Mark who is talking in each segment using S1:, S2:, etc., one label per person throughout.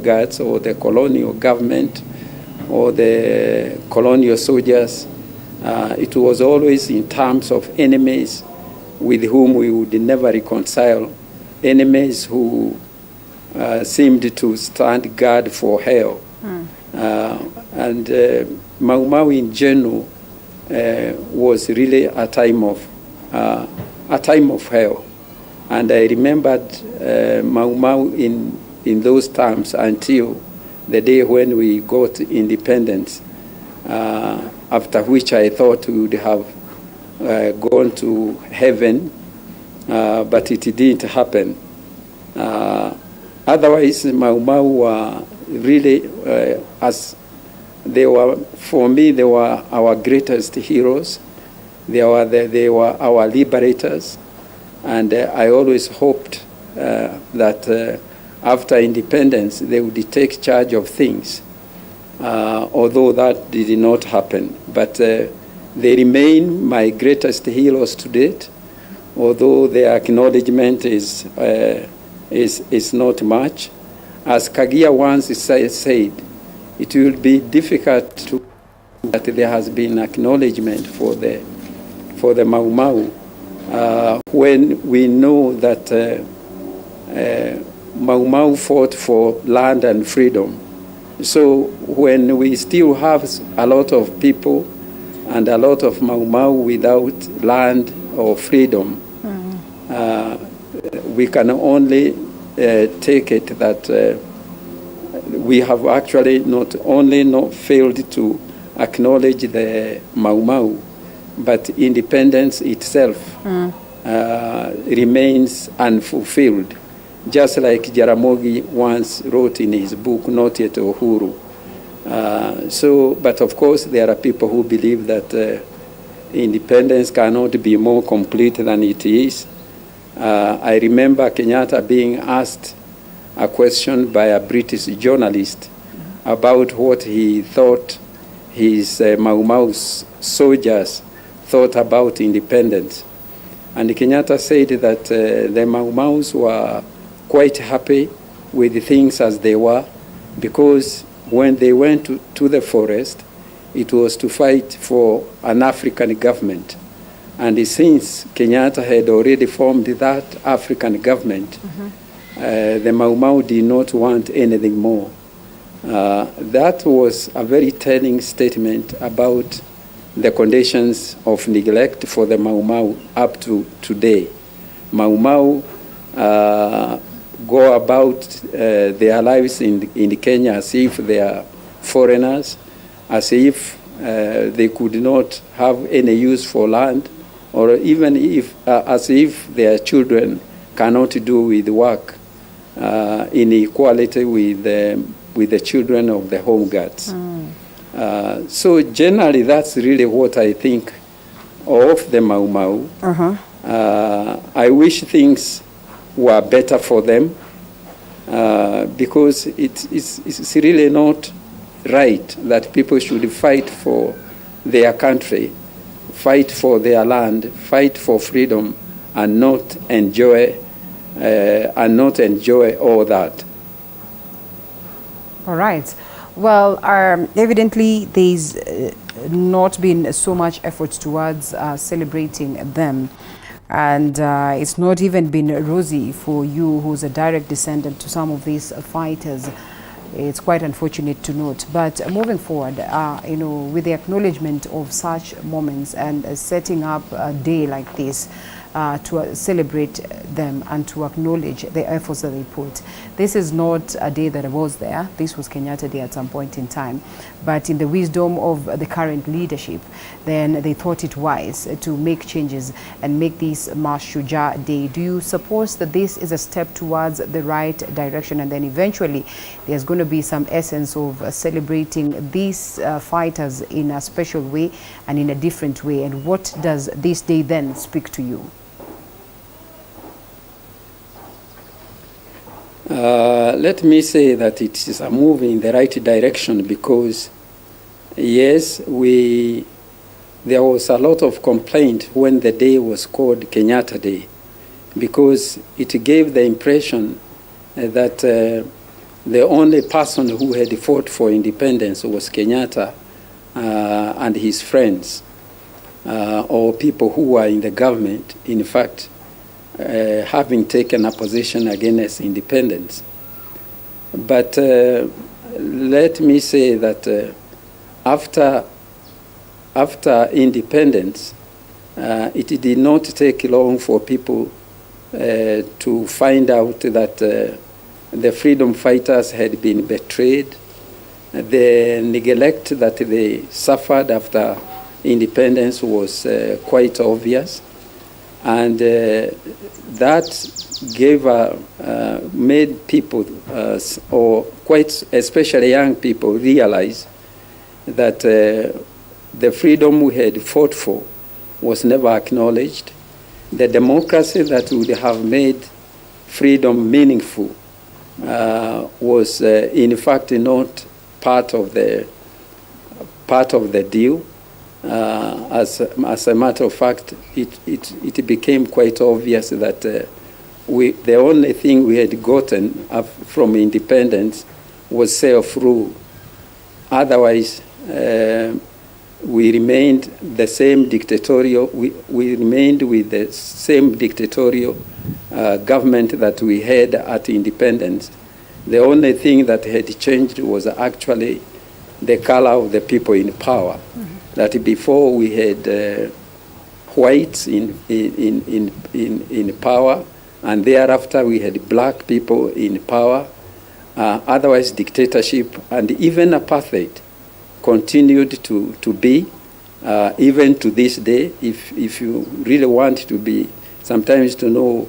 S1: guards or the colonial government or the colonial soldiers. It was always in terms of enemies with whom we would never reconcile, enemies who seemed to stand guard for hell. And Mau Mau in general was really a time of hell. And I remembered Mau Mau in those times until the day when we got independence, after which I thought we would have gone to heaven, but it didn't happen. Otherwise, Mau Mau were really, as they were, for me, they were our greatest heroes. They were our liberators. And I always hoped that after independence, they would take charge of things, although that did not happen. But they remain my greatest heroes to date, although their acknowledgement is not much. As Kagia once said, it will be difficult to that there has been acknowledgement for the Mau Mau when we know that Mau Mau fought for land and freedom. So when we still have a lot of people and a lot of Mau Mau without land or freedom, we can only take it that we have actually not only not failed to acknowledge the Mau Mau, but independence itself remains unfulfilled. Just like Jaramogi once wrote in his book, Not Yet Uhuru. But of course, there are people who believe that independence cannot be more complete than it is. I remember Kenyatta being asked a question by a British journalist about what he thought his Mau Mau's soldiers thought about independence. And Kenyatta said that the Mau Maus were quite happy with things as they were, because when they went to the forest, it was to fight for an African government. And since Kenyatta had already formed that African government, the Mau Mau did not want anything more. That was a very telling statement about the conditions of neglect for the Mau Mau up to today. Mau Mau go about their lives in Kenya as if they are foreigners, as if they could not have any use for land, or even if, as if their children cannot do with work in equality with the children of the home guards. So generally, that's really what I think of the Mau Mau. I wish things were better for them, because it's really not right that people should fight for their country, fight for their land, fight for freedom, and not enjoy all that.
S2: All right. Well, evidently there's not been so much effort towards celebrating them. And it's not even been rosy for you, who's a direct descendant to some of these fighters. It's quite unfortunate to note. But moving forward, with the acknowledgement of such moments and setting up a day like this to celebrate them and to acknowledge the efforts that they put. This is not a day that was there. This was Kenyatta Day at some point in time. But in the wisdom of the current leadership, then they thought it wise to make changes and make this Mashujaa Day. Do you suppose that this is a step towards the right direction, and then eventually there's going to be some essence of celebrating these fighters in a special way and in a different way? And what does this day then speak to you?
S1: Let me say that it is a move in the right direction, because yes, there was a lot of complaint when the day was called Kenyatta Day, because it gave the impression that the only person who had fought for independence was Kenyatta and his friends, or people who were in the government, in fact, having taken a position against independence. But let me say that after independence, it did not take long for people to find out that the freedom fighters had been betrayed. The neglect that they suffered after independence was quite obvious, and that gave made people, or quite especially young people, realize that the freedom we had fought for was never acknowledged. The democracy that would have made freedom meaningful was in fact not part of the deal. As a matter of fact, it became quite obvious that the only thing we had gotten from independence was self-rule. Otherwise, we remained the same dictatorial. We remained with the same dictatorial government that we had at independence. The only thing that had changed was actually the color of the people in power. Mm-hmm. That before we had whites in power, and thereafter we had black people in power. Otherwise, dictatorship and even apartheid continued to be, even to this day. If you really want to be, sometimes to know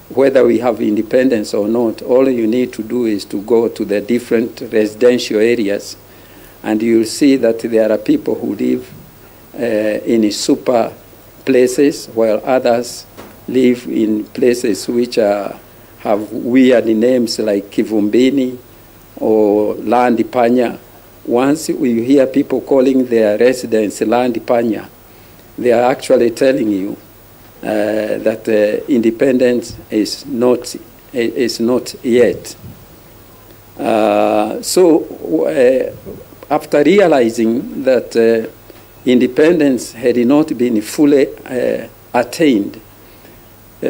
S1: whether we have independence or not, all you need to do is to go to the different residential areas, and you'll see that there are people who live in super places, while others live in places which have weird names like Kivumbini or Land Panya. Once you hear people calling their residents Land Panya, they are actually telling you that independence is not yet. So after realizing that independence had not been fully attained,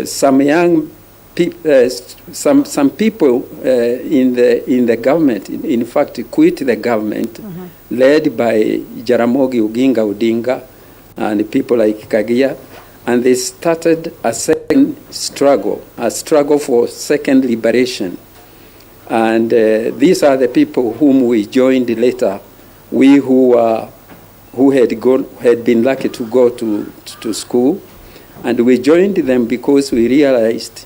S1: some young people, some people in the government, in fact, quit the government, mm-hmm. led by Jaramogi Oginga Odinga and people like Kagia, and they started a second struggle, a struggle for second liberation. And these are the people whom we joined later, we who had been lucky to go to school, and we joined them because we realized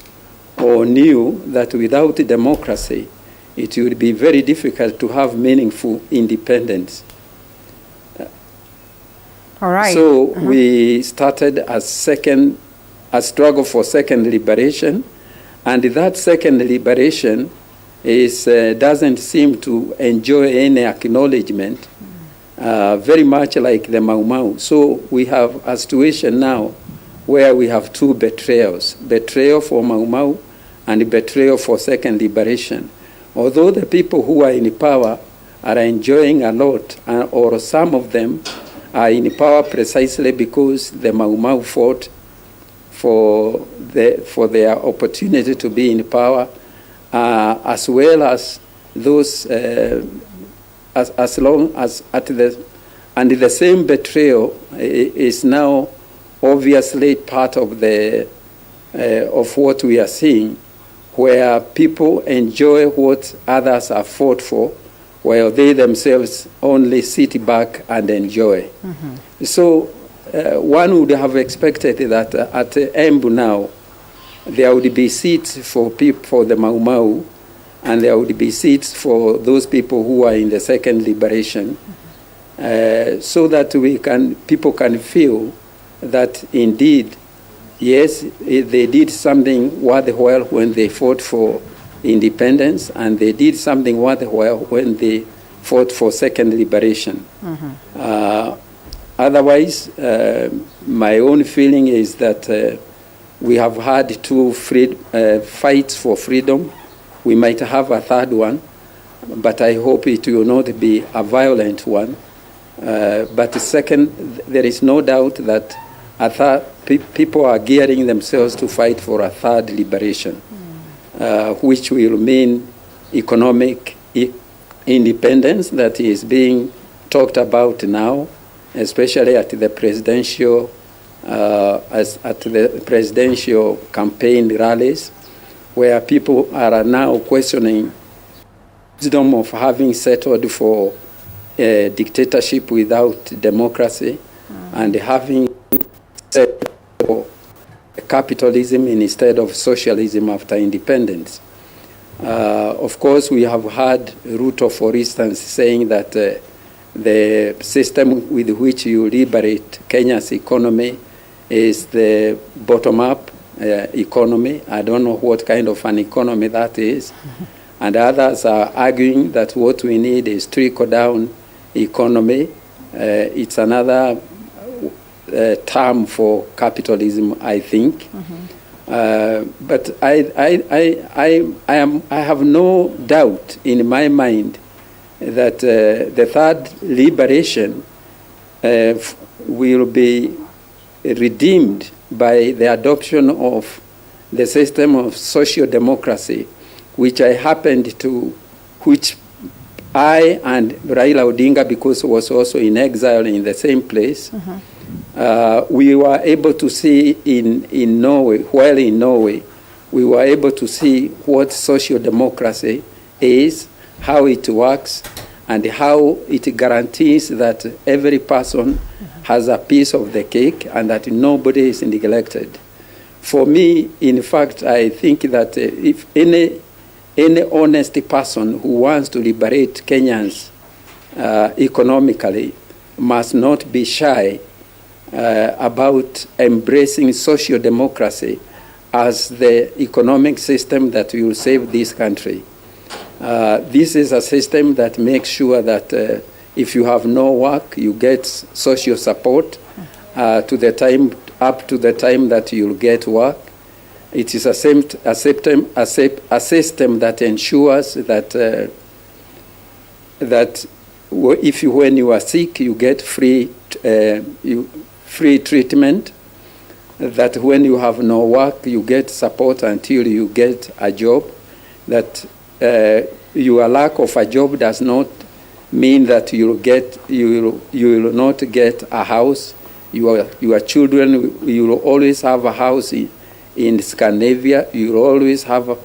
S1: or knew that without democracy, it would be very difficult to have meaningful independence.
S2: All right.
S1: So we started a struggle for second liberation, and that second liberation doesn't seem to enjoy any acknowledgement, very much like the Mau Mau. So we have a situation now where we have two betrayals: betrayal for Mau Mau and betrayal for second liberation. Although the people who are in power are enjoying a lot, or some of them are in power precisely because the Mau Mau fought for their opportunity to be in power, as well as those, as long as and the same betrayal is now obviously part of of what we are seeing, where people enjoy what others have fought for, while they themselves only sit back and enjoy. Mm-hmm. So one would have expected that at Embu now, there would be seats for the Mau Mau, and there would be seats for those people who are in the second liberation, so that people can feel that indeed, yes, they did something worthwhile when they fought for independence, and they did something worthwhile when they fought for second liberation. Mm-hmm. Otherwise, my own feeling is that we have had two fights for freedom. We might have a third one, but I hope it will not be a violent one. But second, there is no doubt that people are gearing themselves to fight for a third liberation, which will mean economic independence that is being talked about now, especially at the presidential campaign rallies, where people are now questioning the wisdom of having settled for dictatorship without democracy and having settled for capitalism instead of socialism after independence. Of course, we have had Ruto, for instance, saying that the system with which you liberate Kenya's economy is the bottom-up economy. I don't know what kind of an economy that is. And others are arguing that what we need is trickle-down economy. It's another term for capitalism, I think. But I have no doubt in my mind that the third liberation will be redeemed by the adoption of the system of social democracy, which I and Raila Odinga, because he was also in exile in the same place, we were able to see in Norway, while in Norway, we were able to see what social democracy is, how it works, and how it guarantees that every person has a piece of the cake and that nobody is neglected. For me, in fact, I think that if any honest person who wants to liberate Kenyans economically must not be shy about embracing social democracy as the economic system that will save this country. This is a system that makes sure that if you have no work, you get social support up to the time that you'll get work. It is a system that ensures that when you are sick, you get free treatment. That when you have no work, you get support until you get a job. That your lack of a job does not mean that you will not get a house. Your children, you will always have a house in Scandinavia. You will always have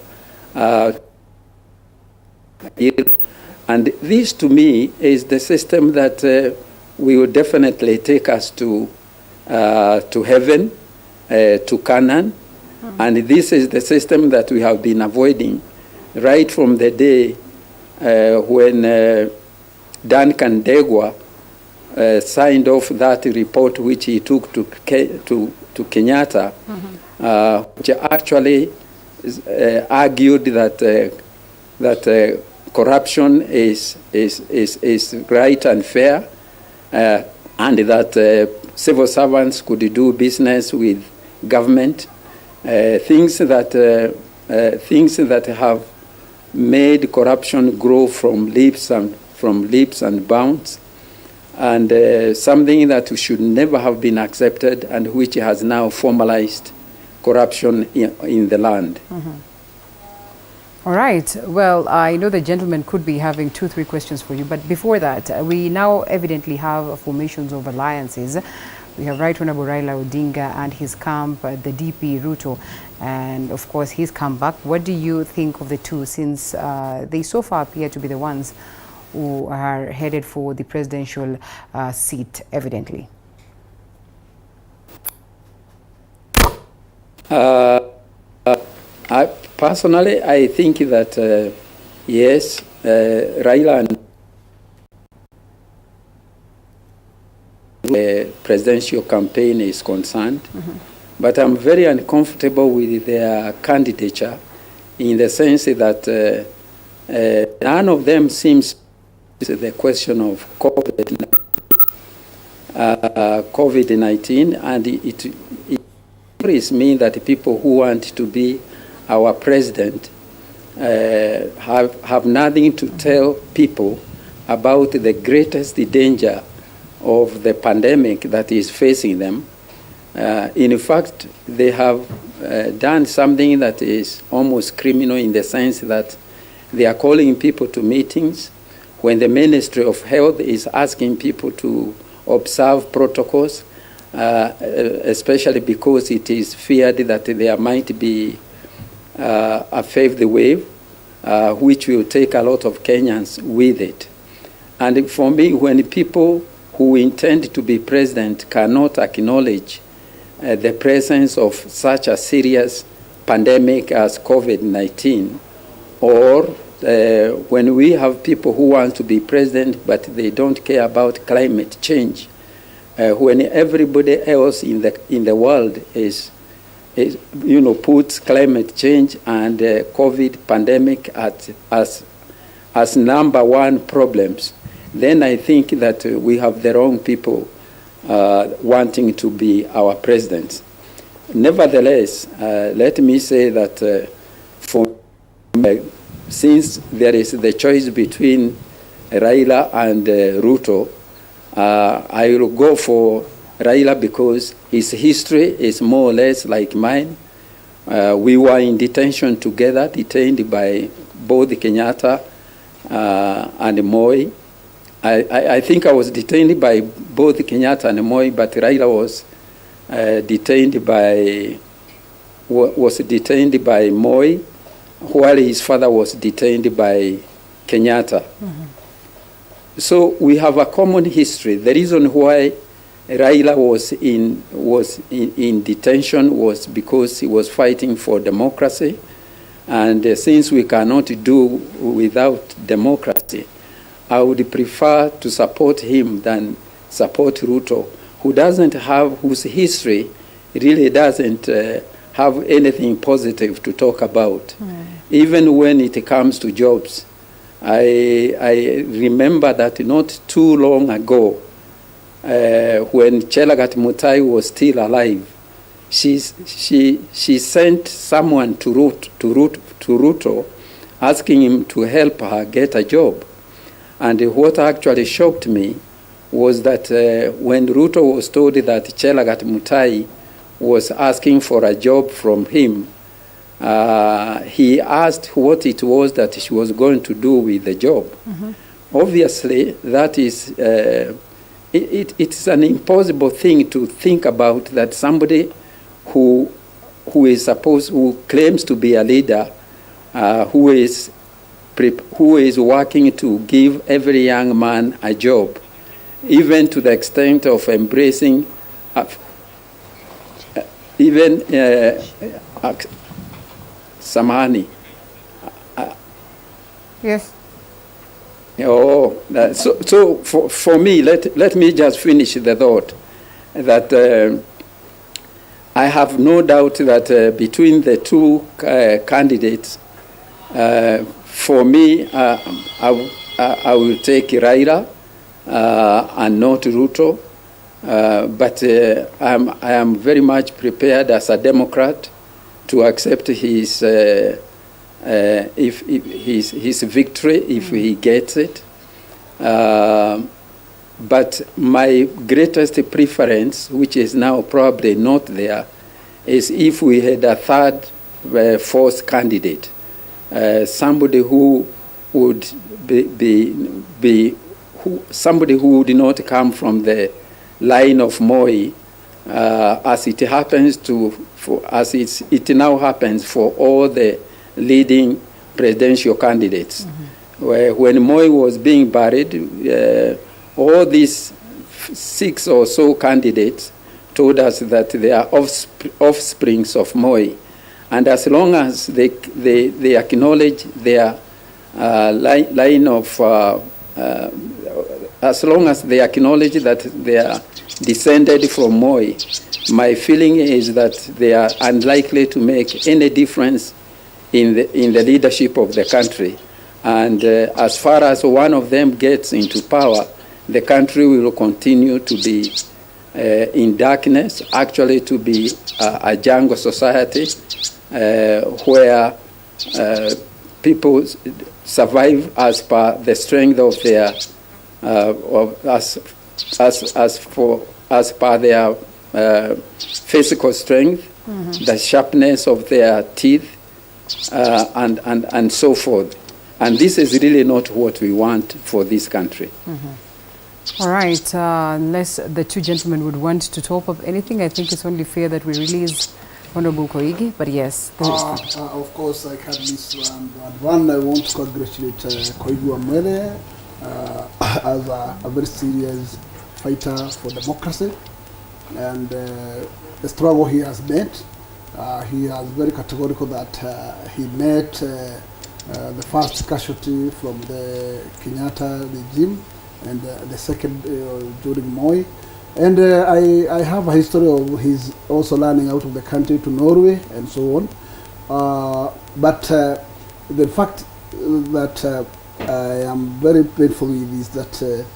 S1: and this, to me, is the system that will definitely take us to heaven, to Canaan. And this is the system that we have been avoiding right from the day when Duncan Degwa signed off that report which he took to Kenyatta, which actually argued that corruption is right and fair, and that civil servants could do business with government, things that have made corruption grow from leaps and bounds, and something that should never have been accepted, and which has now formalized corruption in the land.
S2: All right. Well, I know the gentleman could be having 2-3 questions for you, but before that, we now evidently have formations of alliances. We have Right Honorable Raila Odinga and his camp, the DP Ruto, and of course his comeback. What do you think of the two, since they so far appear to be the ones who are headed for the presidential seat, evidently?
S1: Personally, I think that, yes, Raila and the presidential campaign is concerned, but I'm very uncomfortable with their candidature in the sense that none of them seems the question of COVID-19, and it worries me that people who want to be our president have nothing to tell people about the greatest danger of the pandemic that is facing them. In fact, they have done something that is almost criminal in the sense that they are calling people to meetings when the Ministry of Health is asking people to observe protocols, especially because it is feared that there might be a fifth wave, which will take a lot of Kenyans with it. And for me, when people who intend to be president cannot acknowledge the presence of such a serious pandemic as COVID-19, or when we have people who want to be president but they don't care about climate change, when everybody else in the world is puts climate change and COVID pandemic as number one problems, then I think that we have the wrong people wanting to be our presidents. Nevertheless, let me say that since there is the choice between Raila and Ruto, I will go for Raila because his history is more or less like mine. We were in detention together, detained by both Kenyatta and Moi. I think I was detained by both Kenyatta and Moi, but Raila was detained by Moi, while his father was detained by Kenyatta. Mm-hmm. So we have a common history. The reason why Raila was in detention was because he was fighting for democracy. And since we cannot do without democracy, I would prefer to support him than support Ruto, whose history really doesn't have anything positive to talk about. Even when it comes to jobs. I remember that not too long ago, when Chelagat Mutai was still alive, she sent someone to Ruto asking him to help her get a job. And what actually shocked me was that when Ruto was told that Chelagat Mutai was asking for a job from him, he asked what it was that she was going to do with the job. Mm-hmm. Obviously, that is it's an impossible thing to think about, that somebody who claims to be a leader, who is working to give every young man a job, even to the extent of embracing Samani.
S2: Yes.
S1: So for me, let me just finish the thought that I have no doubt that between the two candidates, for me, I will take Raila and not Ruto. But I am very much prepared as a Democrat to accept his victory if he gets it. But my greatest preference, which is now probably not there, is if we had a third, fourth candidate, somebody who would somebody who would not come from the line of Moi, as it now happens for all the leading presidential candidates. Mm-hmm. When Moi was being buried, all these 6 or so candidates told us that they are offsprings of Moi. And as long as they acknowledge their line of, as long as they acknowledge that they are descended from Moi, my feeling is that they are unlikely to make any difference in the leadership of the country. And as far as one of them gets into power, the country will continue to be in darkness, actually to be a jungle society where people survive as per the strength of their, as per their physical strength, the sharpness of their teeth, and so forth. And this is really not what we want for this country.
S2: All right, unless the two gentlemen would want to top up anything, I think it's only fair that we release Honorable Koigi, but yes.
S3: Of course, I can miss one. I want to congratulate Koigi Wamwere as a very serious fighter for democracy, and the struggle he has made. He has very categorical that he met the first casualty from the Kenyatta regime, and the second during Moi. And I have a history of his also learning out of the country to Norway and so on. But the fact that I am very painful with is that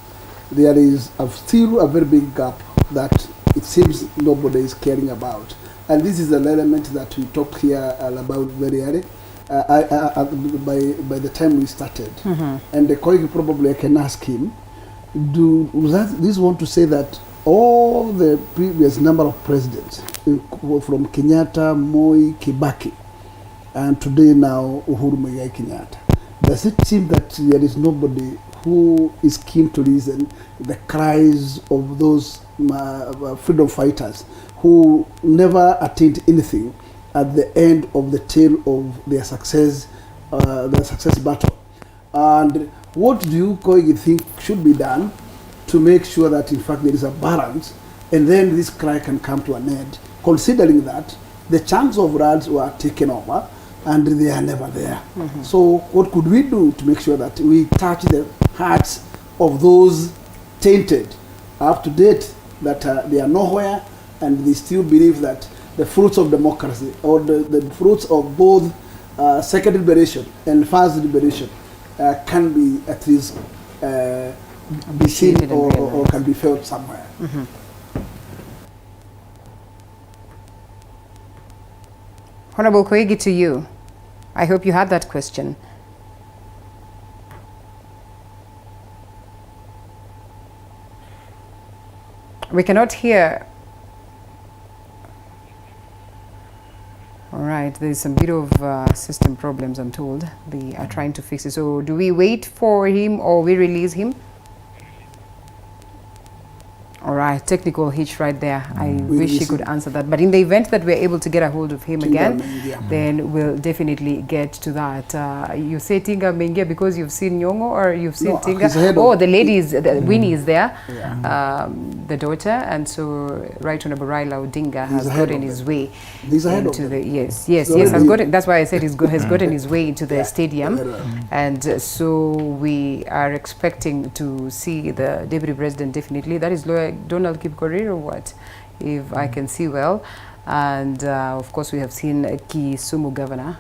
S3: there is still a very big gap that it seems nobody is caring about. And this is an element that we talked here about very early. By the time we started. And the colleague probably I can ask him, this want to say that all the previous number of presidents from Kenyatta, Moi, Kibaki, and today now Uhuru Muigai Kenyatta, does it seem that there is nobody who is keen to listen the cries of those freedom fighters who never attained anything at the end of the tail of their success battle? And what do you think should be done to make sure that in fact there is a balance, and then this cry can come to an end, considering that the chunks of lands were taken over and they are never there? So what could we do to make sure that we touch the hearts of those tainted up to date, that they are nowhere and they still believe that the fruits of democracy, or the fruits of both second liberation and first liberation can be at least be seen or can be felt somewhere?
S2: Honorable Koigi, to you. I hope you had that question. We cannot hear. All right, there's some bit of system problems, I'm told. They are trying to fix it. So do we wait for him or we release him? All right, technical hitch right there. I wish he could answer that. But in the event that we're able to get a hold of him again, then we'll definitely get to that. You say Tinga Mengia because you've seen Nyong'o, or you've seen Tinga? Oh, the lady is, Winnie is there, the daughter. And so Right Honorable Raila Odinga has gotten his way into the, yes, has gotten, that's why I said has gotten his way into the stadium. And so we are expecting to see the Deputy President definitely. That is Lawyer Donald Kipkorir, or what, if I can see well. And of course we have seen Kisumu Governor,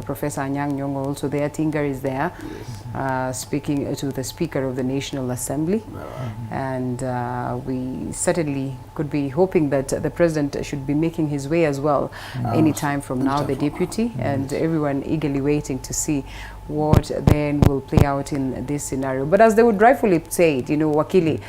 S2: Professor Anyang' Nyong'o also there. Tinga is there, speaking to the Speaker of the National Assembly. And we certainly could be hoping that the President should be making his way as well any time from now, the Deputy, and everyone eagerly waiting to see what then will play out in this scenario. But as they would rightfully say it, you know, Wakili,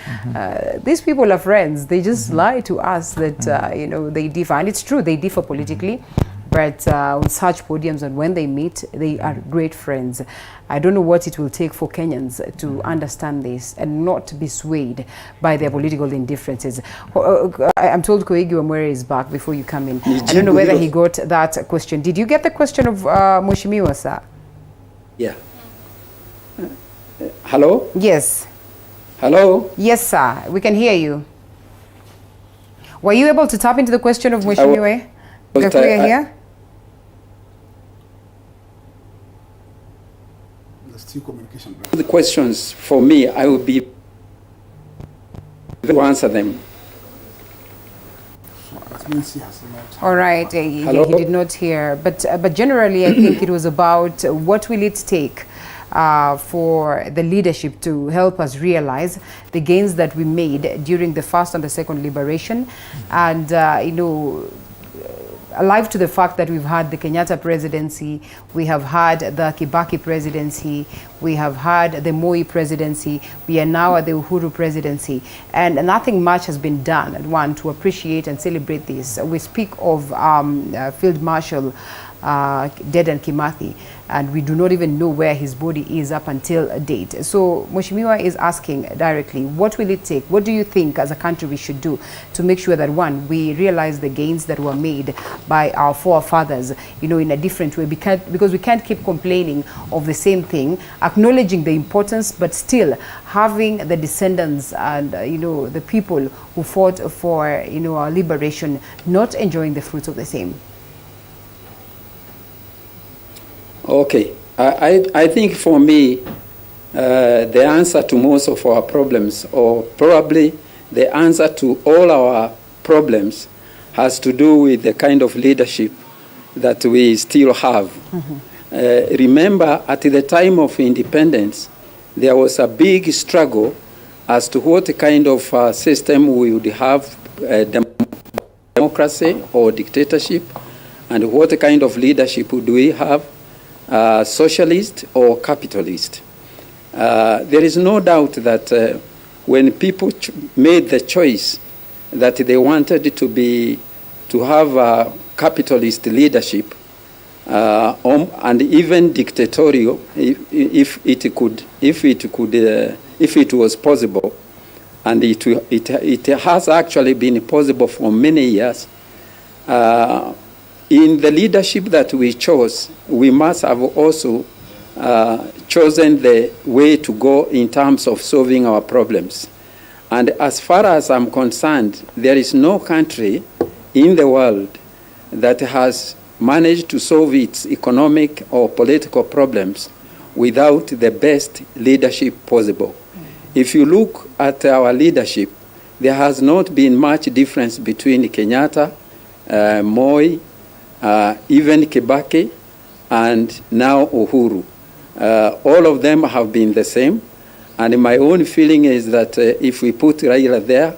S2: these people are friends. They just lie to us that, you know, they differ. And it's true, they differ politically. But on such podiums and when they meet, they are great friends. I don't know what it will take for Kenyans to understand this and not be swayed by their political indifferences. I'm told Koigi Wamwere is back before you come in. I don't know whether he got that question. Did you get the question of Mheshimiwa, sir?
S1: Yeah. Hello?
S2: Yes.
S1: Hello?
S2: Yes, sir. We can hear you. Were you able to tap into the question of Mheshimiwa Gakuya here?
S3: Communication.
S1: The questions for me, I will be to answer them.
S2: All right, he did not hear, but generally I think it was about what will it take for the leadership to help us realize the gains that we made during the first and the second liberation. And you know, alive to the fact that we've had the Kenyatta presidency, we have had the Kibaki presidency, we have had the Moi presidency, we are now at the Uhuru presidency, and nothing much has been done, to appreciate and celebrate this. We speak of Field Marshal Dedan Kimathi, and we do not even know where his body is up until a date. So Mheshimiwa is asking directly, what will it take? What do you think as a country we should do to make sure that, one, we realize the gains that were made by our forefathers, you know, in a different way? Because we can't keep complaining of the same thing, acknowledging the importance, but still having the descendants and, you know, the people who fought for, you know, our liberation not enjoying the fruits of the same.
S1: Okay, I think for me, the answer to most of our problems, or probably the answer to all our problems, has to do with the kind of leadership that we still have. Remember, at the time of independence, there was a big struggle as to what kind of system we would have, democracy or dictatorship, and what kind of leadership would we have, socialist or capitalist. There is no doubt that when people made the choice that they wanted to have a capitalist leadership, and even dictatorial, if it was possible, and it has actually been possible for many years. In the leadership that we chose, we must have also chosen the way to go in terms of solving our problems. And as far as I'm concerned, there is no country in the world that has managed to solve its economic or political problems without the best leadership possible. If you look at our leadership, there has not been much difference between Kenyatta, Moi, even Kibaki, and now Uhuru. All of them have been the same. And my own feeling is that if we put Raila there,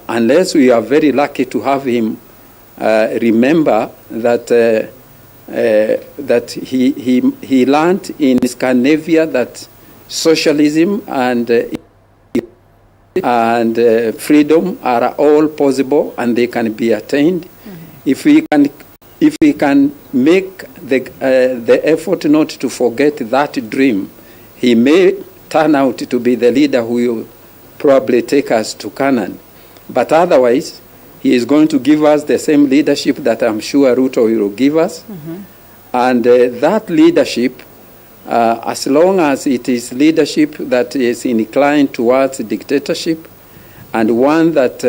S1: unless we are very lucky to have him remember that that he learned in Scandinavia that socialism and freedom are all possible and they can be attained. If we can make the effort not to forget that dream, he may turn out to be the leader who will probably take us to Canaan. But otherwise, he is going to give us the same leadership that I'm sure Ruto will give us. And that leadership, as long as it is leadership that is inclined towards dictatorship and one that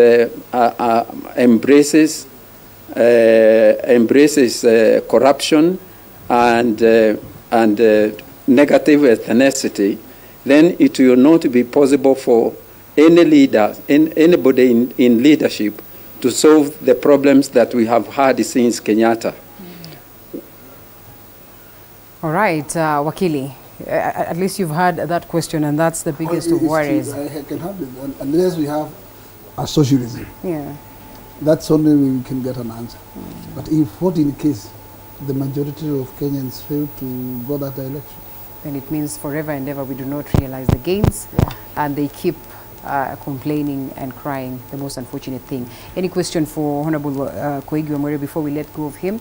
S1: embraces corruption and negative ethnicity, then it will not be possible for any leader, anybody in leadership, to solve the problems that we have had since Kenyatta.
S2: All right, Wakili, at least you've had that question, and that's the biggest of worries.
S3: I can have it, unless we have a socialism.
S2: Yeah.
S3: That's only we can get an answer. But if what in case the majority of Kenyans fail to go that election,
S2: then it means forever and ever we do not realize the gains, and they keep complaining and crying, the most unfortunate thing. Any question for Honorable Koigi Wang'uru before we let go of him?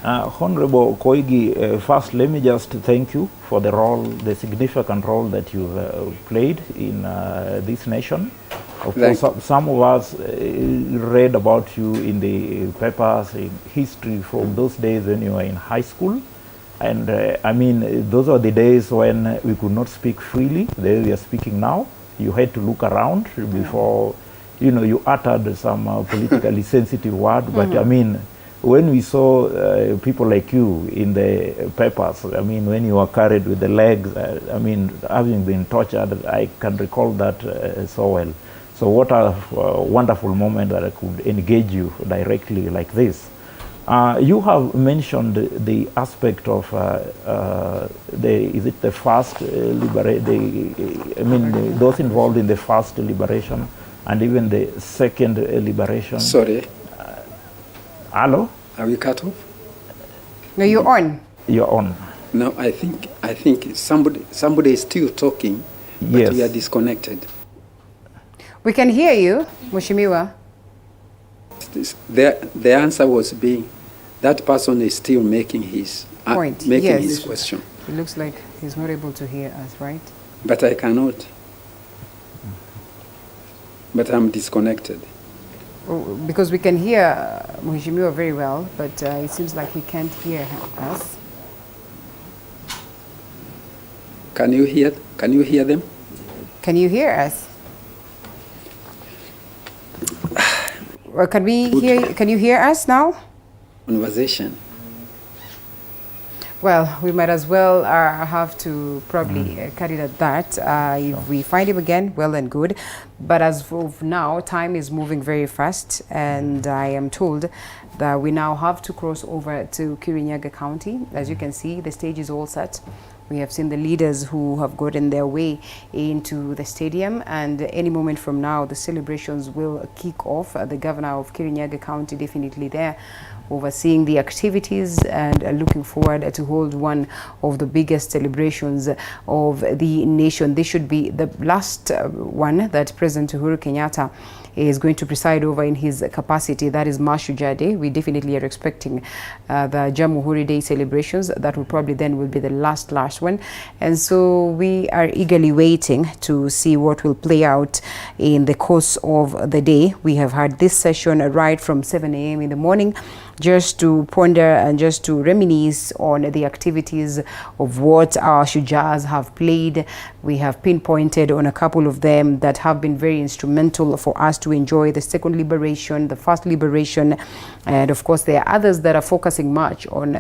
S4: Honorable Koigi, first let me just thank you for the role, the significant role that you've played in this nation. Of course, some of us read about you in the papers, in history from those days when you were in high school. And I mean, those are the days when we could not speak freely, the way we are speaking now. You had to look around before, you know, you uttered some politically sensitive word. But I mean, when we saw people like you in the papers, I mean, when you were carried with the legs, I mean, having been tortured, I can recall that so well. So what a wonderful moment that I could engage you directly like this. You have mentioned the aspect of the first those involved in the first liberation and even the second liberation.
S1: Sorry.
S4: Hello?
S1: Are we cut off?
S2: No, you're on.
S4: You're on.
S1: No, I think somebody is still talking, but
S4: Yes.
S1: we are disconnected.
S2: We can hear you, Mheshimiwa.
S1: The answer was being that person is still making his
S2: Point,
S1: making
S2: yes.
S1: his question,
S2: It looks like he's not able to hear us, right?
S1: but I cannot. But I'm disconnected.
S2: Oh, because we can hear Mheshimiwa very well, but it seems like he can't hear us.
S1: Can you hear them?
S2: Can you hear us? Well, can we hear? Can you hear us now?
S1: Conversation.
S2: Well, we might as well have to probably cut it at that. If we find him again, well and good. But as of now, time is moving very fast, and I am told that we now have to cross over to Kirinyaga County. As you can see, the stage is all set. We have seen the leaders who have gotten their way into the stadium, and any moment from now, the celebrations will kick off. The governor of Kirinyaga County definitely there, overseeing the activities and looking forward to hold one of the biggest celebrations of the nation. This should be the last one that President Uhuru Kenyatta is going to preside over in his capacity. That is Mashujaa Day. We definitely are expecting the Jamhuri Day celebrations. That will probably then will be the last one. And so we are eagerly waiting to see what will play out in the course of the day. We have had this session right from 7 a.m. in the morning, just to ponder and just to reminisce on the activities of what our Shujaas have played. We have pinpointed on a couple of them that have been very instrumental for us to enjoy the second liberation, the first liberation, and of course there are others that are focusing much on,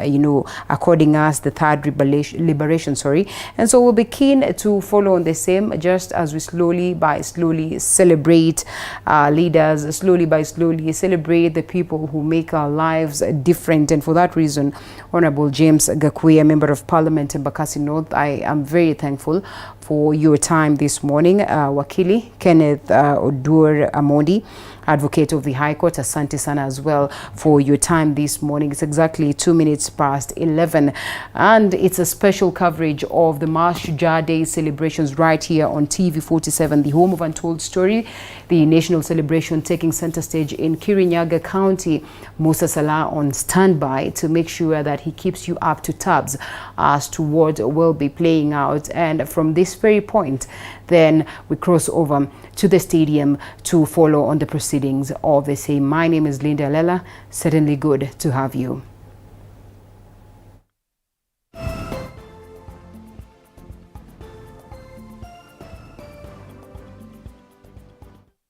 S2: according us the third liberation, and so we'll be keen to follow on the same, just as we slowly by slowly celebrate our leaders, slowly by slowly celebrate the people who make our lives different. And for that reason, Honorable James Gakuya, Member of Parliament in Bakassi North, I am very thankful for your time this morning. Wakili Kenneth Odur Amondi, Advocate of the High Court, asante sana as well for your time this morning. It's exactly 2 minutes past 11, and it's a special coverage of the Mashujaa Day celebrations right here on TV 47, the home of Untold Story. The national celebration taking center stage in Kirinyaga County. Musa Salah on standby to make sure that he keeps you up to tabs as to what will be playing out. And from this very point, then we cross over to the stadium to follow on the proceedings of the same. My name is Linda Lela. Certainly good to have you.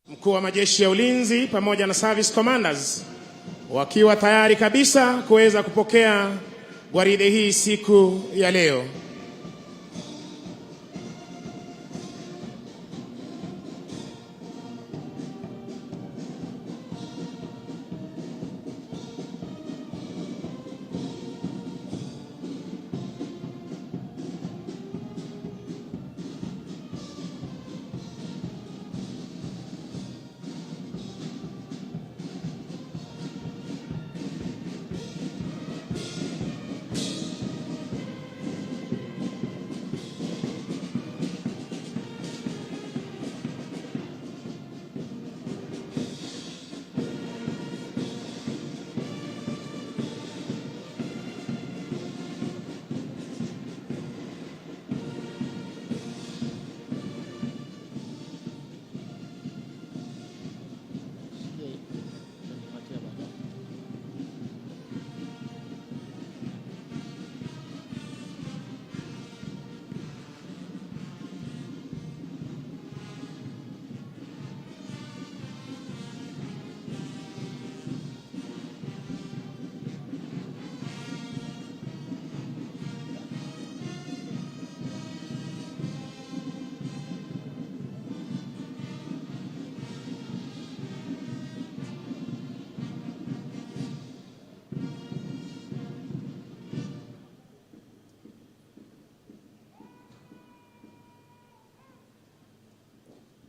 S5: Mkuu wa majeshi ya ulinzi pamoja na service commanders wakiwa tayari kabisa kuweza kupokea gwaride hii siku ya leo.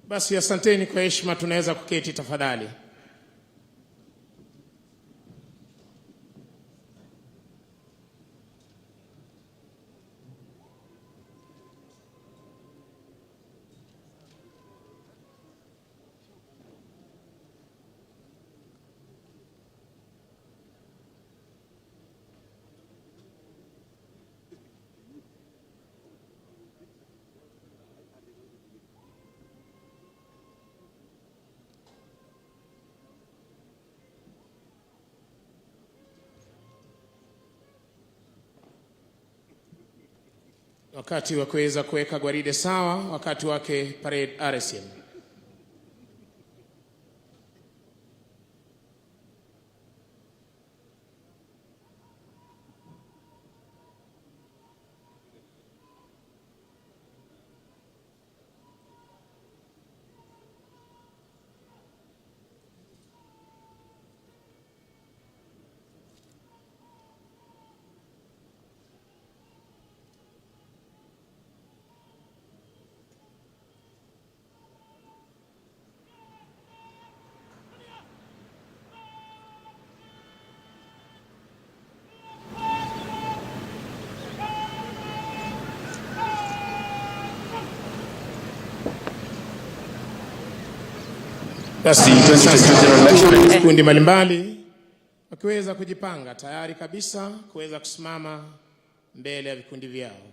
S5: Basi asanteni kwa heshima, tunaweza kuketi tafadhali. wakati wa kuweza kuweka gwaride sawa, wakati wake parade RSM. Basi vikundi mbalimbali wakiweza kujipanga tayari kabisa kuweza kusimama mbele ya vikundi vyao.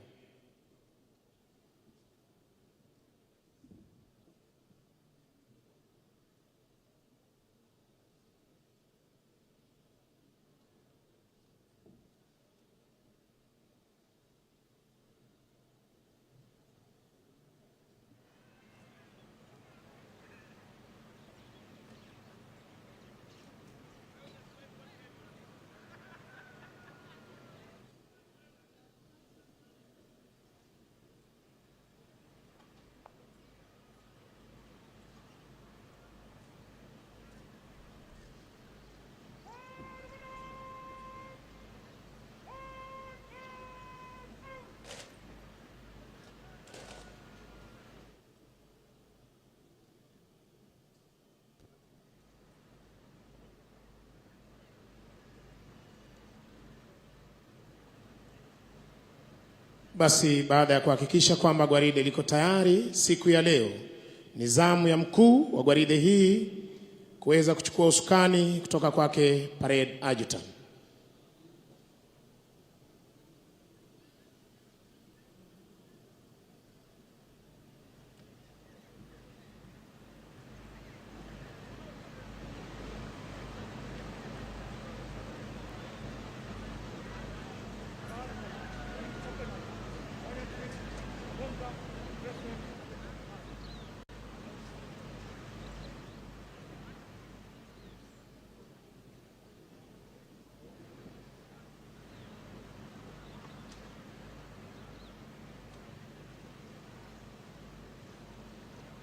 S5: Basi baada ya kuhakikisha kwamba gwaride liko tayari, siku ya leo ni zamu ya mkuu wa gwaride hii kuweza kuchukua usukani kutoka kwake parade adjutant.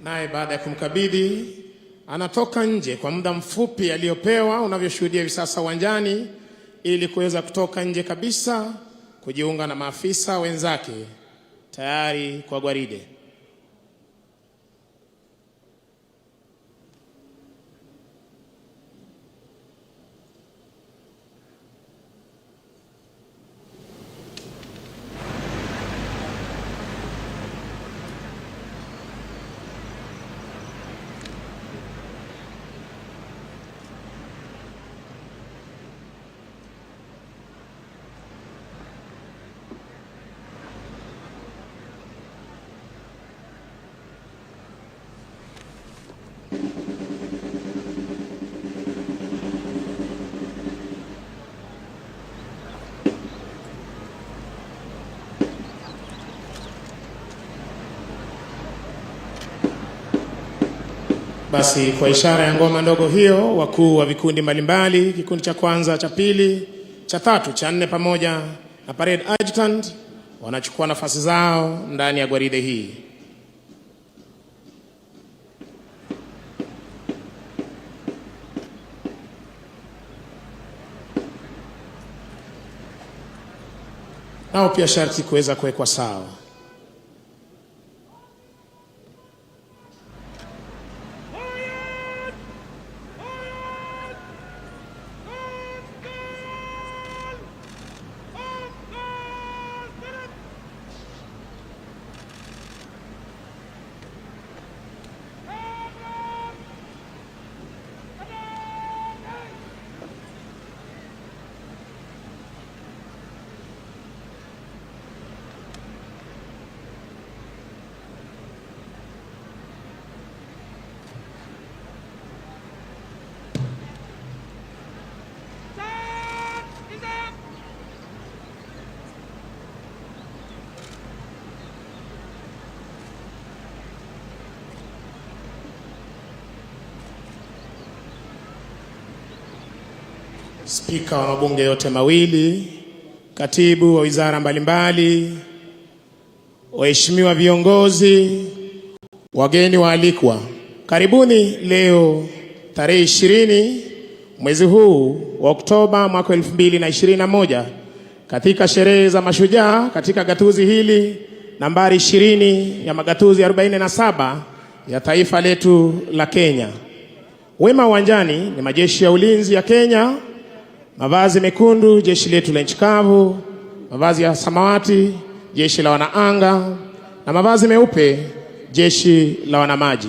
S5: Naye baada ya kumkabidhi anatoka nje kwa muda mfupi aliyopewa, unavyoshuhudia hivi sasa uwanjani, ili kuweza kutoka nje kabisa kujiunga na maafisa wenzake tayari kwa gwaride. Basi kwa ishara ya ngoma ndogo hiyo, wakuu wa vikundi mbalimbali, kikundi cha kwanza, cha pili, cha tatu, cha nne pamoja na parade adjutant wanachukua nafasi zao ndani ya gwaride hii. Nao pia sharti kuweza kuwekwa sawa. spika wa mabunge yote mawili, katibu wa wizara mbalimbali, waheshimiwa viongozi, wageni waalikwa. Karibuni leo tarehe 20 mwezi huu wa Oktoba mwaka 2021 katika sherehe za Mashujaa katika gatuzi hili nambari 20 ya magatuzi 47 ya taifa letu la Kenya. Wema uwanjani ni majeshi ya ulinzi ya Kenya, mavazi mekundu jeshi letu la nchi kavu, mavazi ya samawati jeshi la wanaanga, na mavazi meupe jeshi la wanamaji.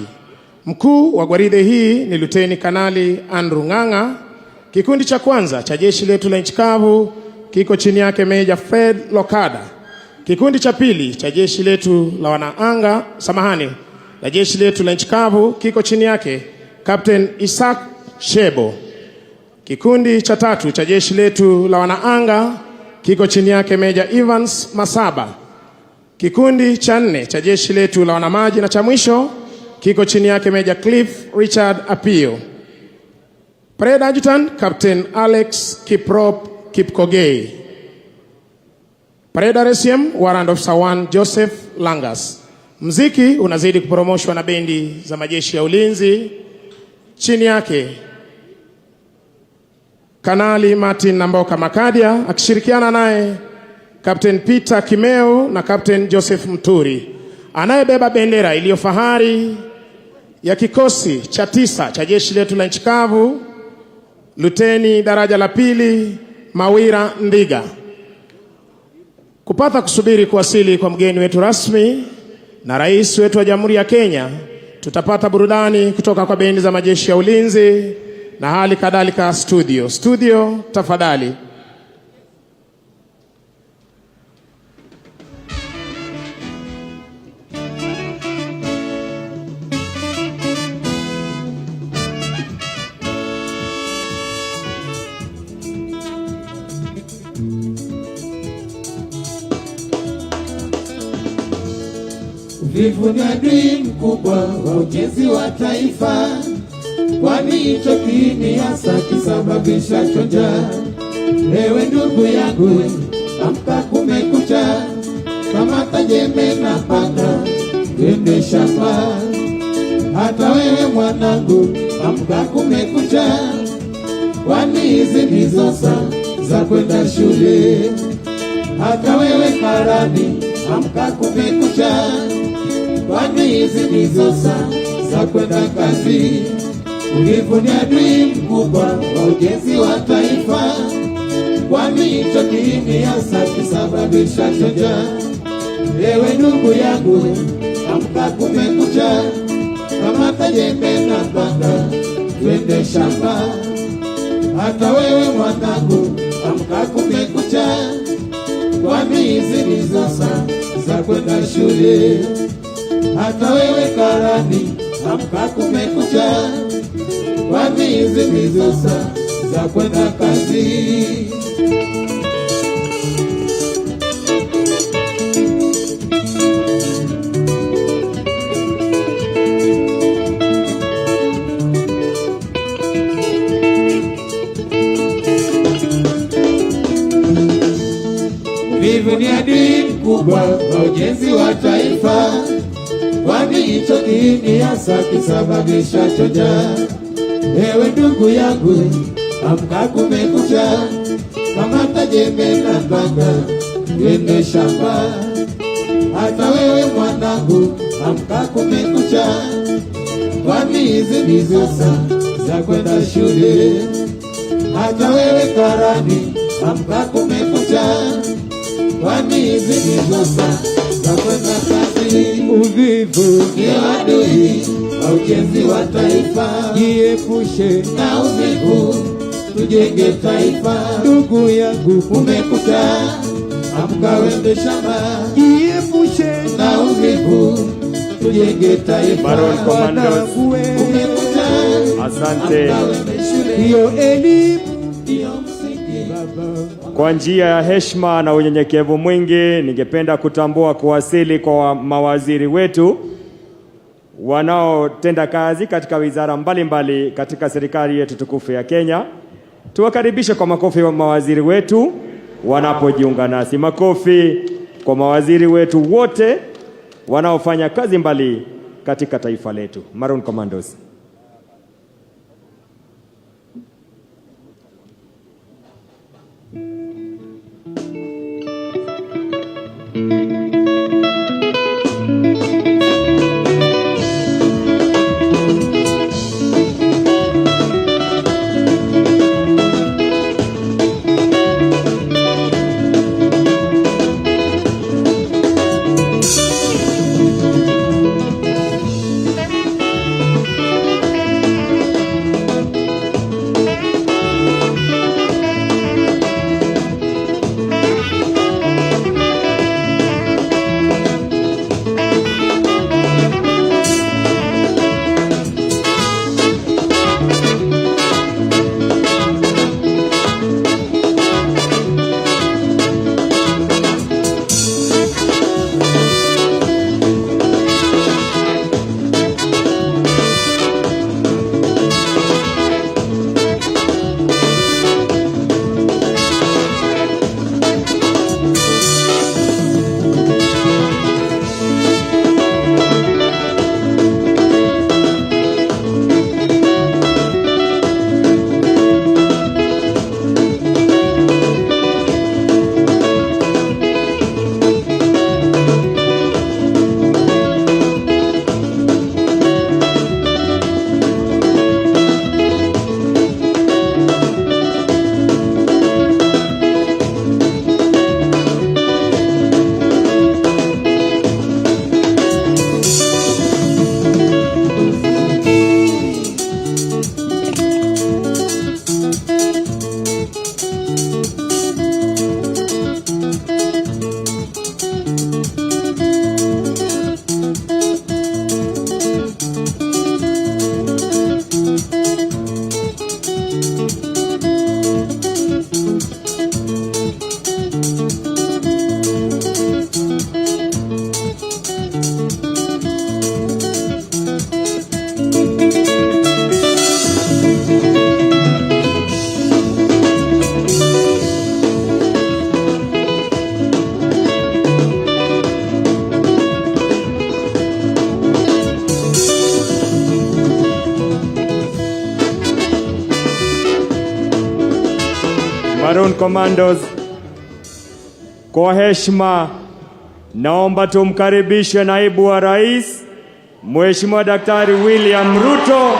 S5: Mkuu wa gwaride hii ni Luteni Kanali Andrew Ng'ang'a. Kikundi cha kwanza cha jeshi letu la nchi kavu kiko chini yake Meja Fred Lokada. Kikundi cha pili cha jeshi letu la wanaanga, la jeshi letu la nchi kavu kiko chini yake Captain Isaac Shebo. Kikundi cha tatu cha jeshi letu la wanaanga kiko chini yake Meja Evans Masaba. Kikundi cha 4 cha jeshi letu la wanamaji na cha mwisho kiko chini yake Meja Cliff Richard Apio. Parade Adjutant Captain Alex Kiprop Kipkogei. Parade RSM Warrant Officer 1 Joseph Langas. Mziki unazidi kupromoshwa na bendi za majeshi ya ulinzi. Chini yake Kanali Martin Namboka Makadia akishirikiana naye Captain Peter Kimeo na Captain Joseph Mturi. Anayebeba bendera iliyo fahari ya kikosi cha 9 cha jeshi letu la nchi kavu, Luteni daraja la 2 Mawira Ndiga. Kupata kusubiri kuwasili kwa mgeni wetu rasmi na rais wetu wa Jamhuri ya Kenya, tutapata burudani kutoka kwa bendi za majeshi ya ulinzi na hali kadhalika studio tafadhali.
S6: Uvivu ni adui mkubwa wa ujenzi wa taifa, kwani hicho kiini hasa kisababisha njaa. Ewe ndugu yangu, amka kumekucha, kamata jembe na panga, twende shamba. Hata wewe mwanangu, amka kumekucha, kwani hizi ndizo saa za kwenda shule. Hata wewe karani, amka kumekucha, kwani hizi ndizo saa za kwenda kazi. Uvivu ni adui mkubwa wa ujenzi wa taifa, kwani hicho kiini hasa kisababisha njaa. Ewe ndugu yangu, amka kumekucha, kamata jembe na panga, twende shamba. Hata wewe mwanangu, amka kumekucha, kwani hizi ndizo saa za kwenda shule. Hata wewe karani, amka kumekucha, kwani hizi ndizo saa za kwenda kazi. Uvivu ni adui mkubwa wa ujenzi wa taifa, kwani hicho kiini hasa kisababisha njaa. Ewe ndugu yangu, amka kumekucha, kamata jembe na panga, twende shamba. Hata wewe mwanangu, amka kumekucha, kwani hizi ndizo saa za kwenda shule. Hata wewe karani, amka kumekucha, kwani hizi ndizo saa za kwenda kazi.
S7: Uvivu
S6: ni adui wa ujenzi wa taifa,
S7: jiepushe
S6: na uvivu tujenge taifa.
S7: ndugu yangu,
S6: Kumekucha, amka wende shamba,
S7: jiepushe
S6: na uvivu tujenge taifa.
S8: Baron Commandos,
S6: Kumekucha,
S8: asante.
S6: amka wende shule,
S7: hiyo elimu
S6: ndiyo msingi.
S8: Kwa njia ya heshima na unyenyekevu mwingi, ningependa kutambua kuwasili kwa mawaziri wetu wanaotenda kazi katika wizara mbalimbali katika serikali yetu tukufu ya Kenya. Tuwakaribishe kwa makofi wa mawaziri wetu wanapojiunga nasi. Makofi kwa mawaziri wetu wote wanaofanya kazi mbali katika taifa letu. Maroon Commandos. Maroon Commandos, kwa heshima naomba tumkaribishe naibu wa rais Mheshimiwa Daktari William Ruto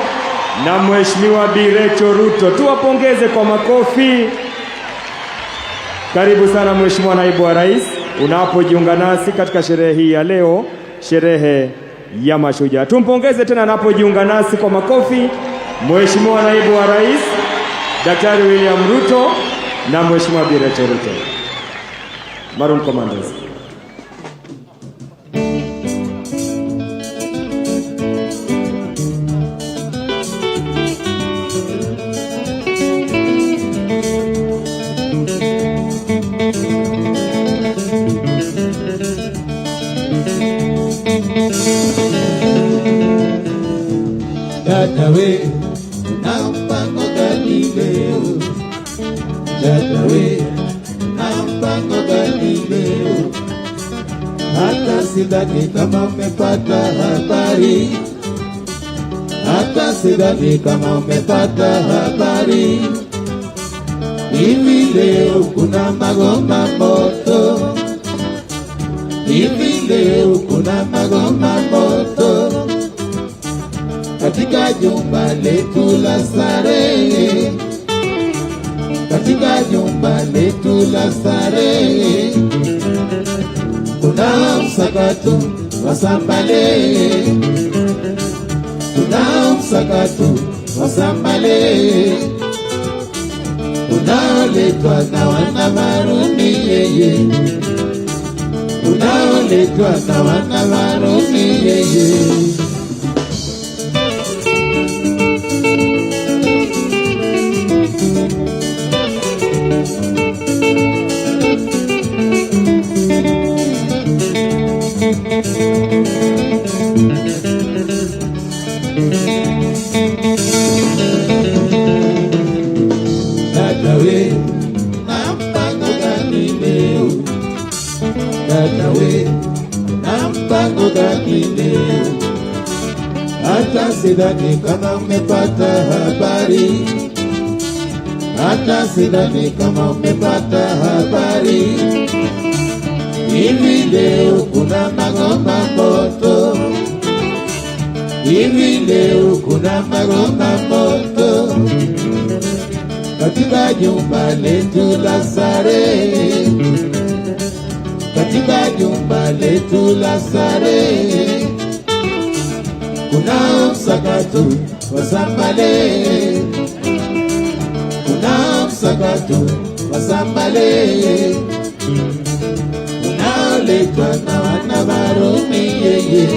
S8: na Mheshimiwa Birecho Ruto. Tuwapongeze kwa makofi. Karibu sana Mheshimiwa naibu wa rais unapojiunga nasi katika sherehe hii ya leo, sherehe ya Mashujaa. Tumpongeze tena anapojiunga nasi kwa makofi Mheshimiwa naibu wa rais Daktari William Ruto na Mheshimiwa Birecho Ruto. Maroon Commandos.
S6: Dadawe, nampango Galileo. Dadawe, nampango Galileo. Hata sidhani kama umepata habari. Hata sidhani kama umepata habari. Hivi leo kuna magoma moto. Hivi leo kuna magoma moto. Katika jumba letu la starehe, katika jumba letu la starehe, kuna msakato wa sambale, kuna msakato wa sambale, unaoletwa na wana Maruni yeye, unaoletwa na wana Maruni yeye. hata sidhani kama umepata habari, hata sidhani kama umepata habari. Hivi leo kuna magoma moto, hivi leo kuna magoma moto katika jumba letu la starehe, katika jumba letu la starehe. Kuna msakato wa sambale, kuna msakato wa sambale unaoletwa na wana Marumi yeye,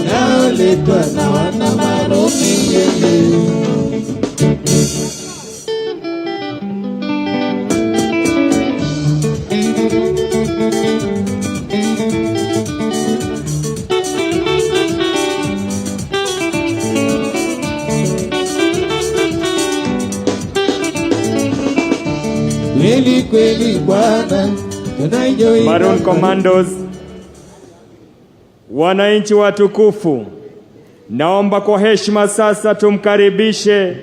S6: unaoletwa na wana Marumi yeye. Kweli kweli Bwana tunaenjoy.
S8: Maroon Commandos, wananchi watukufu, naomba kwa heshima sasa tumkaribishe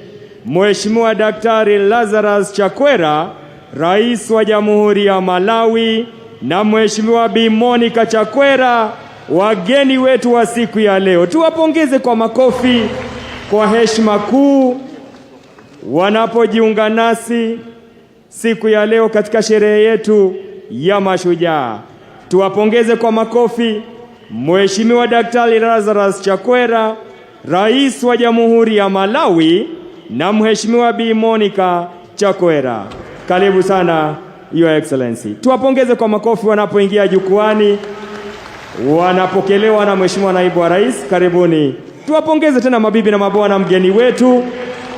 S8: Mheshimiwa Daktari Lazarus Chakwera, Rais wa Jamhuri ya Malawi, na Mheshimiwa Bi Monica Chakwera, wageni wetu wa siku ya leo. Tuwapongeze kwa makofi kwa heshima kuu wanapojiunga nasi siku ya leo katika sherehe yetu ya Mashujaa. Tuwapongeze kwa makofi Mheshimiwa Daktari Lazarus Chakwera, Rais wa Jamhuri ya Malawi, na Mheshimiwa Bi Monica Chakwera. Karibu sana Your Excellency. Tuwapongeze kwa makofi wanapoingia jukwani, wanapokelewa na Mheshimiwa Naibu wa Rais. Karibuni. Tuwapongeze tena mabibi na mabwana, mgeni wetu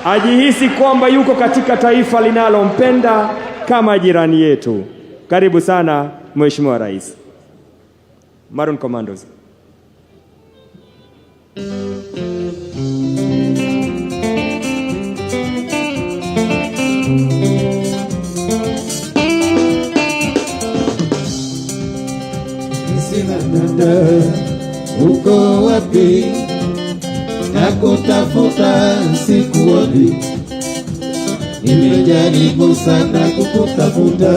S8: ajihisi kwamba yuko katika taifa linalompenda kama jirani yetu. Karibu sana Mheshimiwa Rais. Maroon Commandos.
S6: Sina dada, uko wapi? Nakutafuta sikuoni, nimejaribu sana kukutafuta,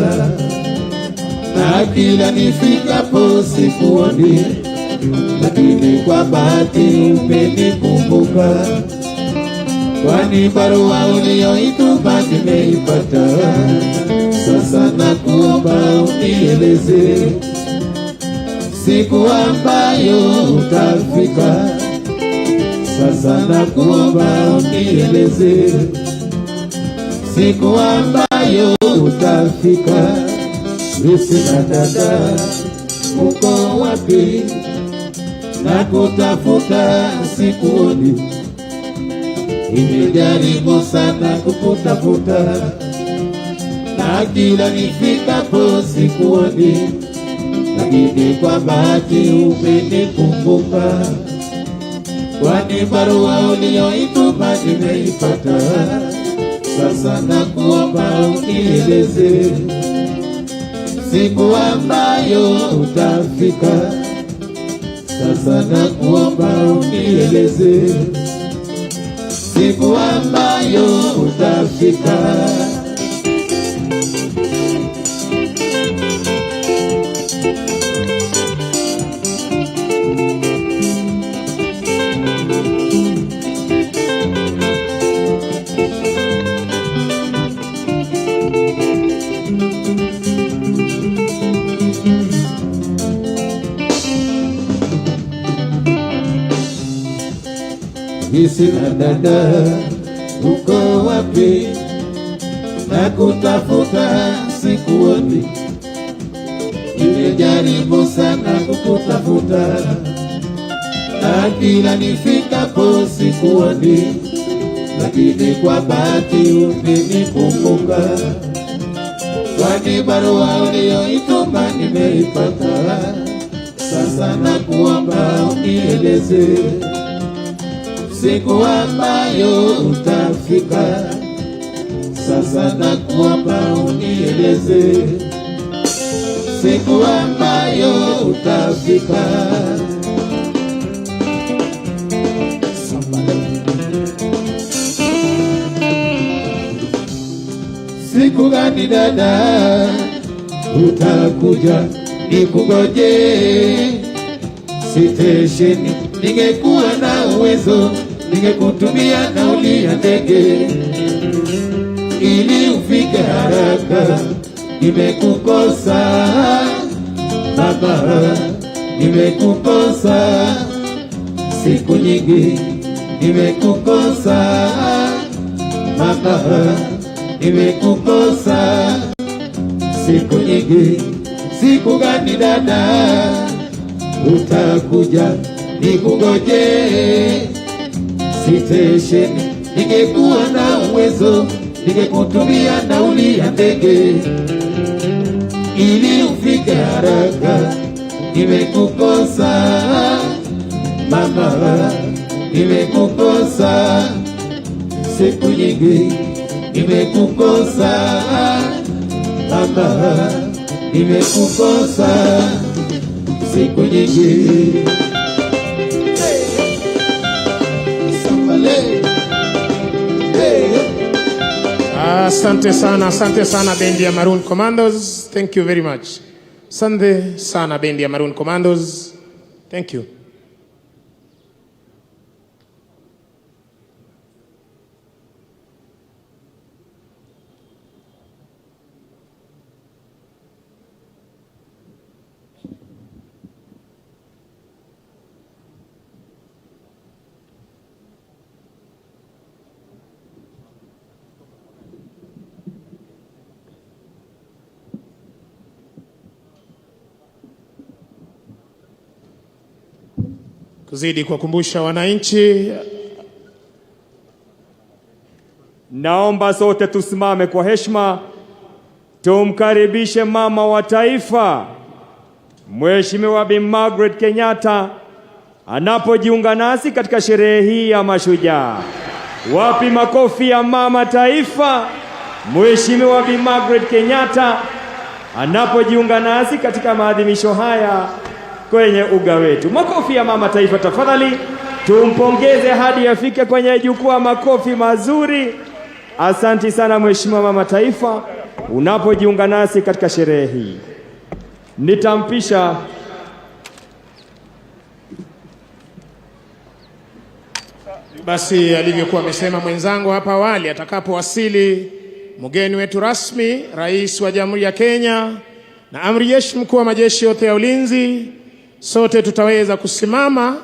S6: na kila nifikapo sikuoni, lakini kwa bahati umenikumbuka, kwani barua uliyoituma nimeipata. Sasa nakuomba unieleze siku ambayo utafika. Sasa nakuomba unieleze siku ambayo utafika. Sina dada, uko wapi? Nakutafuta sikuoni, nimejaribu sana kukutafuta, na kila nifikapo sikuoni, lakini kwa bahati umenikumbuka, kwani barua uliyoituma nimeipata. Sasa nakuomba unieleze siku ambayo utafika. Sasa nakuomba unieleze siku ambayo utafika. Sina dada, uko wapi? Nakutafuta sikuoni, nimejaribu sana kukutafuta, na kila nifikapo sikuoni, lakini kwa bahati umenikumbuka, kwani barua uliyoituma nimeipata. Sasa nakuomba unieleze siku ambayo utafika. Sasa nakuomba unieleze siku ambayo utafika. gani dada, utakuja nikugoje. Sitesheni, ningekuwa na uwezo, ningekutumia nauli ya ndege ili ufike haraka. Nimekukosa baba, nimekukosa siku nyingi, nimekukosa baba, nimekukosa siku nyingi. Siku gani dada, utakuja nikugoje. Sitesheni, ningekuwa na uwezo, ningekutumia nauli ya ndege ili ufike haraka. Nimekukosa mama, nimekukosa siku nyingi, nimekukosa mama, nimekukosa siku nyingi.
S5: Asante sana bendi ya Maroon Commandos. Thank you very much. Asante sana bendi ya Maroon Commandos. Thank you. Kuzidi kuwakumbusha wananchi,
S8: naomba sote tusimame kwa heshima, tumkaribishe mama wa taifa Mheshimiwa Bi Margaret Kenyatta anapojiunga nasi katika sherehe hii ya Mashujaa. Wapi makofi ya mama taifa Mheshimiwa Bi Margaret Kenyatta anapojiunga nasi katika maadhimisho haya kwenye uga wetu. Makofi ya mama taifa tafadhali. Tumpongeze hadi afike kwenye jukwaa. Makofi mazuri. Asanti sana Mheshimiwa mama taifa unapojiunga nasi katika sherehe hii. Nitampisha
S5: basi alivyokuwa amesema mwenzangu hapa awali, atakapowasili mgeni wetu rasmi, Rais wa Jamhuri ya Kenya na Amiri Jeshi Mkuu wa majeshi yote ya ulinzi, sote tutaweza kusimama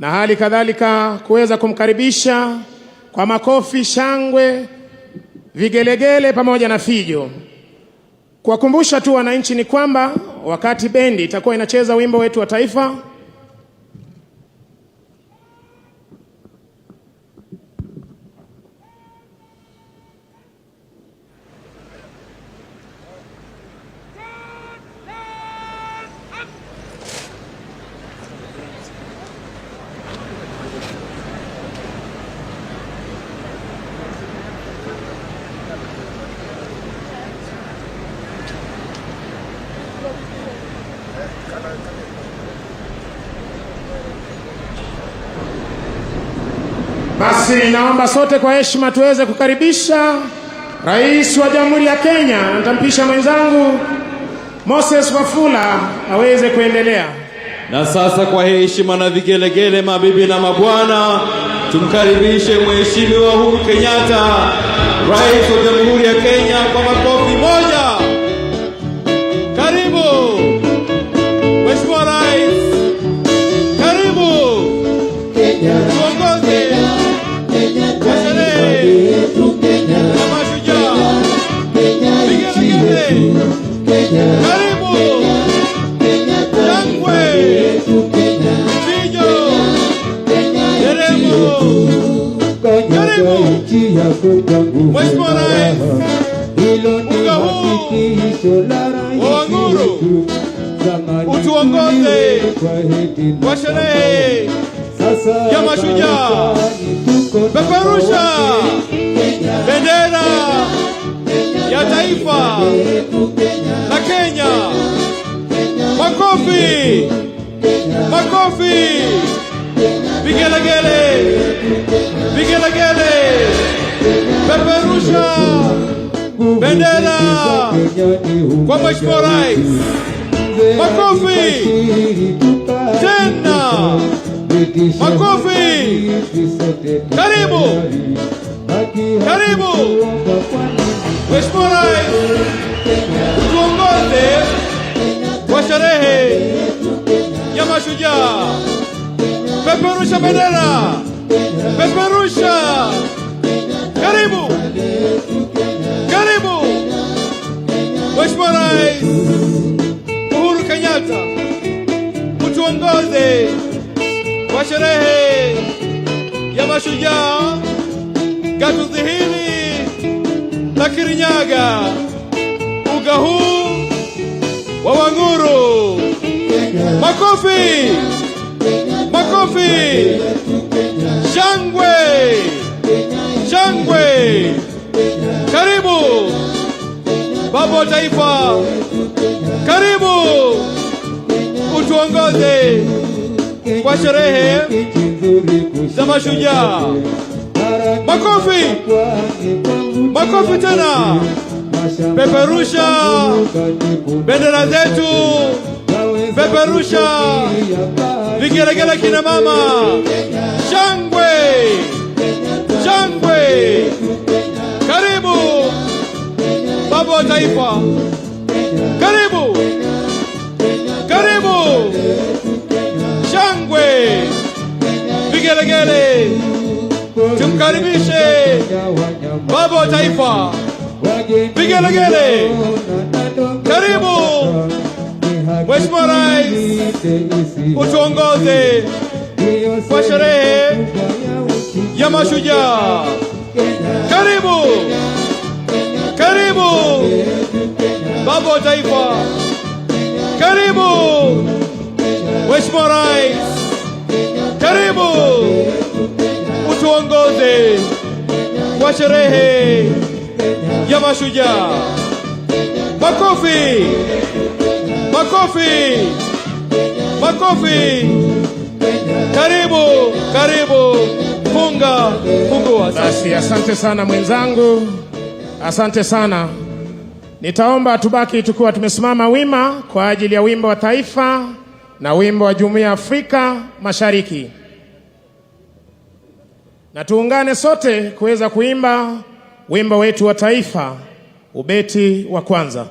S5: na hali kadhalika kuweza kumkaribisha kwa makofi, shangwe, vigelegele pamoja na fijo. Kuwakumbusha tu wananchi ni kwamba wakati bendi itakuwa inacheza wimbo wetu wa taifa, basi naomba sote kwa heshima tuweze kukaribisha Rais wa Jamhuri ya Kenya. Nitampisha mwenzangu Moses Wafula aweze kuendelea.
S9: Na sasa kwa heshima na vigelegele, mabibi na mabwana, tumkaribishe Mheshimiwa Uhuru Kenyatta, Rais wa Jamhuri ya Kenya, kwa makofi moja. Karibu Mheshimiwa Rais, karibu
S6: Kenya,
S9: tuongoze kwa sherehe ya Mashujaa. Vigelegele, karibu shangwe, vijo, deremo, karibu Mheshimiwa Rais. Uga huu wa Wang'uru utuongoze kwa sherehe ya Mashujaa. Peperusha bendera ya taifa la Kenya. Makofi, makofi, vigelegele, vigelegele. Peperusha bendera kwa Mheshimiwa Rais. Makofi tena, makofi. Karibu, karibu Mheshimiwa Rais, tuongoze kwa sherehe ya Mashujaa. Peperusha bendera, peperusha. Karibu, karibu Mheshimiwa Rais Uhuru Kenyatta, utuongoze kwa sherehe ya Mashujaa gatuzi hili la Kirinyaga, uga huu wa Wang'uru. Makofi, makofi, shangwe, shangwe. Karibu Baba wa Taifa, karibu utuongoze kwa sherehe za Mashujaa. Makofi, makofi tena. Peperusha bendera zetu, peperusha vigelegele kina mama. Shangwe, shangwe. Karibu Baba wa Taifa, karibu, karibu. Shangwe, vigelegele. Tumkaribishe Baba wa Taifa, vigelegele. Karibu Mheshimiwa Rais, utuongoze kwa sherehe ya Mashujaa. Karibu, karibu Baba wa Taifa, karibu Mheshimiwa Rais, karibu utuongoze kwa sherehe ya Mashujaa. Makofi, makofi, makofi. Karibu, karibu. Fungua.
S5: Basi asante sana mwenzangu, asante sana. Nitaomba tubaki tukiwa tumesimama wima kwa ajili ya wimbo wa taifa na wimbo wa Jumuiya ya Afrika Mashariki, na tuungane sote kuweza kuimba wimbo wetu wa taifa, ubeti wa kwanza.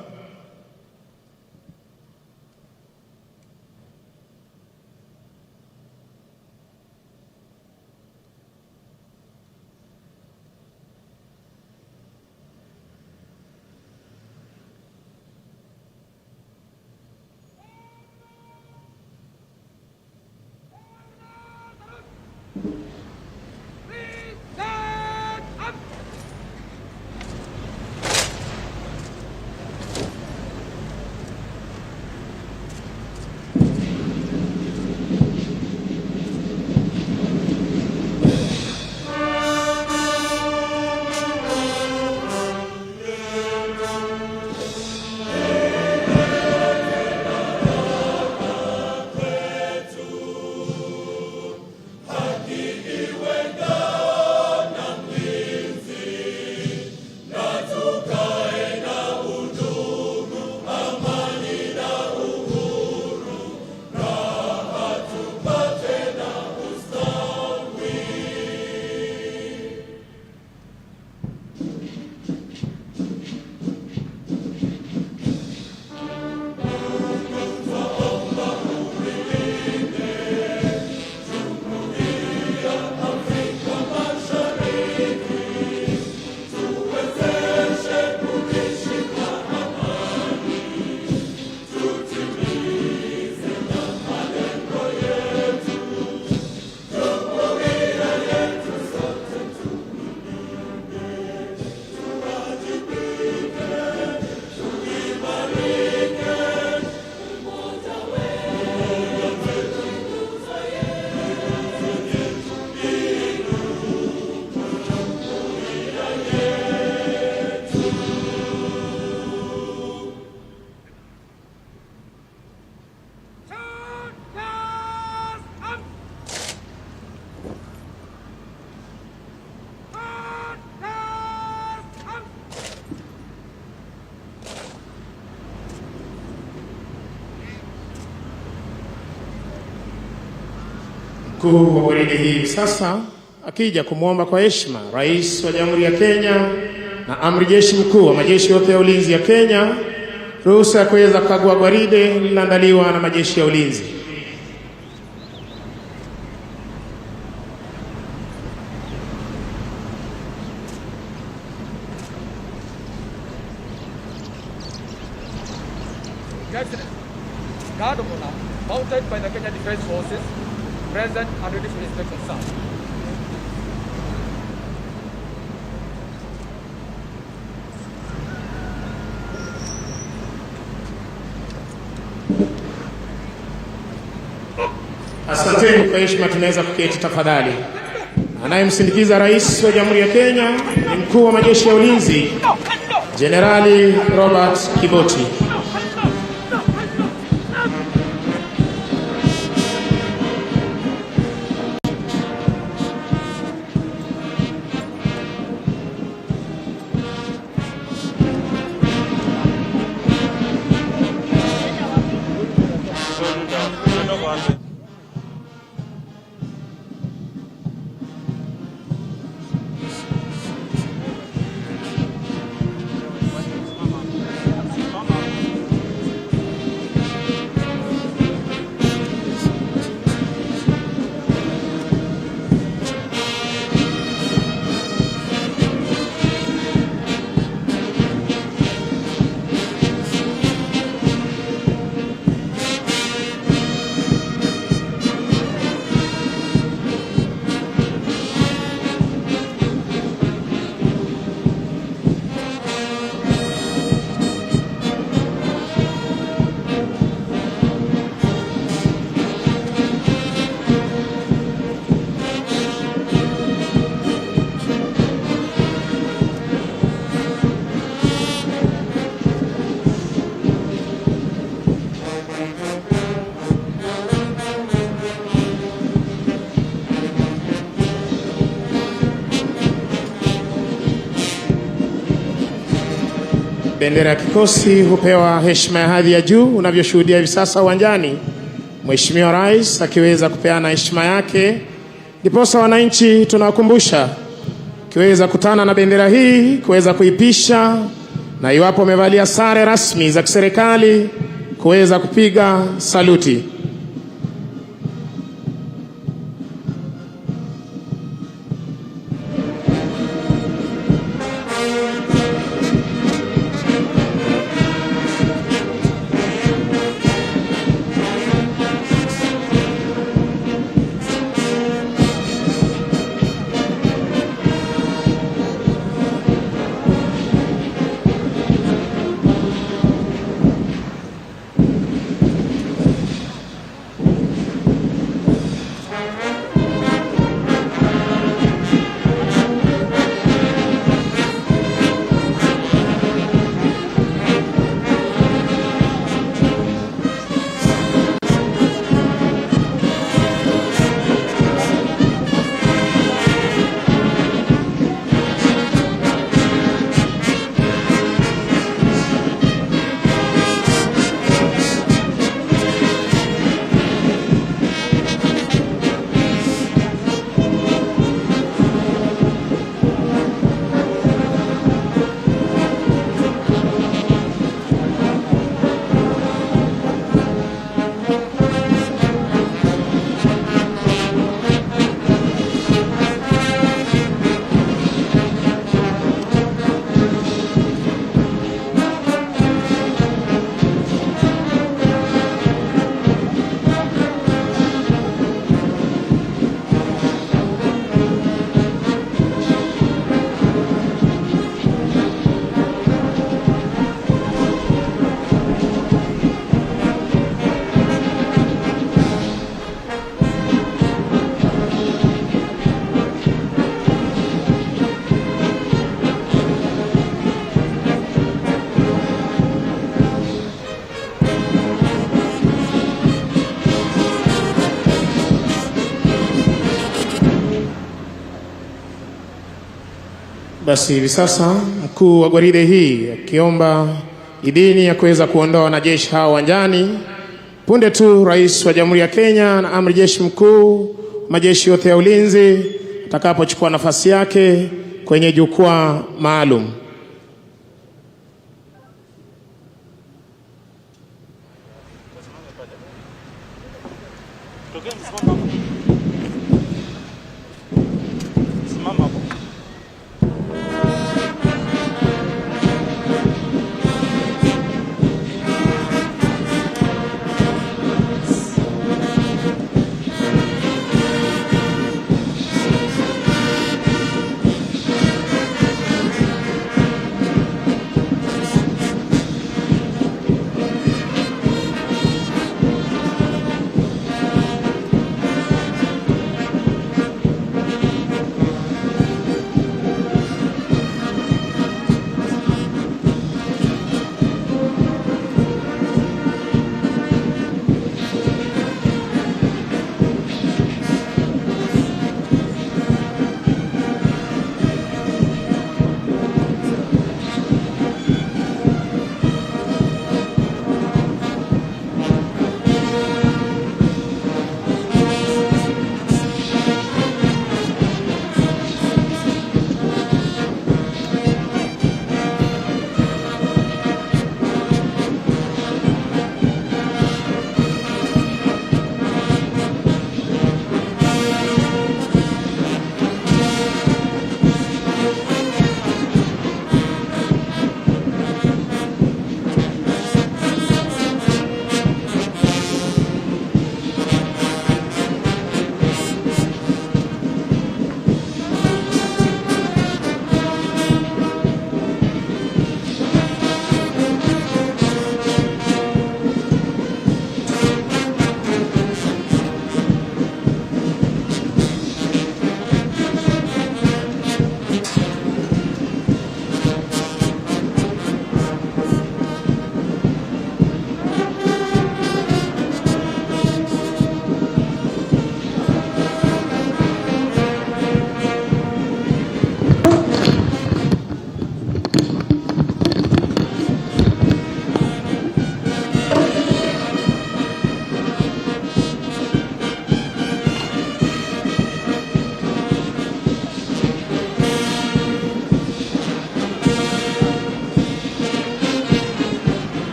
S5: Mkuu wa gwaride hii sasa akija kumwomba kwa heshima Rais wa Jamhuri ya Kenya na Amri Jeshi Mkuu wa majeshi yote ya ulinzi ya Kenya ruhusa ya kuweza kukagua gwaride lililoandaliwa na majeshi ya ulinzi.
S10: Guard of honor mounted by the Kenya Defence Forces present and ready for inspection, sir.
S5: Asanteni kwa heshima, tunaweza kuketi tafadhali. Anayemsindikiza Rais wa Jamhuri ya Kenya ni Mkuu wa majeshi ya ulinzi Jenerali Robert Kiboti. Bendera ya kikosi hupewa heshima ya hadhi ya juu unavyoshuhudia hivi sasa uwanjani. Mheshimiwa Rais akiweza kupeana heshima yake, ndiposa wananchi tunawakumbusha kiweza kutana na bendera hii kuweza kuipisha, na iwapo umevalia sare rasmi za kiserikali kuweza kupiga saluti. Basi hivi sasa mkuu wa gwaride hii akiomba idhini ya kuweza kuondoa wanajeshi hao uwanjani punde tu Rais wa Jamhuri ya Kenya na Amri Jeshi Mkuu majeshi yote ya ulinzi atakapochukua nafasi yake kwenye jukwaa maalum.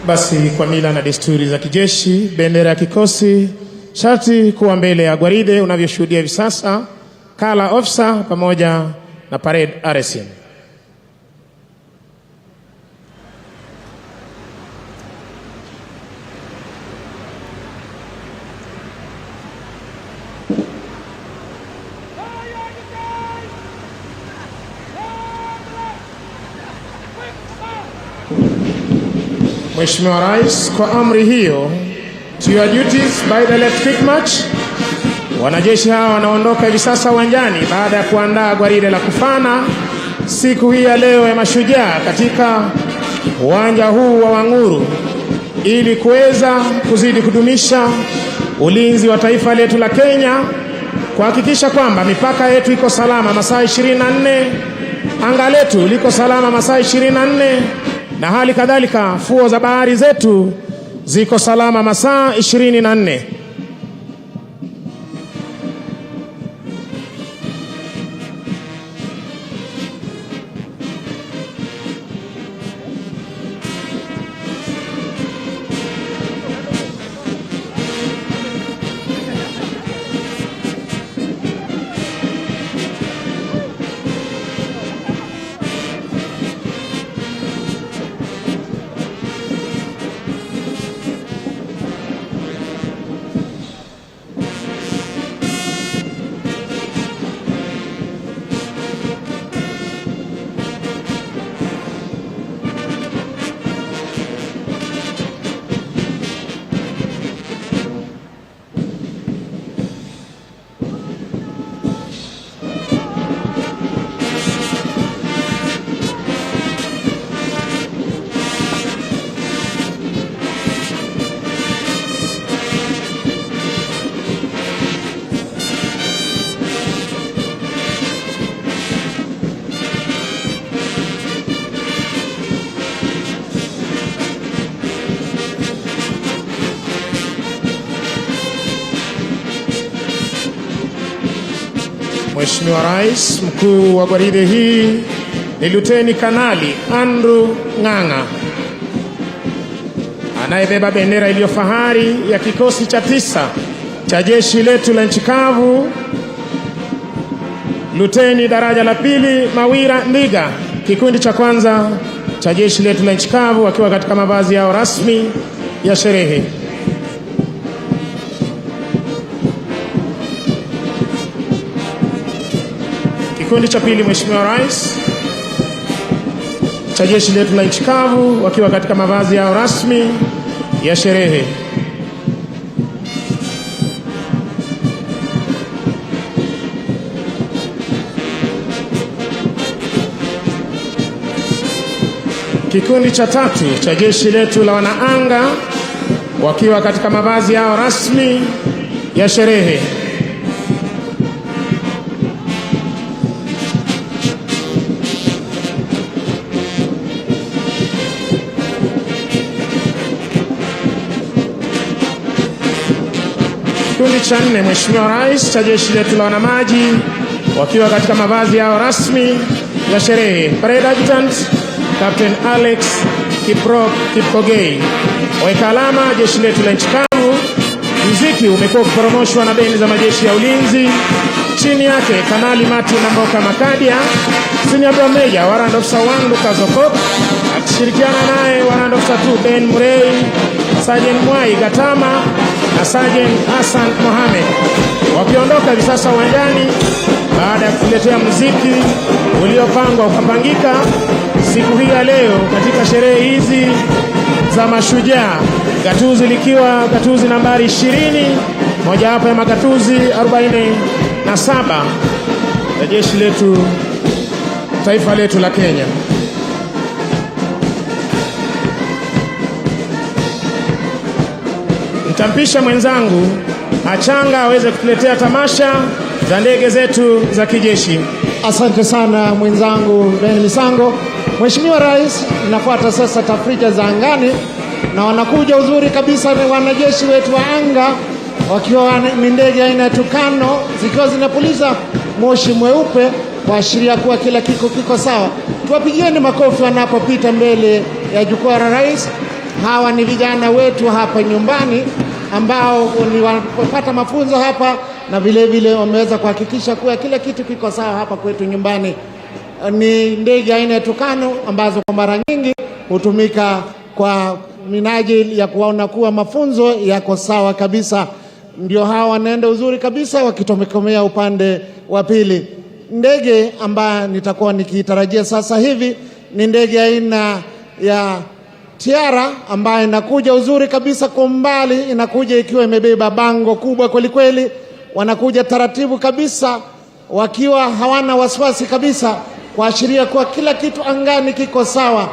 S5: Basi kwa mila na desturi za kijeshi, bendera ya kikosi sharti kuwa mbele ya gwaride unavyoshuhudia hivi sasa, kala officer pamoja na parade RSM. Mheshimiwa Rais, kwa amri hiyo, to your duties by the left quick march. Wanajeshi hawa wanaondoka hivi sasa uwanjani baada ya kuandaa gwaride la kufana siku hii ya leo ya Mashujaa katika uwanja huu wa Wang'uru, ili kuweza kuzidi kudumisha ulinzi wa taifa letu la Kenya, kuhakikisha kwamba mipaka yetu iko salama masaa 24, anga letu liko salama masaa 24, na hali kadhalika fuo za bahari zetu ziko salama masaa 24. Mheshimiwa Rais, mkuu wa gwaride hii ni Luteni Kanali Andrew Ng'ang'a anayebeba bendera iliyo fahari ya kikosi cha 9 cha jeshi letu la nchi kavu. Luteni daraja la 2 Mawira Ndiga, kikundi cha 1 cha jeshi letu la nchi kavu, wakiwa katika mavazi yao rasmi ya sherehe. Kikundi cha 2, Mheshimiwa Rais, cha jeshi letu la nchi kavu, wakiwa katika mavazi yao rasmi ya sherehe. Kikundi cha 3 cha jeshi letu la wanaanga, wakiwa katika mavazi yao rasmi ya sherehe. Kikundi cha 4, Mheshimiwa Rais, cha jeshi letu la wanamaji, wakiwa katika mavazi yao rasmi ya sherehe. Parade Adjutant Captain Alex Kipkogei. Weka alama jeshi letu la nchi kavu. Muziki umekuwa ukiporomoshwa na bendi za majeshi ya ulinzi. Chini yake Kanali Martin Namboka Makadia, Senior Major Warrant Officer 1 Lucas Okot, akishirikiana naye Warrant Officer 2 Ben Murray, Sergeant Mwai Gatama na Sergeant Hassan Mohamed. Wakiondoka hivi sasa uwanjani baada ya kuletea muziki uliopangwa ukapangika siku hii ya leo katika sherehe hizi za Mashujaa, gatuzi likiwa gatuzi nambari 20, mojawapo ya magatuzi 47 ya jeshi letu, taifa letu la Kenya. Nitampisha mwenzangu Achanga aweze kutuletea tamasha za ndege zetu za kijeshi.
S11: Asante sana mwenzangu Ben Misango. Mheshimiwa Rais, nafuata sasa tafrija za angani na wanakuja uzuri kabisa ni wanajeshi wetu wa anga, wakiwa ni ndege aina ya Tukano zikiwa zinapuliza moshi mweupe kuashiria kuwa kila kiko sawa. Tuwapigieni makofi wanapopita mbele ya jukwaa la rais. Hawa ni vijana wetu hapa nyumbani ambao ni wapata mafunzo hapa na vile vile wameweza kuhakikisha kuwa kila kitu kiko sawa hapa kwetu nyumbani. Ni ndege aina ya Tukano ambazo kwa mara nyingi hutumika kwa minajili ya kuona kuwa mafunzo yako sawa kabisa. Ndio hawa wanaenda uzuri kabisa wakitomekomea upande wa pili. Ndege ambayo nitakuwa nikitarajia sasa hivi ni ndege aina ya Tiara ambayo inakuja uzuri kabisa kwa mbali, inakuja ikiwa imebeba bango kubwa kweli kweli. Wanakuja taratibu kabisa wakiwa hawana wasiwasi kabisa, kuashiria kuwa kila kitu angani kiko sawa.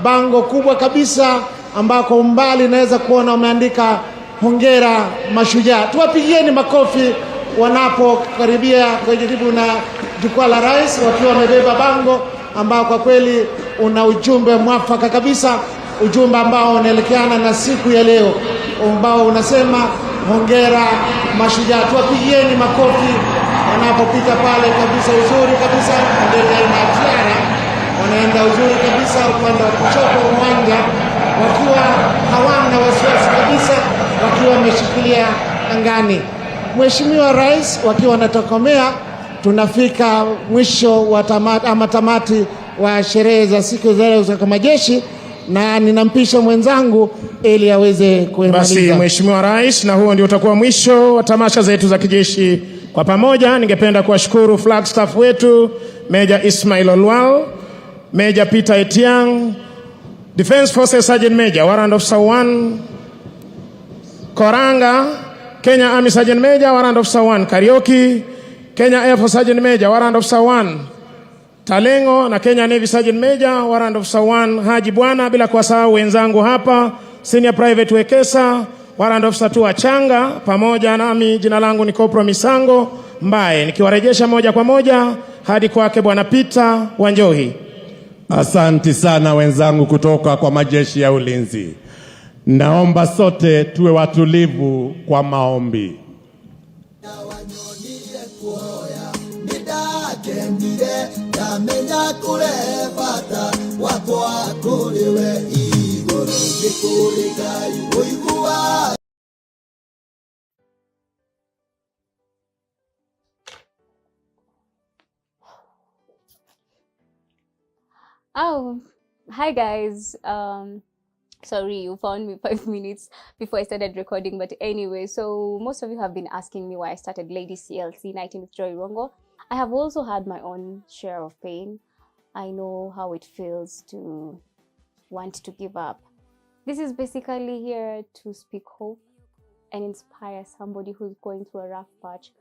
S11: Bango kubwa kabisa ambako umbali inaweza kuona umeandika hongera Mashujaa. Tuwapigieni makofi wanapokaribia karibu na jukwaa la rais, wakiwa wamebeba bango ambao kwa kweli una ujumbe mwafaka kabisa, ujumbe ambao unaelekeana na siku ya leo ambao unasema hongera Mashujaa. Tuwapigieni makofi wanapopita pale kabisa uzuri kabisa. Ndege na Tiara wanaenda uzuri kabisa upande wa kushoto uwanja, wakiwa hawana wasiwasi kabisa, wakiwa wameshikilia angani. Mheshimiwa Rais, wakiwa wanatokomea, tunafika mwisho wa tamati wa sherehe za siku za leo za majeshi, na ninampisha mwenzangu ili aweze kuemaliza.
S5: Basi Mheshimiwa Rais, na huo ndio utakuwa mwisho wa tamasha zetu za kijeshi kwa pamoja. Ningependa kuwashukuru flag staff wetu, Major Ismail Olwal, Major Peter Etiang, Defense Forces Sergeant Major Warrant Officer 1 Koranga, Kenya Army Sergeant Major Warrant Officer 1 Karioki, Kenya Air Force Sergeant Major Warrant Officer 1 Talengo, na Kenya Navy Sergeant Major Warrant Officer 1 Haji Bwana, bila kuwasahau wenzangu hapa Senior Private Wekesa Warrant Officer 2 Achanga, pamoja nami jina langu ni Corporal Misango Mbaye, nikiwarejesha moja kwa moja hadi kwake Bwana Peter Wanjohi.
S12: Asanti sana wenzangu kutoka kwa majeshi ya ulinzi. Naomba sote tuwe watulivu kwa maombi.
S6: kenire ndamenya kure bata wakwa kuriwe iguru gikurikai uigua.
S13: Oh, hi guys. Sorry, you found me 5 minutes before I started recording, but anyway, so most of you have been asking me why I started Lady CLC Nighting with Joy Rongo. I have also had my own share of pain. I know how it feels to want to give up. This is basically here to speak hope and inspire somebody who's going through a rough patch,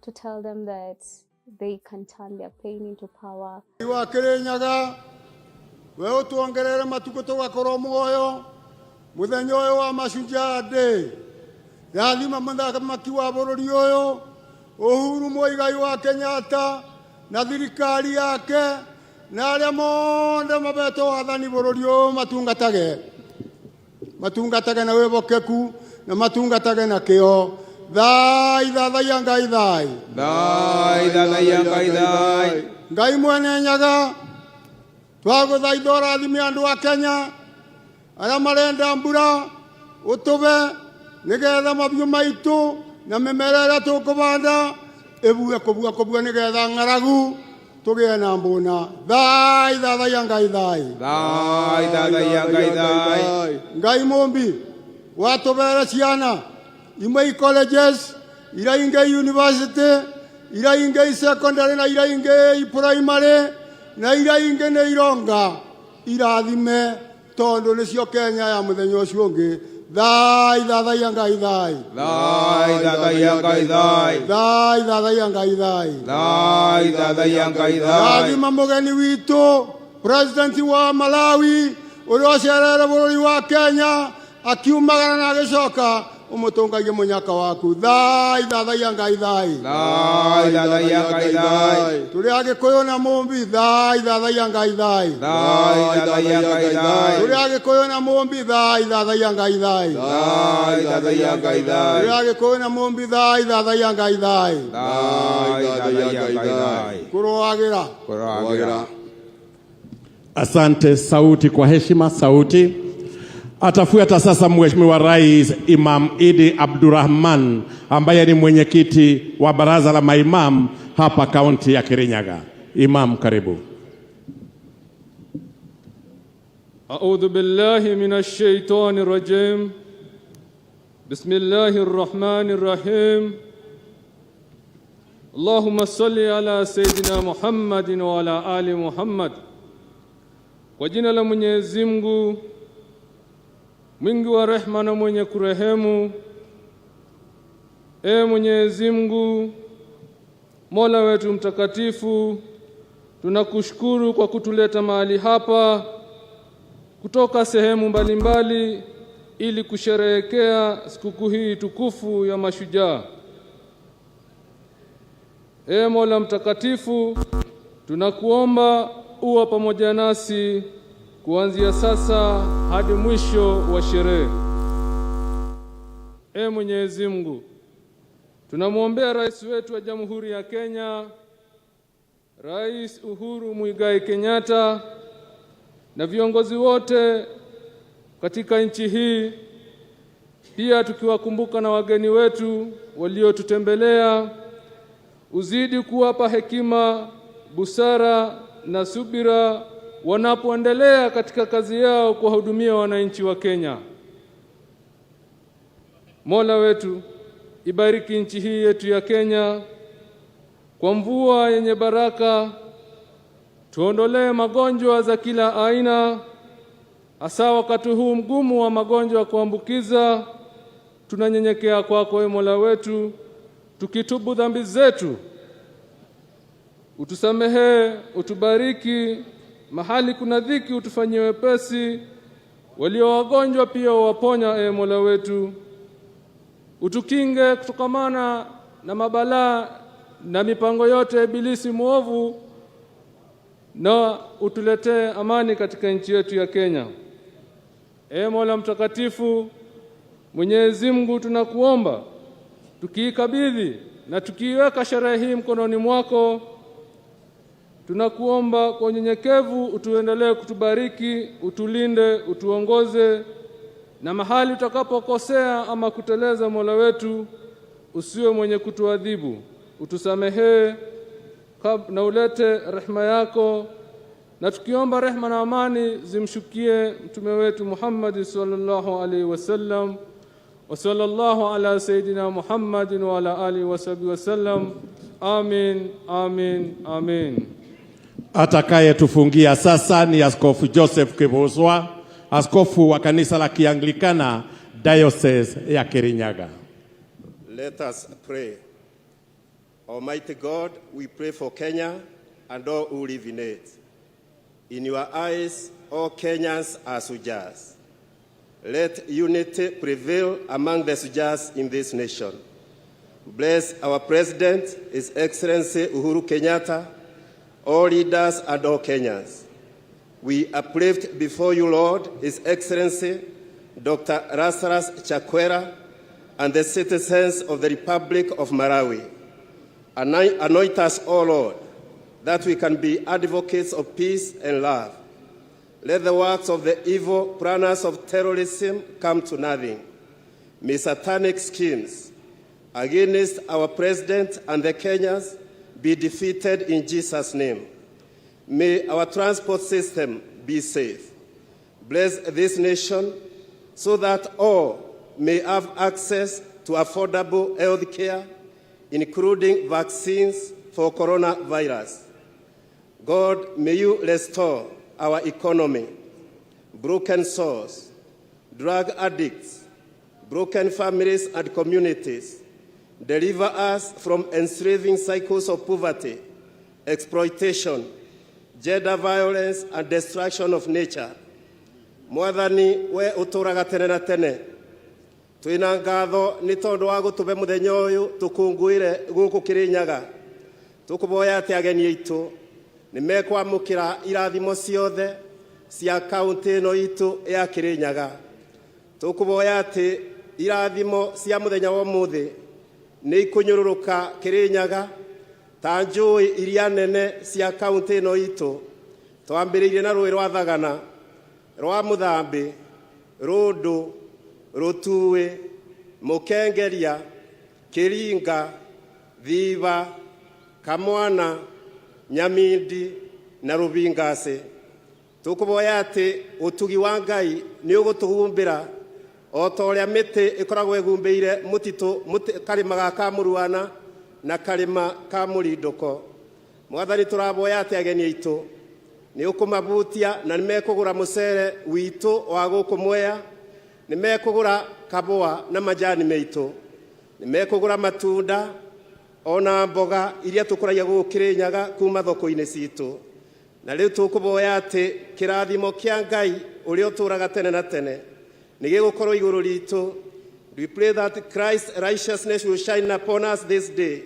S13: to tell them that they can turn their pain into power.
S14: Wewe tuongerere matuko tugakoro muoyo muthenya uyu wa Mashujaa Day. Yathima muthamaki wa bururi uyu Uhuru Muigai wa Kenyatta na thirikari yake na aria mothe mabeto wathani bururi uyu matungatage na wibokeku na matungatage na kio. Thai thathaia Ngai thai. Thai thathaia Ngai thai. Ngai mwene nyaga twaguthaitha rathime andu a Kenya aria marenda mbura utuve nigetha mabiu maitu na mimera ira tukubanda ibue kubua nigetha ng'aragu tugie na mbuna. Thai thathaia Ngai thai. Thai thathaia Ngai thai. Ngai mumbi watuvere ciana imwe colleges ira inge university ira inge secondary na ira inge primary na ira inge ne ironga irathime tondu nicio Kenya ya muthenya ucio ungi. Thai thathaia Ngai thai. Thai thathaia Ngai thai. Thai thathaia Ngai thai. Thai thathaia Ngai thai. Rathima mugeni witu president wa Malawi uria cerere bururi wa Kenya akiumagara na agicoka umutungagie munyaka waku. Thai thathaia Ngai thai. Thai thathaia Ngai thai. Turi Agikuyu na Mumbi. Thai thathaia Ngai thai. Thai thathaia Ngai thai. Turi Agikuyu na Mumbi. Thai thathaia Ngai thai. Thai thathaia Ngai thai. Turi Agikuyu na Mumbi. Thai thathaia Ngai thai. Thai thathaia Ngai thai. Kuroagira.
S12: Asante. Sauti kwa heshima. Sauti. Atafuata sasa Mheshimiwa Rais Imam Idi Abdurrahman ambaye ni mwenyekiti wa baraza la maimam hapa kaunti ya Kirinyaga. Imam, karibu.
S15: A'udhu billahi minash shaitani rajim. Bismillahir rahmanir rahim. Allahumma salli ala Sayyidina Muhammadin wa ala ali Muhammad. Kwa jina la Mwenyezi Mungu mwingi wa rehema na mwenye kurehemu. Mwenyezi Mungu Mola wetu mtakatifu, tunakushukuru kwa kutuleta mahali hapa kutoka sehemu mbalimbali ili kusherehekea sikukuu hii tukufu ya Mashujaa. Mola mtakatifu, tunakuomba uwe pamoja nasi kuanzia sasa hadi mwisho wa sherehe. Mwenyezi Mungu, tunamwombea rais wetu wa Jamhuri ya Kenya, Rais Uhuru Muigai Kenyatta, na viongozi wote katika nchi hii, pia tukiwakumbuka na wageni wetu waliotutembelea. Uzidi kuwapa hekima, busara na subira wanapoendelea katika kazi yao kuwahudumia wananchi wa Kenya. Mola wetu, ibariki nchi hii yetu ya Kenya kwa mvua yenye baraka, tuondolee magonjwa za kila aina, hasa wakati huu mgumu wa magonjwa kuambukiza. Tunanyenyekea kwako Mola wetu, tukitubu dhambi zetu. Utusamehe, utubariki, mahali kuna dhiki utufanyie wepesi, walio wagonjwa pia waponya Mola wetu. Utukinge kutokamana na mabalaa na mipango yote ibilisi muovu, na utuletee amani katika nchi yetu ya Kenya. Mola mtakatifu, Mwenyezi Mungu, tunakuomba tukiikabidhi na tukiiweka sherehe hii mkononi mwako, Tunakuomba kwa unyenyekevu utuendelee kutubariki, utulinde, utuongoze, na mahali utakapokosea ama kuteleza Mola wetu usiwe mwenye kutuadhibu. Utusamehee na ulete rehema yako, na tukiomba rehema na amani zimshukie mtume wetu Muhammad sallallahu alaihi wasallam. Wa sallallahu ala sayidina Muhammadin wa ala alihi wa sahbihi wasallam. Amin, amin, amin.
S12: Atakaye tufungia sasa ni Askofu Joseph Kibuzwa, askofu wa kanisa la Kianglikana Diocese ya Kirinyaga.
S16: Let us pray. Almighty God, we pray for Kenya and all who live in it. In your eyes, all Kenyans are Sujas. Let unity prevail among the Sujas in this nation. Bless our President, His Excellency Uhuru Kenyatta, all leaders and all Kenyans. We uplift before you, Lord, His Excellency Dr. Lazarus Chakwera and the citizens of the Republic of Malawi. Anoint us, O Lord, that we can be advocates of peace and love. Let the works of the evil planners of terrorism come to nothing. May satanic schemes against our president and the Kenyans be defeated in Jesus' name. May our transport system be safe. Bless this nation so that all may have access to affordable health care, including vaccines for coronavirus. God, may you restore our economy. Broken souls, drug addicts, broken families and communities. Deliver us from enslaving cycles of poverty, exploitation, gender violence, and destruction of nature. Mwathani we uturaga tene na tene. Twina ngatho ni tondu wa gutube muthenya uyu tukunguire guku Kirinyaga. Tukuboya ati ageni aitu ni mekwamukira irathimo ciothe cia kaunti ino itu ya Kirinyaga. Tukuboya ati irathimo cia muthenya wa muthi ni ikunyururuka Kirinyaga ta njui iria nene cia kaunti ino itu. Twambiririe na rũĩ rwa Thagana, rwa Muthambi, Rundu, Rutui, Mukengeria, Kiringa, Thiva, Kamwana, Nyamindi na Rubingase. Tukuboya ati utugi wa Ngai ni ugutuhumbira o ta uria miti ikoragwo egumbeire mutitu karima ga Kamuruana na karima ka Murinduko. Mwathani turaboya ati ageni aitu ni ukumabutia na nimekugura mucere witu wa guku Mwea, nimekugura kaboa na majani meitu, nimekugura matunda ona mboga iria tukuragia guku Kirinyaga kuma thoko-ini citu. Na riu tukuboya ati kirathimo kia Ngai uria uturaga tene na tene ni gigukorwo iguru ritu. We pray that Christ's righteousness will shine upon us this day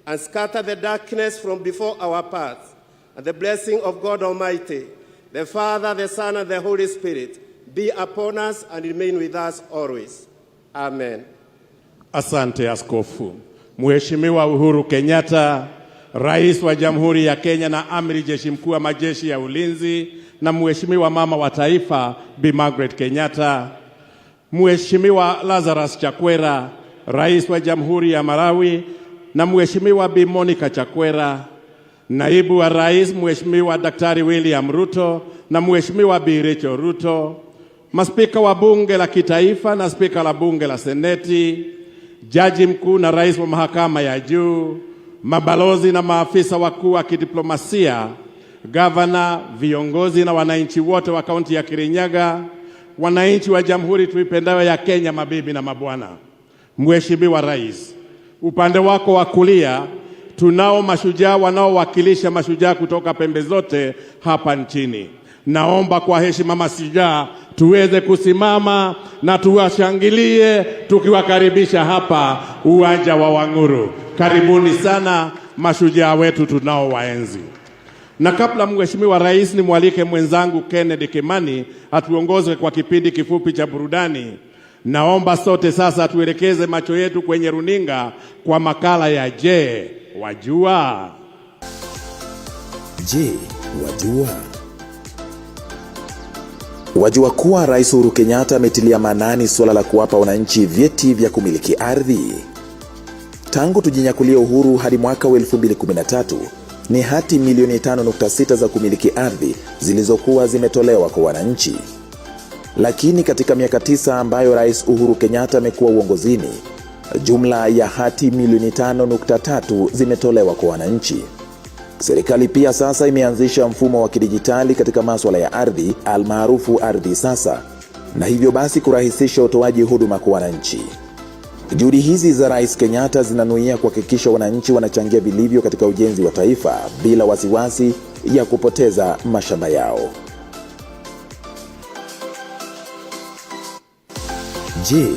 S16: and scatter the darkness from before our paths. And the blessing of God Almighty, the Father, the Son, and the Holy Spirit be upon us and remain with us always. Amen.
S12: Asante Askofu. Mheshimiwa Uhuru Kenyatta, Rais wa Jamhuri ya Kenya na Amiri Jeshi Mkuu wa Majeshi ya Ulinzi, na Mheshimiwa Mama wa Taifa Bi Margaret Kenyatta, Mheshimiwa Lazarus Chakwera, Rais wa Jamhuri ya Malawi, na Mheshimiwa Bi Monica Chakwera, Naibu wa Rais Mheshimiwa Daktari William Ruto na Mheshimiwa Bi Rachel Ruto, maspika wa Bunge la Kitaifa na spika la Bunge la Seneti, Jaji Mkuu na Rais wa Mahakama ya Juu, mabalozi na maafisa wakuu wa kidiplomasia, gavana, viongozi na wananchi wote wa kaunti ya Kirinyaga, wananchi wa Jamhuri tuipendayo ya Kenya, mabibi na mabwana. Mheshimiwa Rais, upande wako wa kulia tunao mashujaa wanaowakilisha mashujaa kutoka pembe zote hapa nchini. Naomba kwa heshima mashujaa tuweze kusimama na tuwashangilie tukiwakaribisha hapa uwanja wa Wang'uru. Karibuni sana mashujaa wetu tunao waenzi. Na kabla Mheshimiwa Rais, ni mwalike mwenzangu Kennedy Kimani atuongoze kwa kipindi kifupi cha burudani. Naomba sote sasa tuelekeze macho yetu kwenye runinga kwa makala ya Je, Wajua?
S17: Je, wajua kuwa Rais Uhuru Kenyatta ametilia maanani suala la kuwapa wananchi vyeti vya kumiliki ardhi? Tangu tujinyakulie uhuru hadi mwaka wa 2013, ni hati milioni 5.6 za kumiliki ardhi zilizokuwa zimetolewa kwa wananchi. Lakini katika miaka 9 ambayo Rais Uhuru Kenyatta amekuwa uongozini, jumla ya hati milioni 5.3 zimetolewa kwa wananchi. Serikali pia sasa imeanzisha mfumo wa kidijitali katika masuala ya ardhi almaarufu Ardhi Sasa, na hivyo basi kurahisisha utoaji huduma kwa wananchi. Juhudi hizi za Rais Kenyatta zinanuia kuhakikisha wananchi wanachangia vilivyo katika ujenzi wa taifa bila wasiwasi ya kupoteza mashamba yao. Je,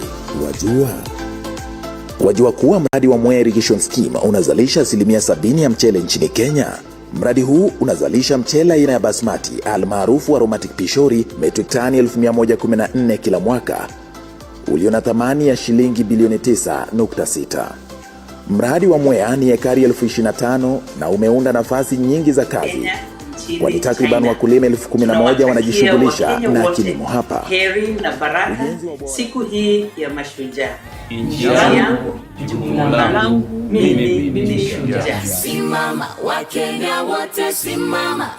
S17: wajua kuwa mradi wa Mwea Irrigation Scheme unazalisha 70% ya mchele nchini Kenya? Mradi huu unazalisha mchele aina ya basmati almaarufu aromatic pishori metric tani 1114 kila mwaka, ulio na thamani ya shilingi bilioni 9.6. Mradi wa Mwea ni ekari 25,000 na umeunda nafasi nyingi za kazi, kwani takriban wakulima 11,000 wanajishughulisha na kilimo hapa.
S18: Heri na baraka siku hii ya Mashujaa. Nchi yangu, jukumu langu, mimi ni shujaa.
S19: Simama Wakenya wote, simama.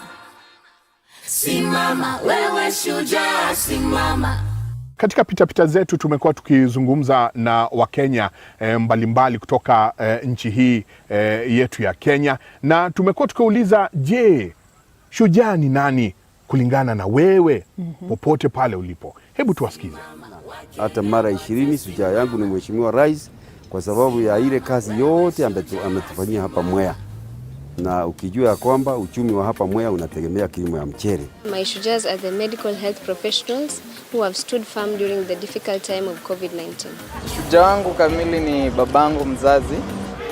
S19: Simama wewe shujaa, simama.
S20: Katika pitapita zetu tumekuwa tukizungumza na Wakenya mbalimbali kutoka nchi hii yetu ya Kenya, na tumekuwa tukiuliza, je, shujaa ni nani kulingana na wewe popote pale ulipo? Hebu tuwasikize.
S21: Hata mara 20 shujaa yangu ni Mheshimiwa Rais, kwa sababu ya ile kazi yote ametufanyia hapa Mwea. Na ukijua ya kwamba uchumi wa hapa Mwea unategemea kilimo ya mchele.
S22: My shujaas are the medical health professionals who have stood firm during the difficult time of COVID-19.
S23: Shujaa wangu kamili ni babangu mzazi.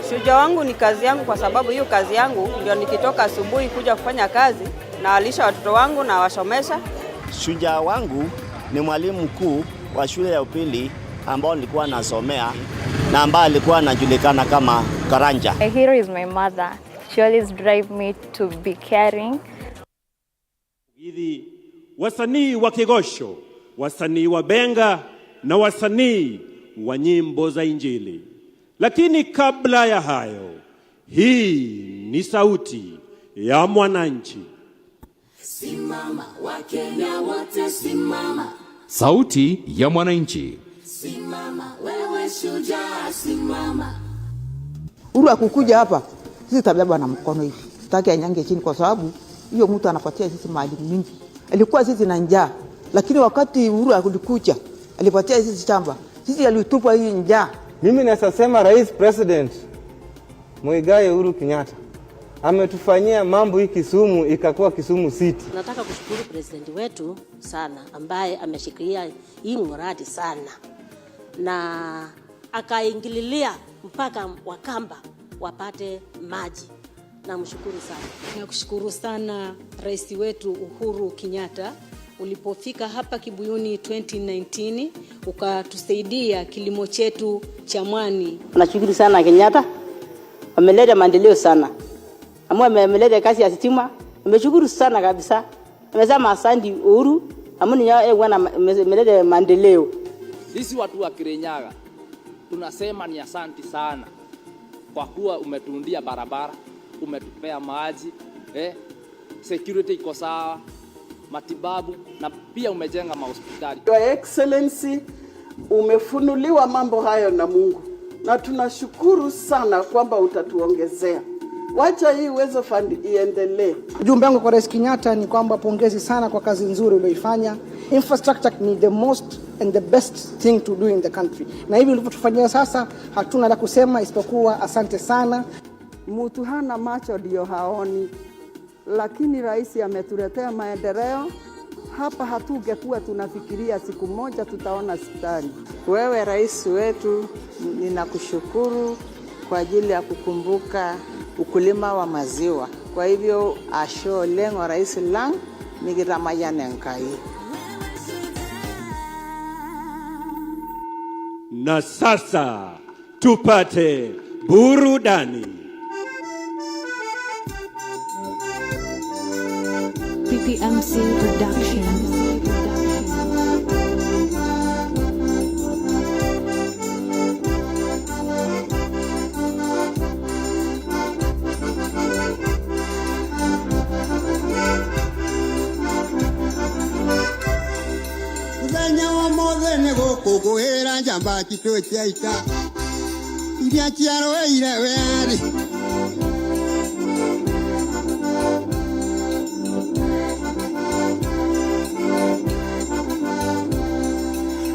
S24: Shujaa wangu ni kazi yangu, kwa sababu hiyo kazi yangu ndio nikitoka asubuhi kuja kufanya kazi na walisha watoto wangu na wasomesha.
S25: Shujaa wangu ni mwalimu mkuu wa shule ya upili ambao nilikuwa nasomea na ambaye alikuwa anajulikana kama Karanja.
S26: My hero is my mother. She always drive me to be caring.
S27: Wasanii wa Kigosho, wasanii wa Benga na wasanii wa nyimbo za Injili. Lakini kabla ya hayo, hii ni sauti ya mwananchi.
S19: Simama Wakenya wote, simama.
S28: Sauti ya mwananchi.
S19: Simama wewe shujaa, simama.
S29: Uhuru akukuja hapa, sisi tabeba na mkono hivi. Sitaki anyange chini, kwa sababu hiyo mtu anapatia sisi mali mingi. Alikuwa sisi na njaa, lakini wakati Uhuru alikuja, alipatia sisi shamba. Sisi alitupa hii njaa.
S30: Mimi nasema Rais President Muigai Uhuru Kenyatta ametufanyia mambo hii Kisumu ikakuwa Kisumu City.
S31: Nataka kushukuru president wetu sana, ambaye ameshikilia hii mradi sana na akaingililia mpaka Wakamba wapate maji. Namshukuru sana.
S32: Nakushukuru sana rais wetu Uhuru Kenyatta, ulipofika hapa Kibuyuni 2019 ukatusaidia kilimo chetu cha mwani.
S31: Nashukuru sana Kenyatta, ameleta maendeleo sana. Ameleta kazi ya stima, nimeshukuru sana kabisa. Nimesema asante Uhuru, ameleta maendeleo.
S10: Sisi watu wa Kirinyaga tunasema ni asante sana kwa kuwa umetuundia barabara, umetupea maji, security iko sawa, matibabu, na pia umejenga mahospitali.
S33: Your Excellency, umefunuliwa mambo hayo na Mungu, na tunashukuru sana kwamba utatuongezea. Wacha hii Uwezo Fund iendelee.
S11: Ujumbe wangu kwa Rais Kenyatta ni kwamba pongezi sana kwa kazi nzuri uliyoifanya. Infrastructure ni the most and the best thing to do in the country. Na hivi ulivyotufanyia sasa, hatuna la kusema isipokuwa asante sana.
S33: Mtu hana macho ndio haoni, lakini rais ametuletea maendeleo. Hapa hatungekuwa tunafikiria siku moja tutaona hospitali.
S31: Wewe rais wetu, ninakushukuru kwa ajili ya kukumbuka ukulima wa maziwa. Kwa hivyo asho lengo rais lang migiramaya nenkai.
S27: Na sasa tupate burudani.
S1: PPMC Productions.
S2: Kuguhera jamba kitu chaita iria chiaroire weri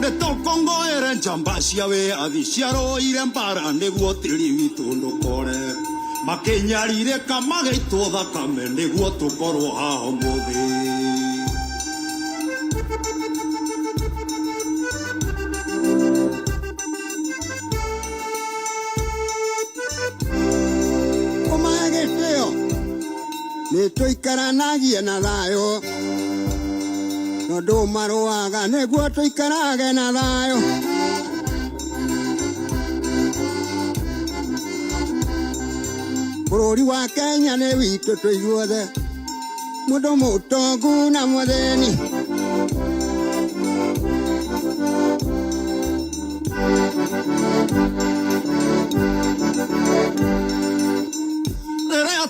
S2: de tokongo era jamba cia we athi ciaroire mbara niguo tiri witu ndukore makenyarire kamageitwo thakame niguo tukorwo haho muthi Nituikaranagie na thayo tondu maruaga niguo tuikarage na thayo bururi wa Kenya ni witu tuiguothe mundu mutongu na mutheni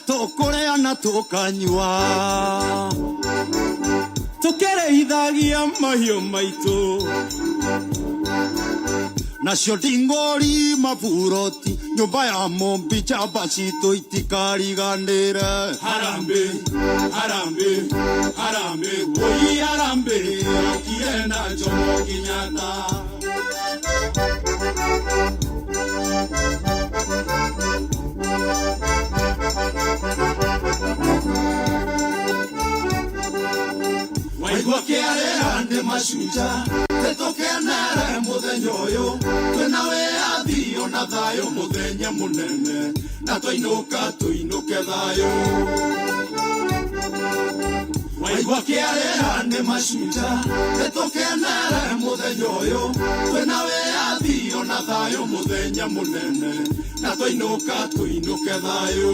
S2: tukurea na tukanyua tukireithagia mahiũ maitũ nacio nding'ori maburoti nyũmba ya mũmbi njamba citũ itikariganĩre harambe harambe harambe woi harambe akire na Jomo Kenyatta Waigua kĩarĩra nĩ Mashujaa nĩtũkenere mũthenya ũyũ twĩna wĩyathi ona thayũ mũthenya mũnene na twainũka tũinũke thayũ Waigua kĩarĩra nĩ Mashujaa nĩtũkenere mũthenya ũyũ twĩna wĩyathi ona thayũ mũthenya mũnene na twainũka tũinũke thayũ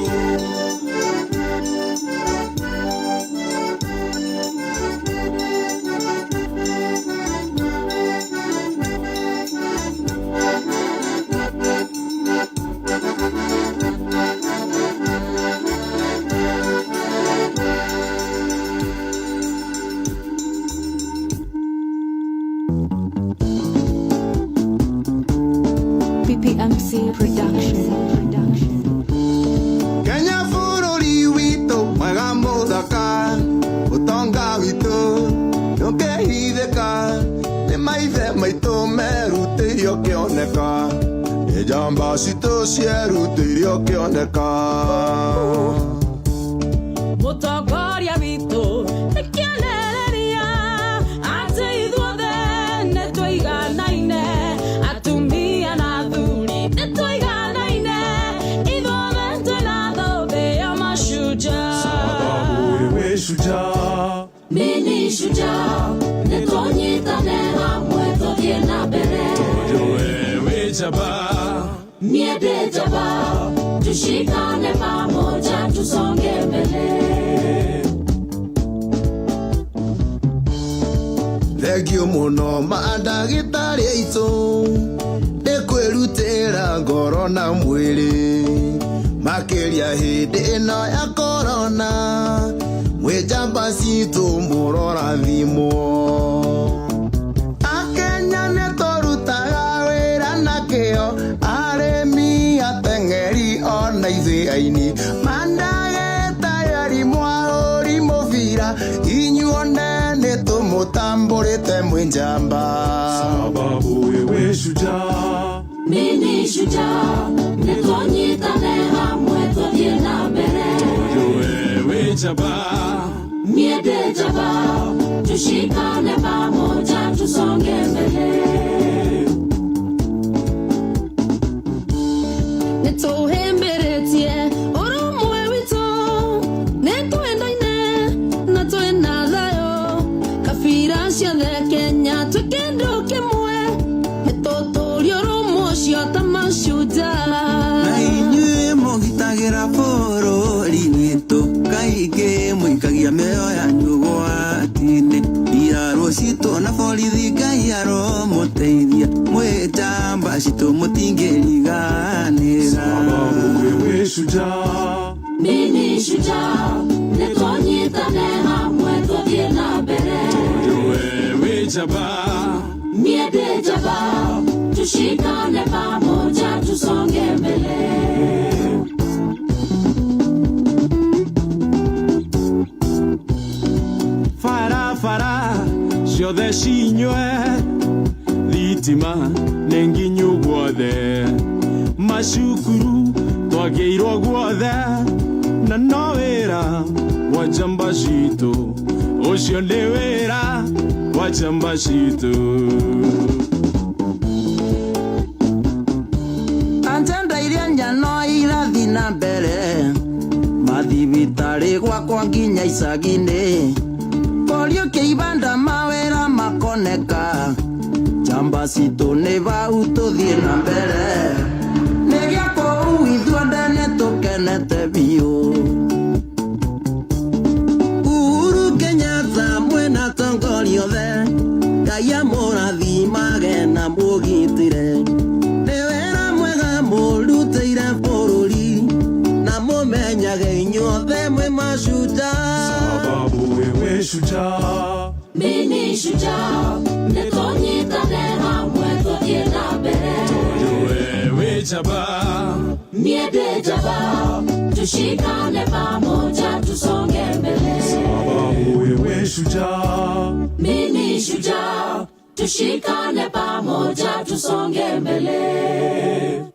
S1: PPMC Production.
S2: Kenya bururi witũ mwega mũthaka ũtonga witũ ndũngĩhithĩka nĩ maithe maitũ merutĩire ũkĩoneka nĩ njamba citũ cierutĩire ũkĩoneka
S19: mũtongoria witũ nĩ kĩonereria atĩ ithuothe nĩ tũiganaine atumia na athuri nĩ tũiganaine ithuothe twĩna thũmbĩ ya Mashujaa
S2: sababu wewe shujaa
S19: mini shujaa nĩ tũnyitane hamwe tũthiĩ na mbere
S2: wewe jaba
S19: niende jaba tushikane pamoja tusonge mbele
S2: Thegio mũno mandagĩtarĩ aitũ nĩ kwĩrutĩra ngoro na mwĩrĩ makĩria hĩndĩ ĩno ya korona mwĩ njamba citũ mũrorathimwo Akenya nĩ tũrutaga wĩra na kĩo arĩmi ateng'eri ona ithuĩ aini mandagĩtarĩ arimũ ahũri mũbira inyuone nĩ tũmũtambũrĩte mwĩ njamba sababu wewe shujaa
S19: mini shujaa nĩ tũnyitane hamwe tũthiĩ na mbere
S2: wewe jaba
S19: niende jaba tushikane pamoja tusonge mbele nĩ tũhĩmbĩrĩtie ũrũmwe witũ nĩ twendaine na twĩna thayũ kabira ciothe Kenya twĩ kĩndũ kĩmwe nĩ tũtũũria ũrũmwe ũcio ta Mashujaa
S2: na inyuĩ mũgitagĩra bũrũri witũ kaingĩ mũikagia mĩoyo yanyu
S3: gitu mutingeriganira.
S2: Sababu wewe shujaa,
S19: mimi shujaa, netonyitane hamwe tuthie na mbere.
S2: Wewe jabaa,
S19: miende jabaa, tushikane pamoja tusonge mbele.
S2: Fara ciothe cinywe thitima nenginyu guothe, macukuru twageirwo guothe, na no wira wa njamba citu, ucio ni wira wa njamba citu.
S3: Antenda iria njano irathi na mbere, mathibitari gwakwa nginya icagi-ini, polio kiibanda mawira makoneka, njamba citu ni bau tuthie na mbere, nigia kou ithuothe nitukenete biu. Uhuru Kenyatta mwena tongoria othe, Ngai amurathimage na mugitire, ni wira mwega murutire bururi, na mumenyage inyuothe mwi mashujaa.
S2: Sababu wewe shujaa,
S19: mimi shujaa, netonyitane hamwe tuthie na mbere.
S2: wewe jabaa,
S19: miende jabaa, tushikane pamoja tusonge mbele.
S2: Sababu wewe shujaa,
S19: mimi shujaa, tushikane pamoja tusonge mbele.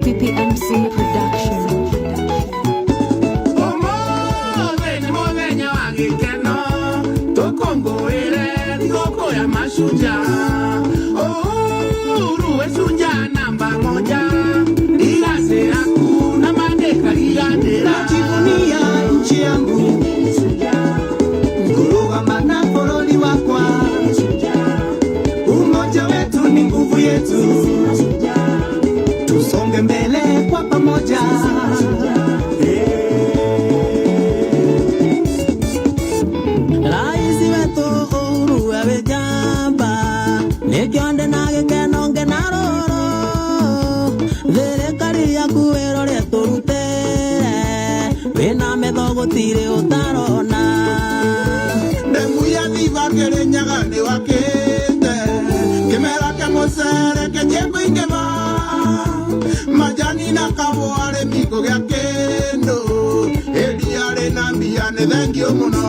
S1: PPMC Production.
S2: Mashujaa, Uhuru we shujaa namba moja, Igase hakuna mandeka igatera.
S3: Najivunia nchi yangu, kurugama na bũrũri wakwa, umoja wetu ni nguvu yetu, tusonge mbele kwa pamoja. Rais wetu Uhuru amejamba, nikionde na gĩkeno ngenaroro, thirikari yaku ĩrore tũrutĩre, wĩna metho gũtirĩ ũtarona.
S2: Ndemu ya Viva Kirinyaga nĩ wakĩte, kĩmera kĩa mũcere kĩnjengũ ingĩma, majani na kahũa arĩmi kũgĩa kĩndũ, hĩndĩ arĩ na mbia nĩ thengio mũno.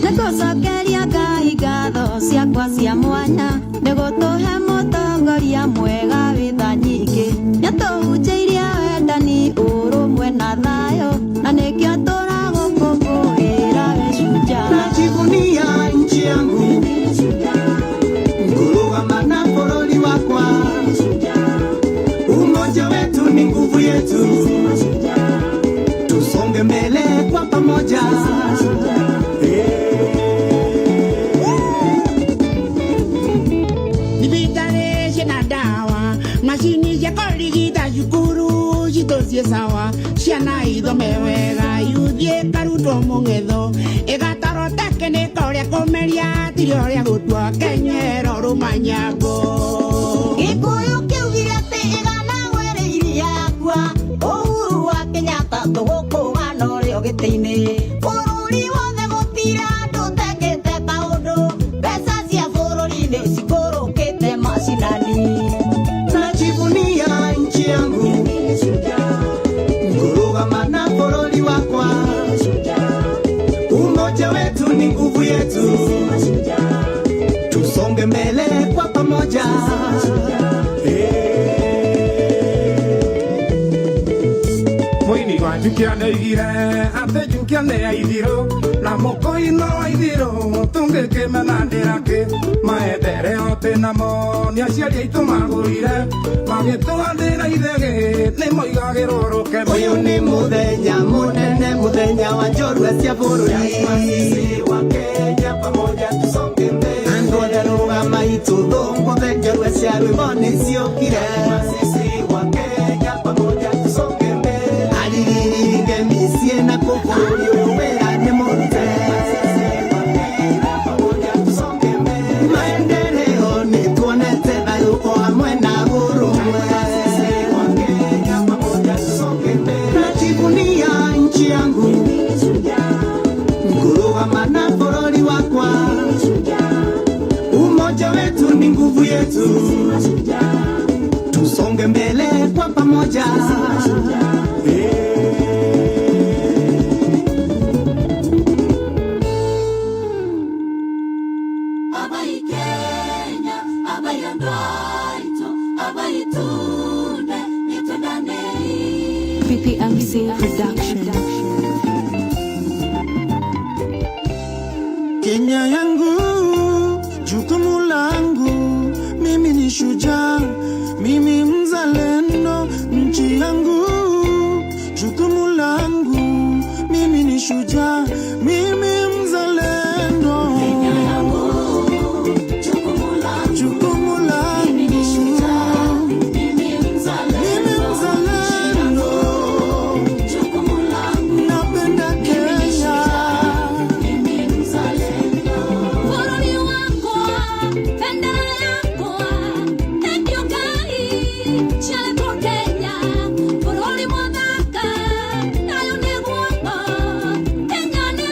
S19: Nĩtũcokeria Ngai ngatho ciakwa cia mwanya, nĩgũtũhe mũtongoria mwega wĩ tha nyingĩ, nĩtũhunjĩirie wendani, ũrũmwe na thayũ, na nĩkĩo tũragũkũngũĩra we shujaa.
S3: Najivunia nchi yangu, kurugama na bũrũri wakwa, umoja wetu ni nguvu yetu, tusonge mbele kwa pamoja.
S2: Nibitareshe na dawa, mashini cia kũrigita cukuru citũcie sawa, ciana ithome wega, yuthie karutwo mũng'etho, ĩgatarwo tekinĩka ũrĩa kũmeria, tiri ũrĩa gũtua kenyero rũmanyango.
S19: Gĩkũyũ kĩugire atĩ ĩgana were iria yakua, Uhuru wa Kenyatta tũgũkũgana ũrĩo gĩtĩ-inĩ, bũrũri wothe gũtira andũ tekĩte kaũndũ, mbeca cia bũrũri-inĩ cikũrũkĩte macinani.
S3: Najivunia nchi yangu, kurugama na bũrũri wakwa, umoja wetu ni nguvu yetu, tusonge mbele kwa pamoja.
S2: Mũini wa Njukia nĩoigire atĩ Njukia nĩ ya ithirũ, na mũkũi-no wa ithirũ tũngĩkĩmenanĩra kĩ, maendereo twĩnamo nĩ aciari aitũ magũrire, magĩtũhandĩra ithegĩ nĩmoigagĩrwo rũkeme.
S3: Ũyũ nĩ mũthenya mũnene, mũthenya wa njorua cia bũrũri wa Kenya, pamoja tusonge mbele. Andũ othe rũgamai tũthũngũthe, njorua cia rwĩmbo nĩciũkire. Wa Kenya, pamoja tusonge mbele. Aririke mĩciĩ na kũbũrũri ũyũ wĩra nĩ mũrute. Maendeleo nĩtuonete thayũ o hamwe na ũrũmwe. Najivunia nchi yangu, kurugama na bũrũri wakwa, umoja wetu ni nguvu yetu, tusonge mbele kwa pamoja.
S19: Abai Kenya, abai andwaito, abai tunde, nitondane.
S1: PPMC Production.
S2: Kenya yangu, jukumu langu, mimi ni shujaa, mimi mzalendo. Nchi yangu, jukumu langu, mimi ni shujaa, mimi mzalendo. Kenya yangu, jukumu langu, mimi ni shujaa, mimi mzalendo. Jukumu langu, napenda Kenya, mimi mzalendo.
S19: Bũrũri wakwa, bendera yakwa, thengiũ Ngai, ciarĩtwo Kenya, bũrũri mũthaka, nayo nĩ guoko, Kenya nĩ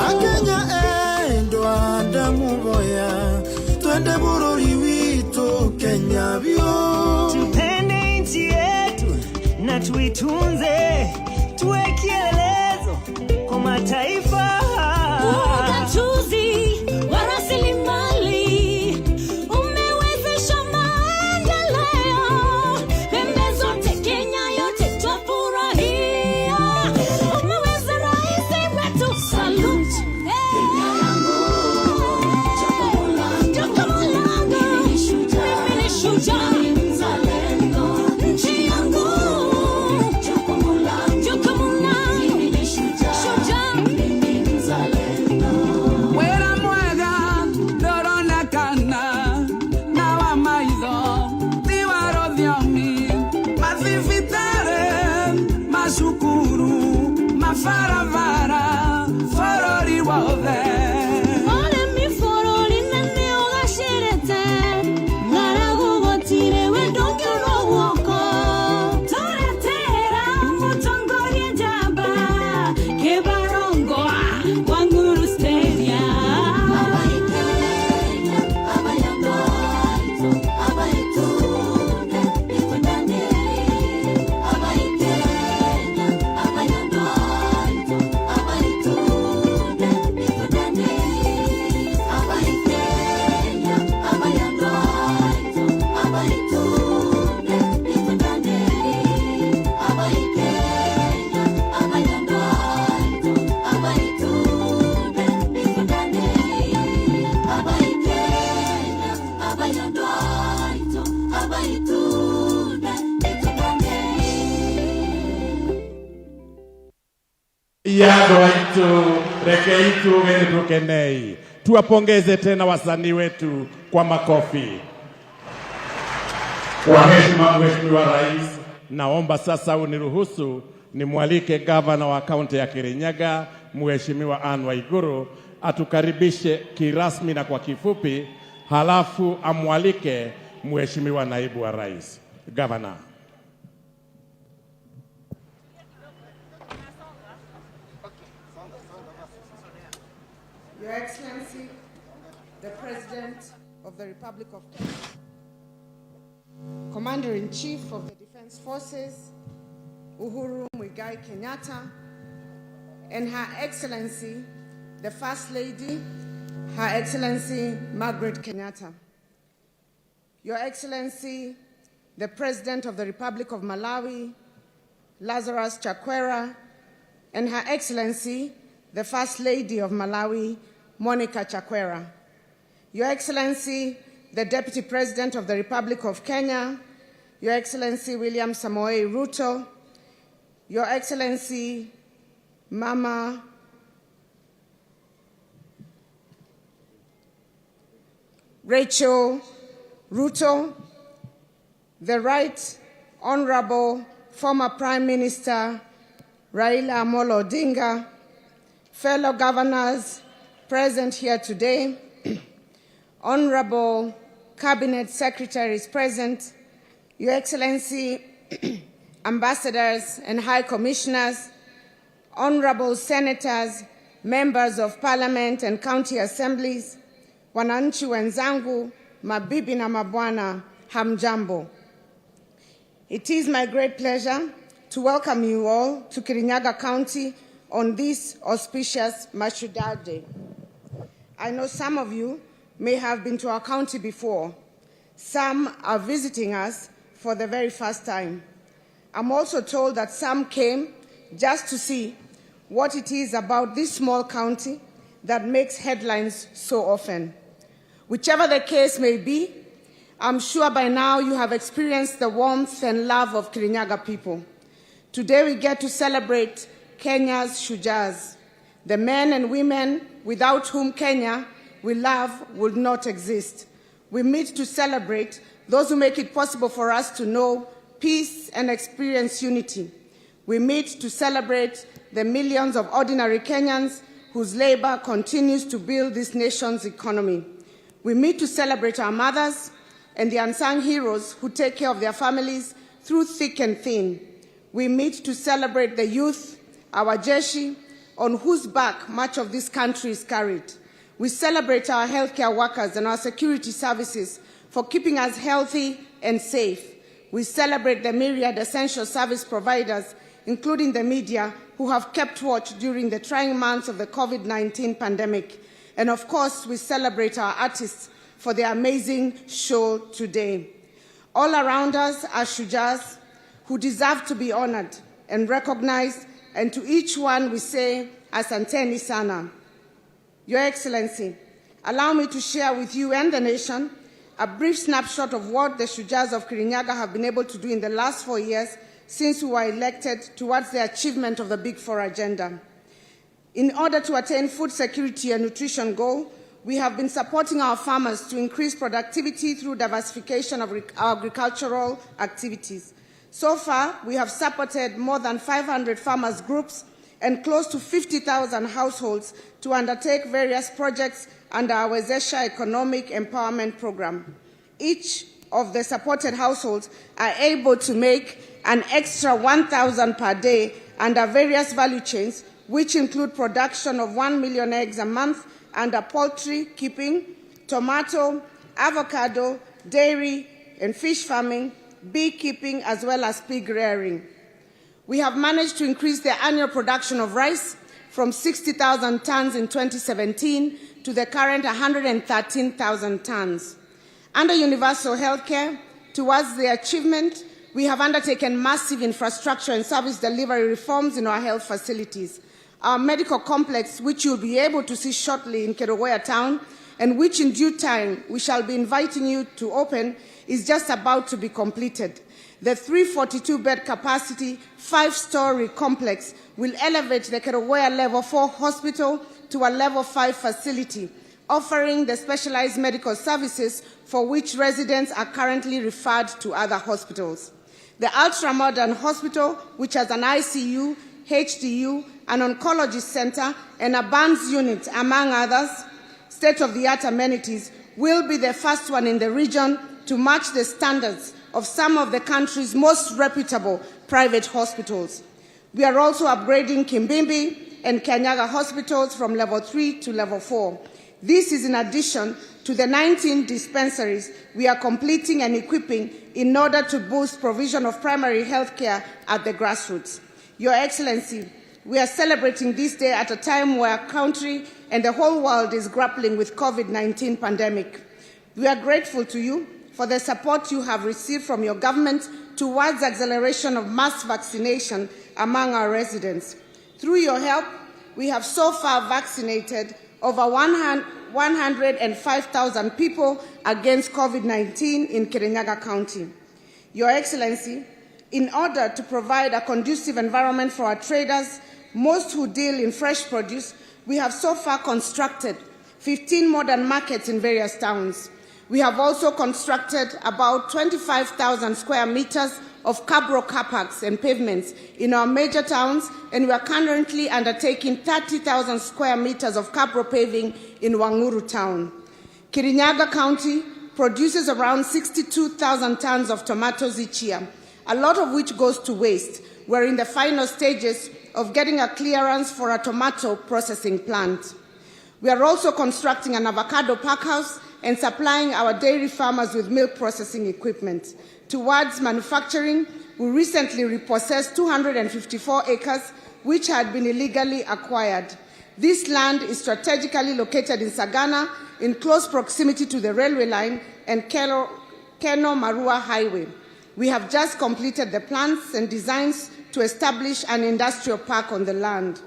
S3: Akenya endwa ndamuboya twende bururi witu Kenya bio.
S4: Tupende nchi yetu na tuitunze, tuwe kielelezo kwa mataifa.
S19: Ugatuzi wa rasilimali umewezesha maendeleo pembe zote, Kenya yote twafurahia. Umeweza rais wetu, salute. Kenya yangu, jukumu langu, mimi ni shujaa, mzalendo. Nchi yangu, jukumu langu, mimi ni shujaa, mimi mzalendo.
S5: Wera mwega ndoronekana na wa maitho tiwaro thiomi mathibitare macukuru mabarabara bũrũri wothe.
S19: Ũrĩmi bũrũri-inĩ ũgacĩrĩte, ng'aragu gũtirĩ, we ndũngĩũrwo guoko. Tũretĩra mũtongoria njamba, Kĩbarongoa, Wang'uru Stadium. Abaikenya, abayandoito, abaitunde, ikundane. Abaikenya, abayandoito, abaitunde, ikundane. Abaikenya, abayandoito, abaitunde, ikundane. Abaikenya, abayandoito, abaitunde, ikundane. Abaikenya, abayandoito, abaitunde, ikundane.
S27: Yago itu reke itu tukenei. Tuwapongeze tena wasanii wetu kwa makofi. Kwa heshima Mheshimiwa Rais, naomba sasa uniruhusu nimwalike gavana wa kaunti ya Kirinyaga, Mheshimiwa Anne Waiguru, atukaribishe kirasmi na kwa kifupi, halafu amwalike Mheshimiwa naibu wa Rais. Gavana.
S6: Your Excellency, the President of the Republic of Kenya, Commander-in-Chief of the Defense Forces, Uhuru Muigai Kenyatta, and Her Excellency, the First Lady, Her Excellency Margaret Kenyatta. Your Excellency, the President of the Republic of Malawi, Lazarus Chakwera, and Her Excellency, the First Lady of Malawi, Monica Chakwera. Your Excellency, the Deputy President of the Republic of Kenya, Your Excellency William Samoei Ruto, Your Excellency Mama Rachel Ruto, the Right Honorable former Prime Minister Raila Amolo Odinga, fellow governors present here today, honorable cabinet secretaries present, Your Excellency, ambassadors and high commissioners, honorable senators, members of parliament and county assemblies, wananchi wenzangu, mabibi na mabwana, hamjambo. It is my great pleasure to welcome you all to Kirinyaga County on this auspicious Mashujaa Day. I know some of you may have been to our county before. Some are visiting us for the very first time. I'm also told that some came just to see what it is about this small county that makes headlines so often. Whichever the case may be, I'm sure by now you have experienced the warmth and love of Kirinyaga people. Today we get to celebrate Kenya's Shujaas, the men and women without whom Kenya we love would not exist. We meet to celebrate those who make it possible for us to know peace and experience unity. We meet to celebrate the millions of ordinary Kenyans whose labor continues to build this nation's economy. We meet to celebrate our mothers and the unsung heroes who take care of their families through thick and thin. We meet to celebrate the youth, our jeshi, on whose back much of this country is carried. We celebrate our healthcare workers and our security services for keeping us healthy and safe. We celebrate the myriad essential service providers, including the media, who have kept watch during the trying months of the COVID-19 pandemic. And of course, we celebrate our artists for their amazing show today. All around us are Shujaas who deserve to be honored and recognized, and to each one we say, Asanteni sana. Your Excellency, allow me to share with you and the nation a brief snapshot of what the Shujaas of Kirinyaga have been able to do in the last 4 years since we were elected towards the achievement of the Big Four agenda. In order to attain food security and nutrition goal, we have been supporting our farmers to increase productivity through diversification of agricultural activities. So far, we have supported more than 500 farmers groups and close to 50,000 households to undertake various projects under our Wezesha Economic Empowerment Program. Each of the supported households are able to make an extra 1,000 per day under various value chains, which include production of 1 million eggs a month under poultry keeping, tomato, avocado, dairy and fish farming, beekeeping, as well as pig rearing. We have managed to increase the annual production of rice from 60,000 tons in 2017 to the current 113,000 tons. Under universal healthcare, towards the achievement, we have undertaken massive infrastructure and service delivery reforms in our health facilities. Our medical complex, which you'll be able to see shortly in Keregoya town, and which in due time we shall be inviting you to open, is just about to be completed. The 342-bed capacity, 5-story complex will elevate the Keregoya Level 4 hospital to a Level 5 facility, offering the specialized medical services for which residents are currently referred to other hospitals. The ultra-modern hospital, which has an ICU, HDU, an oncology center, and a burns unit, among others, state-of-the-art amenities, will be the first one in the region to match the standards of some of the country's most reputable private hospitals. We are also upgrading Kimbimbi and Kirinyaga hospitals from Level 3 to Level 4. This is in addition to the 19 dispensaries we are completing and equipping in order to boost provision of primary health care at the grassroots. Your Excellency, we are celebrating this day at a time where our country and the whole world is grappling with COVID-19 pandemic. We are grateful to you for the support you have received from your government towards acceleration of mass vaccination among our residents. Through your help, we have so far vaccinated over 105,000 people against COVID-19 in Kirinyaga County. Your Excellency, in order to provide a conducive environment for our traders, most who deal in fresh produce, we have so far constructed 15 modern markets in various towns. We have also constructed about 25,000 square meters of cabro car parks and pavements in our major towns, and we are currently undertaking 30,000 square meters of cabro paving in Wang'uru town. Kirinyaga County produces around 62,000 tons of tomatoes each year, a lot of which goes to waste. We're in the final stages of getting a clearance for a tomato processing plant. We are also constructing an avocado packhouse and supplying our dairy farmers with milk processing equipment. Towards manufacturing, we recently repossessed 254 acres, which had been illegally acquired. This land is strategically located in Sagana, in close proximity to the railway line and Keno-Marua Highway. We have just completed the plans and designs to establish an industrial park on the land.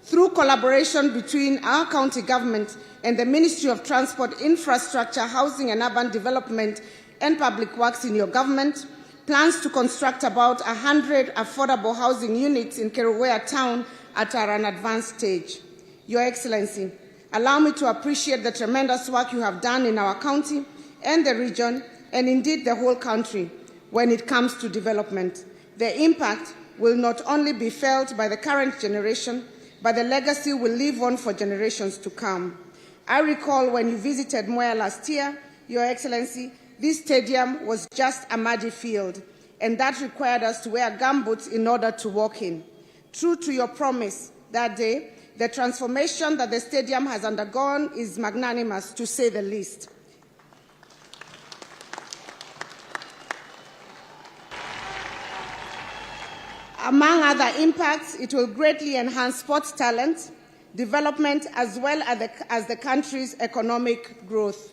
S6: Through collaboration between our county government and the Ministry of Transport, Infrastructure, Housing and Urban Development and Public Works in your government, plans to construct about 100 affordable housing units in Keregoya town are at an advanced stage. Your Excellency, allow me to appreciate the tremendous work you have done in our county and the region, and indeed the whole country, when it comes to development. The impact will not only be felt by the current generation, but the legacy will live on for generations to come. I recall when you visited Mwea last year, Your Excellency, this stadium was just a muddy field, and that required us to wear gumboots in order to walk in. True to your promise that day, The transformation that the stadium has undergone is magnanimous, to say the least. Among other impacts, it will greatly enhance sports talent, development, as well as the country's economic growth.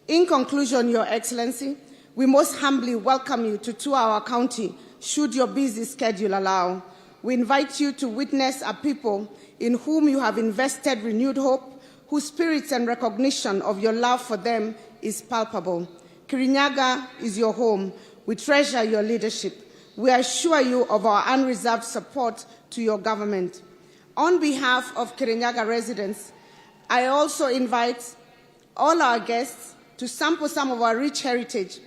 S6: In conclusion, Your Excellency, we most humbly welcome you to tour our county, should your busy schedule allow. We invite you to witness a people in whom you have invested renewed hope, whose spirits and recognition of your love for them is palpable. Kirinyaga is your home. We treasure your leadership. We assure you of our unreserved support to your government. On behalf of Kirinyaga residents, I also invite all our guests to sample some of our rich heritage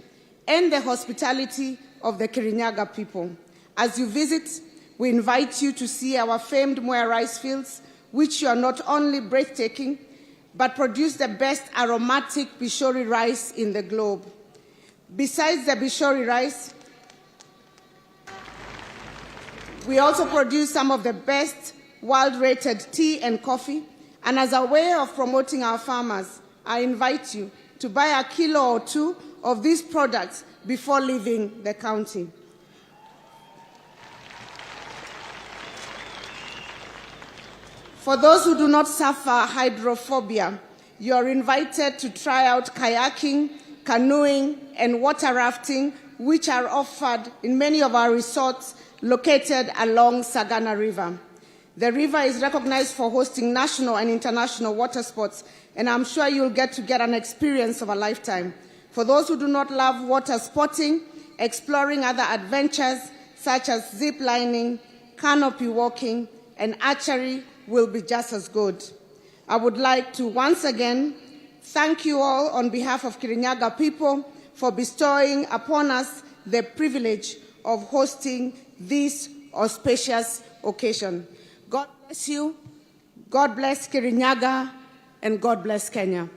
S6: and the hospitality of the Kirinyaga people. As you visit, we invite you to see our famed Mwea rice fields, which are not only breathtaking, but produce the best aromatic Bishori rice in the globe. Besides the Bishori rice, we also produce some of the best world-rated tea and coffee, and as a way of promoting our farmers, I invite you to buy a kilo or two of these products before leaving the county. For those who do not suffer hydrophobia, you are invited to try out kayaking, canoeing, and water rafting, which are offered in many of our resorts located along Sagana River. The river is recognized for hosting national and international water sports, and I'm sure you'll get an experience of a lifetime. For those who do not love water sporting, exploring other adventures such as zip lining, canopy walking, and archery will be just as good. I would like to once again thank you all on behalf of Kirinyaga people for bestowing upon us the privilege of hosting this auspicious occasion. God bless you, God bless Kirinyaga, and God bless Kenya.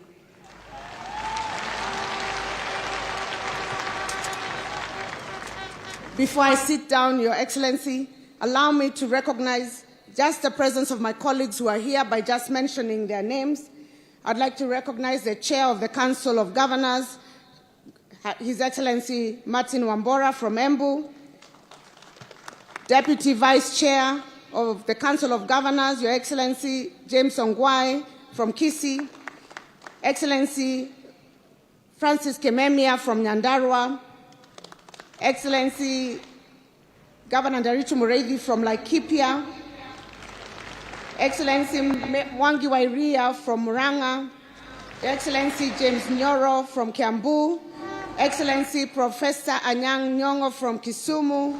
S6: Before I sit down, Your Excellency, allow me to recognize just the presence of my colleagues who are here by just mentioning their names. I'd like to recognize the Chair of the Council of Governors, His Excellency Martin Wambora from Embu, Deputy Vice Chair of the Council of Governors, Your Excellency James Ongwai from Kisii, Excellency Francis Kememia from Nyandarua, Excellency Governor Nderitu Mureithi from Laikipia, Excellency Mwangi Wairia from Murang'a, Excellency James Nyoro from Kiambu, Excellency Professor Anyang' Nyong'o from Kisumu,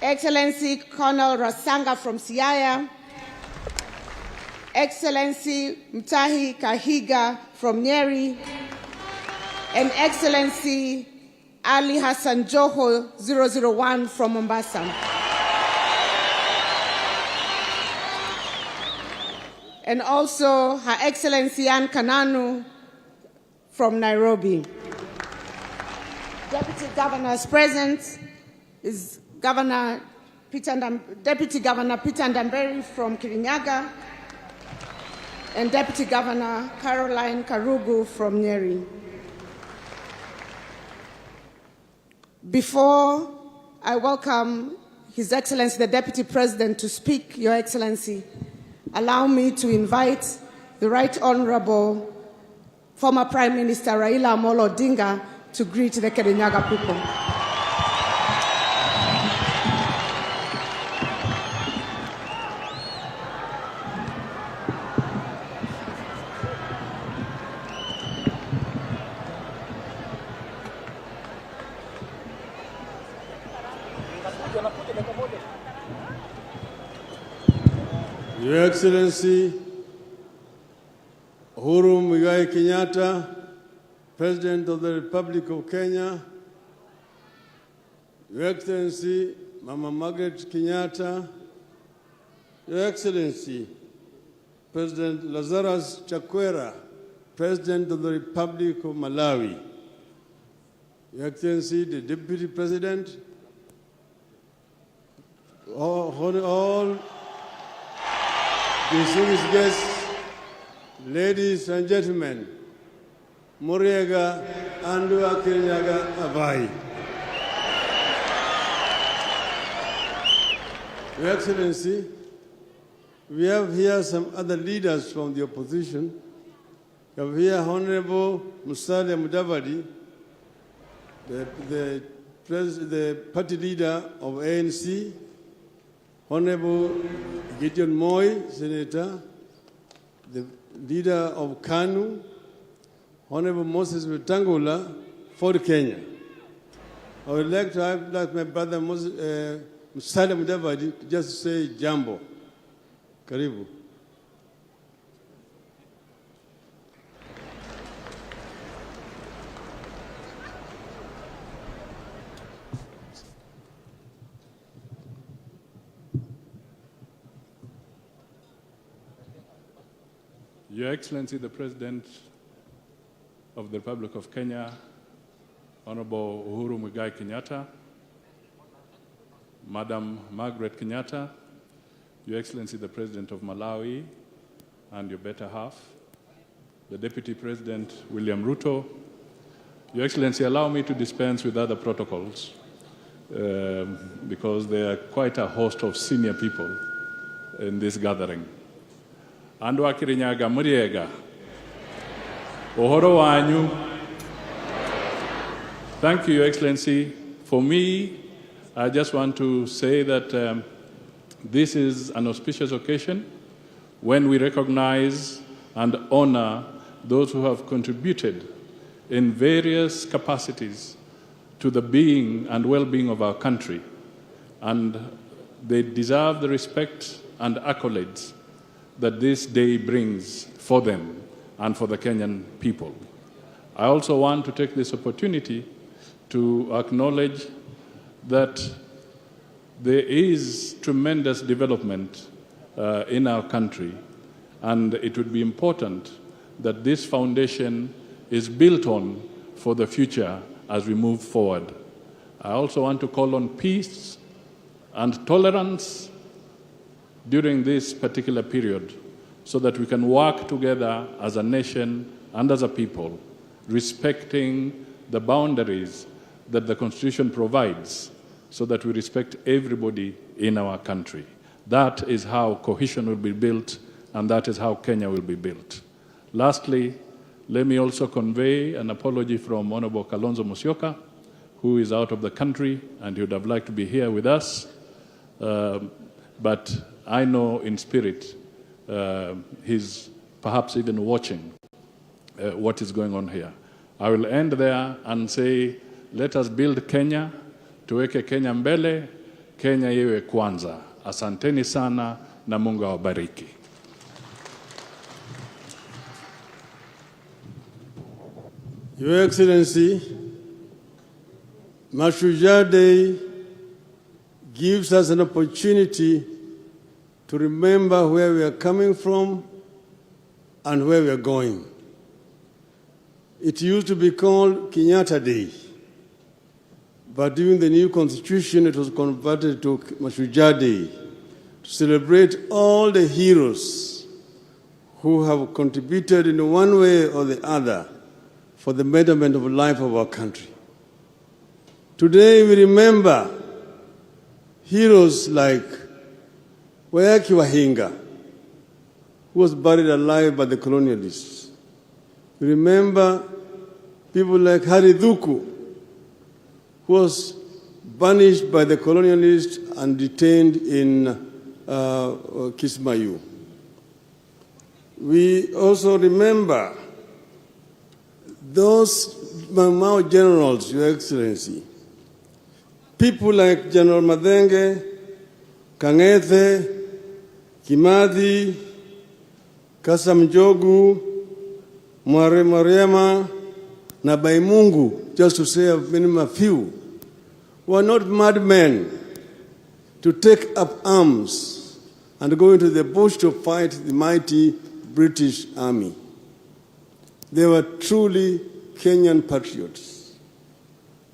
S6: Excellency Colonel Rasanga from Siaya, Excellency Mtahi Kahiga from Nyeri, and Excellency Ali Hassan Joho 001 from Mombasa. And also Her Excellency Anne Kananu from Nairobi. Deputy Governors present is Deputy Governor Peter Ndamberi from Kirinyaga, and Deputy Governor Caroline Karugu from Nyeri. Before I welcome His Excellency the Deputy President to speak, Your Excellency, allow me to invite the Right Honorable former Prime Minister Raila Amolo Odinga to greet the Kirinyaga people.
S7: Your Excellency Uhuru Muigai Kenyatta, President of the Republic of Kenya, Your Excellency Mama Margaret Kenyatta, Your Excellency President Lazarus Chakwera, President of the Republic of Malawi, Your Excellency the Deputy President, all distinguished guests, ladies and gentlemen, Muriega Andua Kirinyaga Abai. Your Excellency, we have here some other leaders from the opposition. We have here Honorable Musalia Mudavadi, the party leader of ANC, Honorable Gideon Moi, Senator, the leader of KANU, Honorable Moses Wetangula, for Kenya. I would like to have my brother Musalia Mudavadi just say jambo. Karibu.
S8: Your Excellency, the President of the Republic of Kenya, Honorable Uhuru Muigai Kenyatta, Madam Margaret Kenyatta, Your Excellency, the President of Malawi and your better half, the Deputy President William Ruto, Your Excellency, allow me to dispense with other protocols because there are quite a host of senior people in this gathering. Andua Kirinyaga Muriega, Ohoro wanyu. Thank you, Your Excellency. For me, I just want to say that this is an auspicious occasion when we recognize and honor those who have contributed in various capacities to the being and well-being of our country. And they deserve the respect and accolades that this day brings for them and for the Kenyan people. I also want to take this opportunity to acknowledge that there is tremendous development in our country, and it would be important that this foundation is built on for the future as we move forward. I also want to call on peace and tolerance during this particular period so that we can work together as a nation and as a people, respecting the boundaries that the Constitution provides so that we respect everybody in our country. That is how cohesion will be built, and that is how Kenya will be built. Lastly, let me also convey an apology from Honorable Kalonzo Musyoka, who is out of the country and he would have liked to be here with us. But I know in spirit he's perhaps even watching what is going on here. I will end there and say, let us build Kenya, tuweke Kenya mbele, Kenya iwe kwanza. Asanteni sana na Mungu awabariki.
S7: Your Excellency, Mashujaa Day gives us an opportunity to remember where we are coming from and where we are going. It used to be called Kenyatta Day, but during the new constitution it was converted to Mashujaa Day to celebrate all the heroes who have contributed in one way or the other for the betterment of the life of our country. Today we remember heroes like Wayaki Wahinga, who was buried alive by the colonialists. We remember people like Hari Dhuku, who was banished by the colonialists and detained in Kismayu. We also remember those Mao generals, Your Excellency, people like General Madenge, Kang'ethe, Kimathi, Kasam Jogu, Mariama, na Baimungu, just to say a few, were not madmen to take up arms and go into the bush to fight the mighty British army. They were truly Kenyan patriots.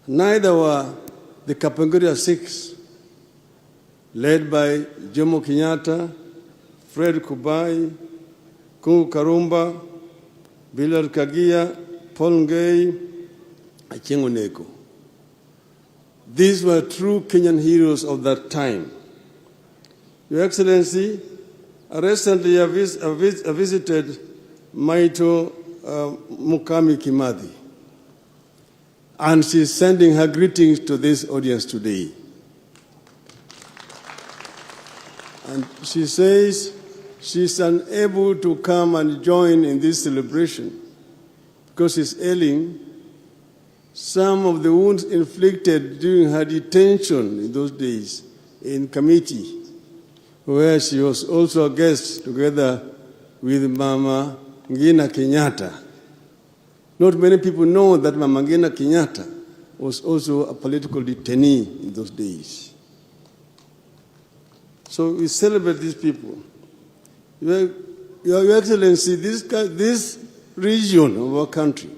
S7: Neither were the Kapenguria Sikhs, led by Jomo Kenyatta, Fred Kubai, Kungu Karumba, Billard Kagia, Paul Ngei, Achengo Neko. These were true Kenyan heroes of that time. Your Excellency, recently I visited Maito Mukami Kimathi, and she's sending her greetings to this audience today. And she says she's unable to come and join in this celebration because she's ailing. Some of the wounds inflicted during her detention in those days in committee, where she was also a guest together with Mama Ngina Kenyatta. Not many people know that Mama Ngina Kenyatta was also a political detainee in those days. So we celebrate these people. Your Excellency, this region of our country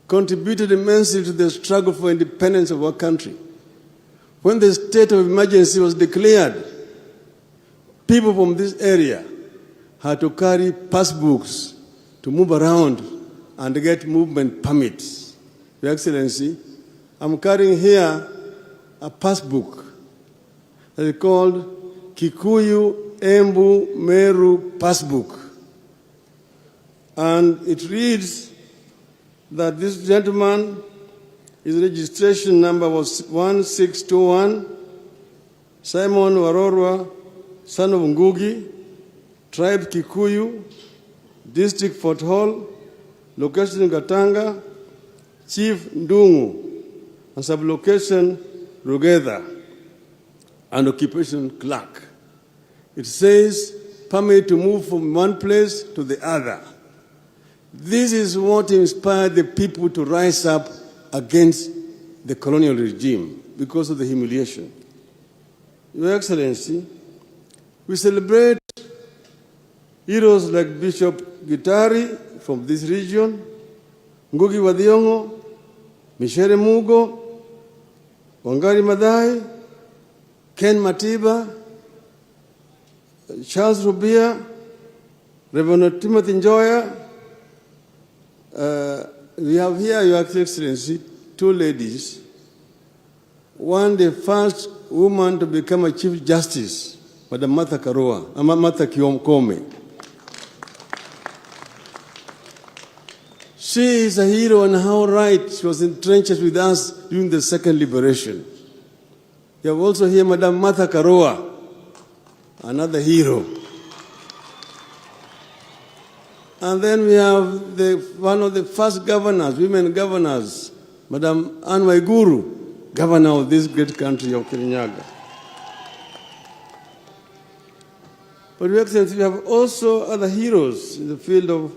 S7: contributed immensely to the struggle for independence of our country. When the state of emergency was declared, people from this area had to carry passbooks to move around and get movement permits. Your Excellency, I'm carrying here a passbook that is called Kikuyu Embu Meru Passbook. And it reads that this gentleman, his registration number was 1621, Simon Warorwa, son of Ngugi, tribe Kikuyu, district Fort Hall, location Gatanga, chief Ndungu, and sublocation Rugedha, and occupation clerk. It says permit to move from one place to the other. This is what inspired the people to rise up against the colonial regime because of the humiliation. Your Excellency, we celebrate heroes like Bishop Gitari from this region, Ngugi wa Thiong'o, Michere Mugo, Wangari Maathai, Ken Matiba, Charles Rubia, Reverend Timothy Njoya. We have here, Your Excellency, two ladies. One, the first woman to become a Chief Justice, Madam Martha Kiomkome. She is a hero and how right she was entrenched with us during the second liberation. You have also here Madam Martha Karua, another hero. And then we have one of the first governors, women governors, Madam Wang'uru, governor of this great country of Kirinyaga. But Your Excellency, we have also other heroes in the field of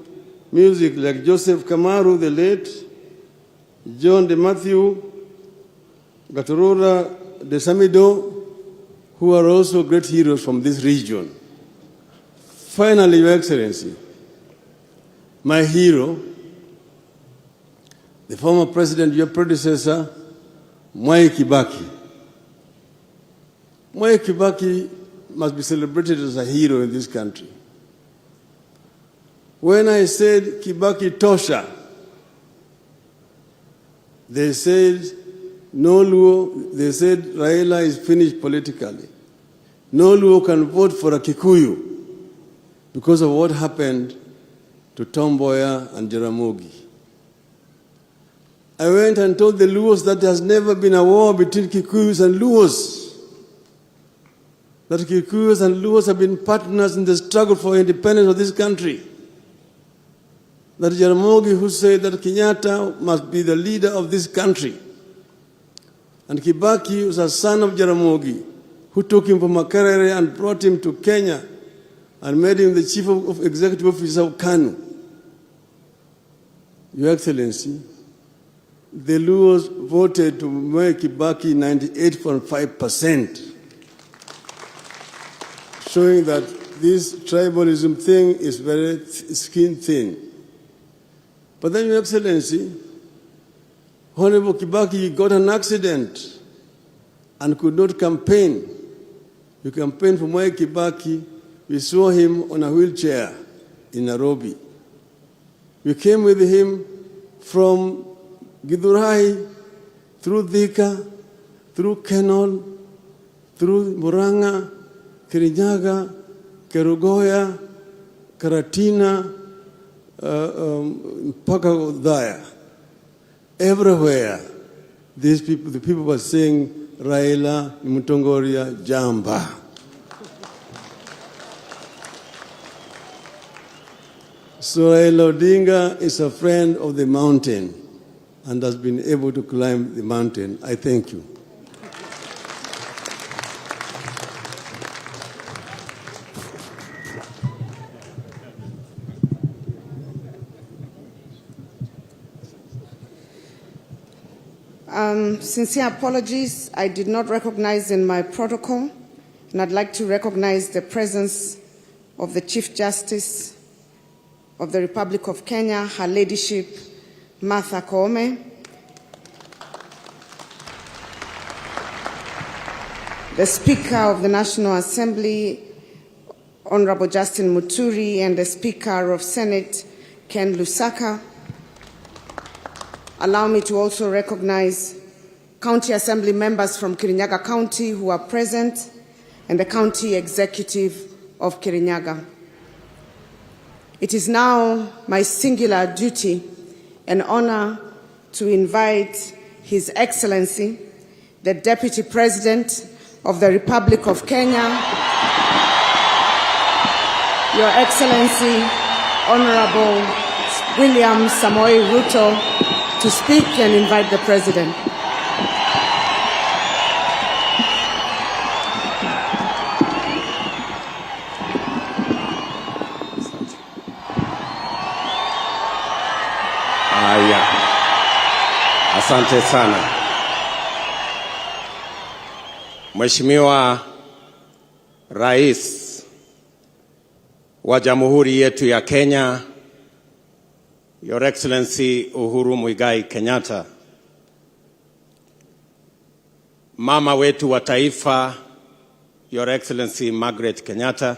S7: music, like Joseph Kamaru, the late, John de Matthew, Gatorora de Samido, who are also great heroes from this region. Finally, Your Excellency, my hero, the former president, your predecessor, Mwai Kibaki. Mwai Kibaki must be celebrated as a hero in this country. When I said Kibaki Tosha, they said no Luo, they said Raila is finished politically. No Luo can vote for a Kikuyu because of what happened to Tom Mboya and Jaramogi. I went and told the Luos that there has never been a war between Kikuyus and Luos. That Kikuyus and Luos have been partners in the struggle for independence of this country. That Jaramogi, who said that Kenyatta must be the leader of this country, and Kibaki was a son of Jaramogi, who took him from Makerere and brought him to Kenya and made him the chief of executive officer of KANU. Your Excellency, the Luos voted to make Kibaki 98.5%, showing that this tribalism thing is very skin thin. But then, Your Excellency, Honorable Kibaki got an accident and could not campaign. You campaigned for Mwai Kibaki We saw him on a wheelchair in Nairobi. We came with him from Githurai, through Thika, through Kenol, through Murang'a, Kirinyaga, Kerugoya, Karatina, mpaka Udhaya. Everywhere, these people, the people were saying, Raila Mutongoria Jamba. So Raila Odinga is a friend of the mountain and has been able to climb the mountain. I thank you.
S6: Sincere apologies. I did not recognize in my protocol, and I'd like to recognize the presence of the Chief Justice of the Republic of Kenya, Her Ladyship Martha Koome, the Speaker of the National Assembly, Honorable Justin Muturi, and the Speaker of Senate, Ken Lusaka. Allow me to also recognize County Assembly members from Kirinyaga County who are present, and the County Executive of Kirinyaga. It is now my singular duty and honor to invite His Excellency, the Deputy President of the Republic of Kenya, Your Excellency, Honorable William Samoei Ruto, to speak and invite the President.
S27: Asante sana. Mheshimiwa Rais wa Jamhuri yetu ya Kenya, Your Excellency Uhuru Muigai Kenyatta, Mama wetu wa taifa, Your Excellency Margaret Kenyatta,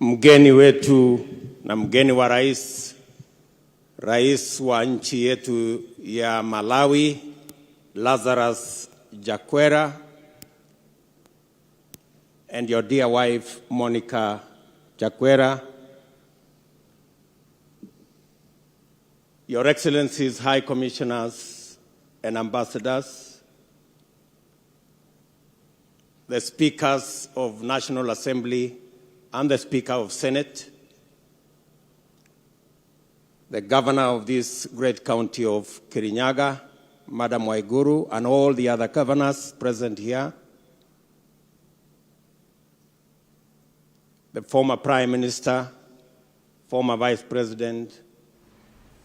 S27: mgeni wetu na mgeni wa rais, Rais wa nchi yetu ya Malawi, Lazarus Chakwera, and your dear wife, Monica Chakwera, Your Excellencies, High Commissioners and Ambassadors, the Speakers of National Assembly and the Speaker of Senate, the Governor of this great county of Kirinyaga, Madam Wang'uru, and all the other governors present here, the former Prime Minister, former Vice President,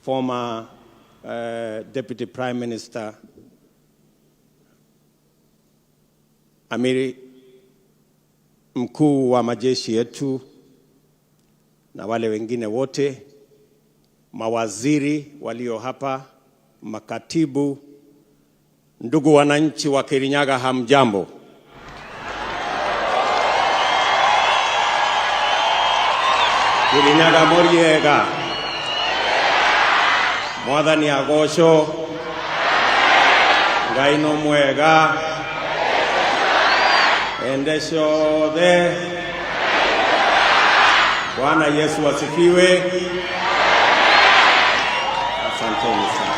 S27: former Deputy Prime Minister, Amiri mkuu wa majeshi yetu, na wale wengine wote, mawaziri walio hapa, makatibu, ndugu wananchi wa Kirinyaga, hamjambo. Kirinyaga moriega, mwathani agocwo, Ngai no mwega, ende ciothe, Bwana Yesu asifiwe. Asanteni sana.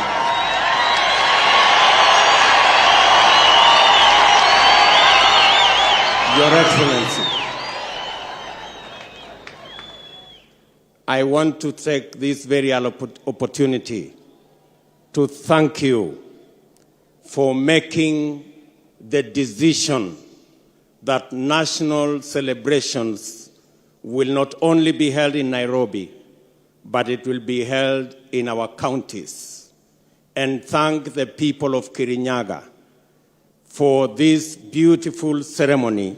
S27: Your Excellency, I want to take this very opportunity to thank you for making the decision that national celebrations will not only be held in Nairobi, but it will be held in our counties. And thank the people of Kirinyaga for this beautiful ceremony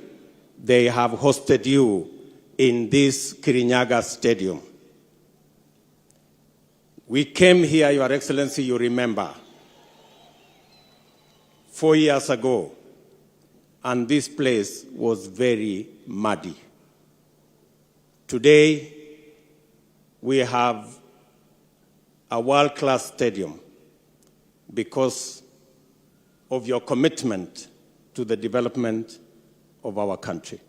S27: they have hosted you in this Kirinyaga Stadium. We came here, Your Excellency, you remember, 4 years ago,
S7: and this place was very muddy. Today, we have a world-class stadium because of your commitment to the development of our country.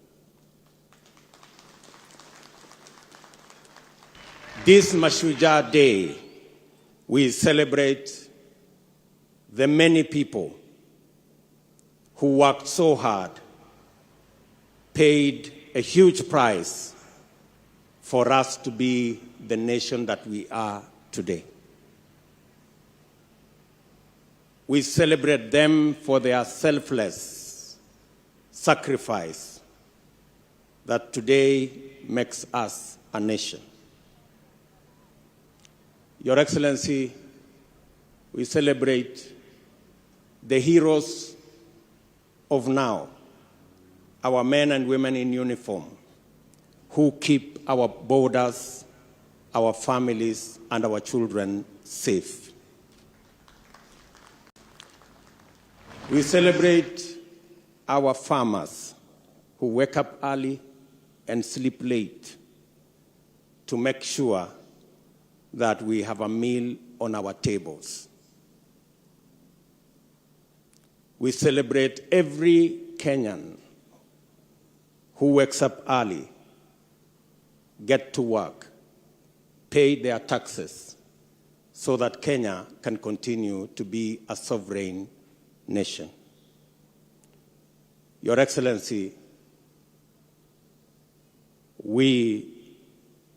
S7: This Mashujaa Day, we celebrate the many people who worked so hard, paid a huge price for us to be the nation that we are today. We celebrate them for their selfless sacrifice that today makes us a nation. Your Excellency, we celebrate the heroes of now, our men and women in uniform, who keep our borders, our families, and our children safe. We celebrate our farmers who wake up early and sleep late to make sure that we have a meal on our tables. We celebrate every Kenyan who wakes up early, get to work, pay their taxes, so that Kenya can continue to be a sovereign nation. Your Excellency, we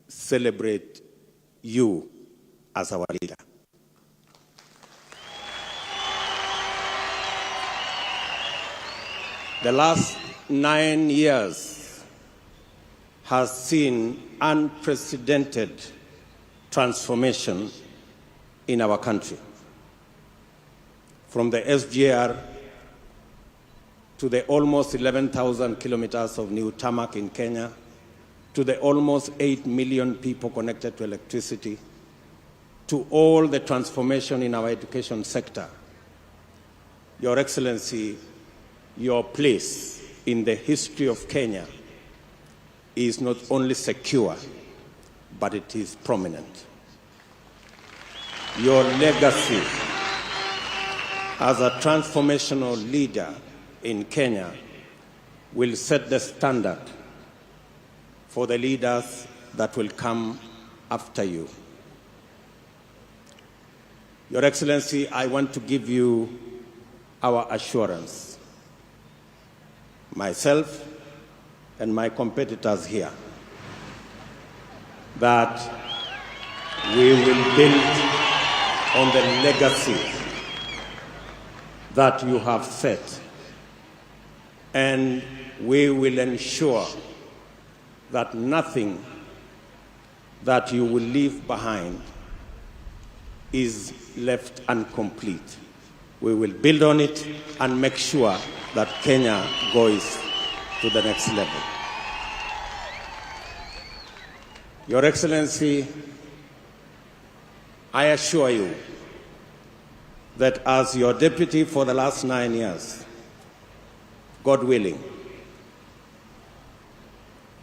S7: celebrate you as our leader. The last 9 years has seen unprecedented transformation in our country. From the SGR to the almost 11,000 kilometers of new tarmac in Kenya, to the almost 8 million people connected to electricity, to all the transformation in our education sector. Your Excellency, your place in the history of Kenya is not only secure, but it is prominent. Your legacy as a transformational leader in Kenya will set the standard for the leaders that will come after you. Your Excellency, I want to give you our assurance, myself and my competitors here, that we will build on the legacy that you have set, and we will ensure that nothing that you will leave behind is left incomplete. We will build on it and make sure that Kenya goes to the next level. Your Excellency, I assure you that as your deputy for the last 9 years, God willing,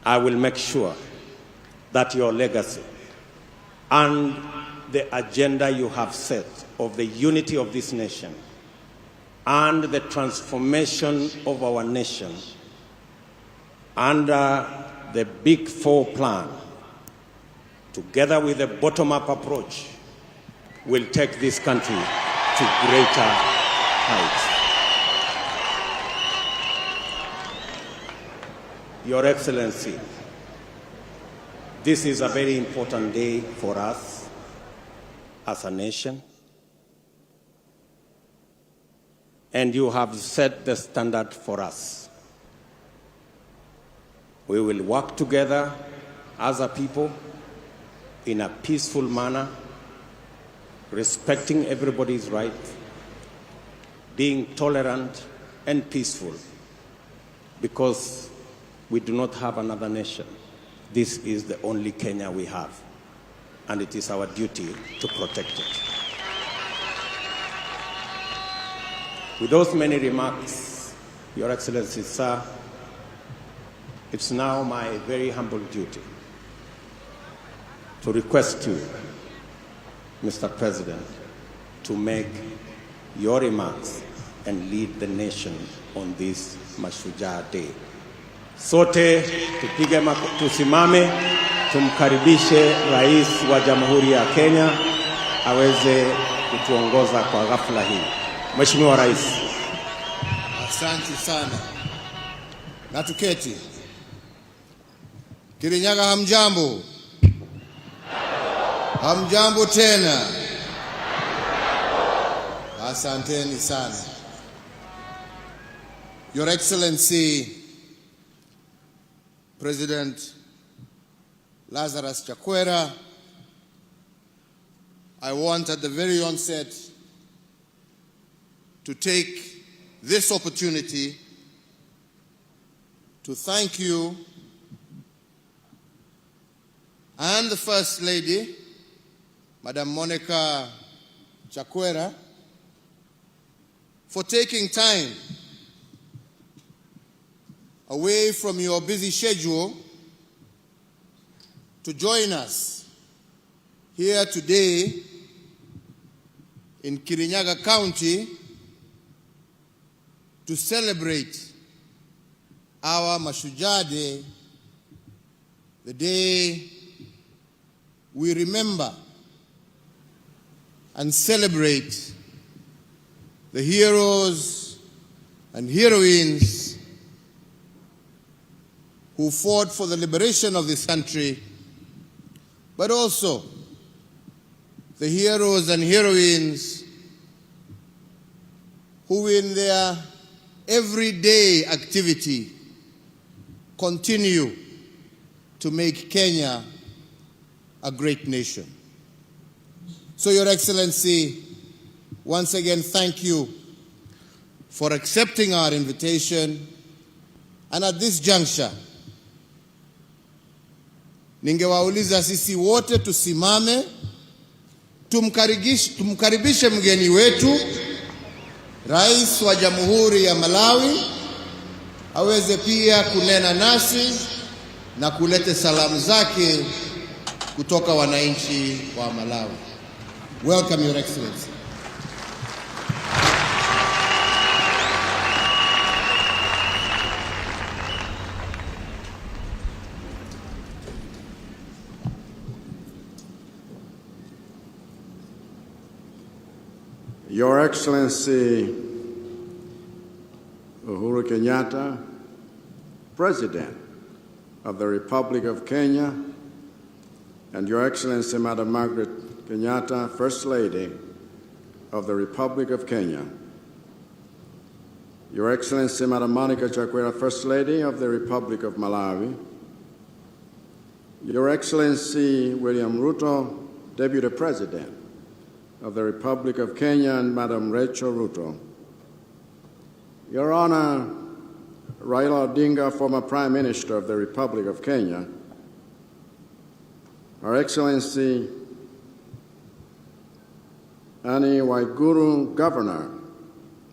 S7: I will make sure that your legacy and the agenda you have set of the unity of this nation and the transformation of our nation under the Big Four plan, together with the bottom-up approach, will take this country to greater heights. Your Excellency, this is a very important day for us as a nation, and you have set the standard for us. We will work together as a people in a peaceful manner, respecting everybody's right, being tolerant and peaceful, because we do not have another nation. This is the only Kenya we have, and it is our duty to protect it. With those many remarks,
S9: Your Excellency, sir, it's now my very humble duty to request you, Mr. President, to make your remarks and lead the nation on this Mashujaa Day. Sote tusimame, tumkaribishe Rais wa Jamhuri ya Kenya aweze kutuongoza kwa ghafla hii. Mheshimiwa Rais.
S12: Asante sana. Na tuketi. Kirinyaga hamjambo. Hamjambo tena. Asanteni sana. Your Excellency President Lazarus Chakwera, I want at the very onset to take this opportunity to thank you and the First Lady, Madam Monica Chakwera, for taking time away from your busy schedule to join us here today in Kirinyaga County to celebrate our Mashujaa Day, the day we remember and celebrate the heroes and heroines who fought for the liberation of this country, but also the heroes and heroines who in their everyday activity continue to make Kenya a great nation. So, Your Excellency, once again, thank you for accepting our invitation. And at this juncture, ningewauliza sisi wote tusimame, tumkaribishe mgeni wetu, Rais wa Jamhuri ya Malawi, aweze pia kunena nasi na kulete salamu zake kutoka wananchi wa Malawi. Welcome, Your Excellency.
S7: Your Excellency Uhuru Kenyatta, President of the Republic of Kenya, and Your Excellency Madam Margaret Kenyatta, First Lady of the Republic of Kenya, Your Excellency Madam Monica Chakwera, First Lady of the Republic of Malawi, Your Excellency William Ruto, Deputy President of the Republic of Kenya, and Madam Rachel Ruto, Your Honor, Raila Odinga, former Prime Minister of the Republic of Kenya, Her Excellency Annie Wang'uru, Governor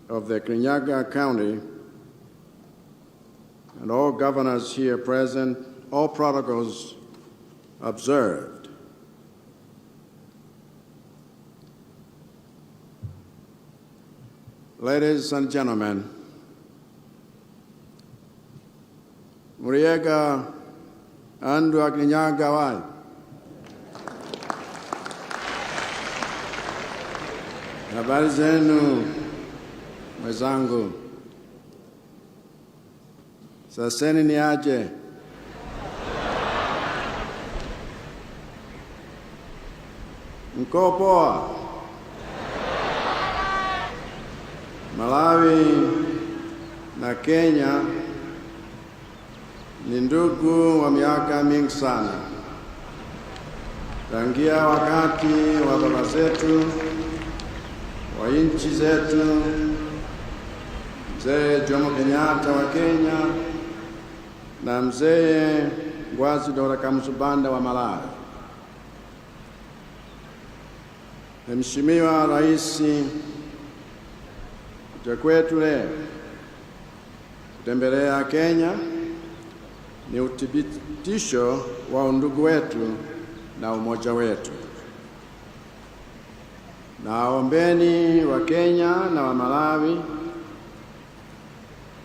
S7: of the Kirinyaga County, and all governors here present, all protocols observed. Ladies and gentlemen, Muriega andu Kirinyaga wai. Habari zenu mwenzangu, saseni ni aje? Mko poa? Malawi na Kenya ni ndugu wa miaka mingi sana. Tangia wakati wa baba zetu wa nchi zetu, Mzee Jomo Kenyatta wa Kenya na Mzee Ngwazi Dora Kamusubanda wa Malawi. Mheshimiwa Rais, kwetu leo Kutembelea Kenya ni uthibitisho wa undugu wetu na umoja wetu. Naombeni wa Kenya na wa Malawi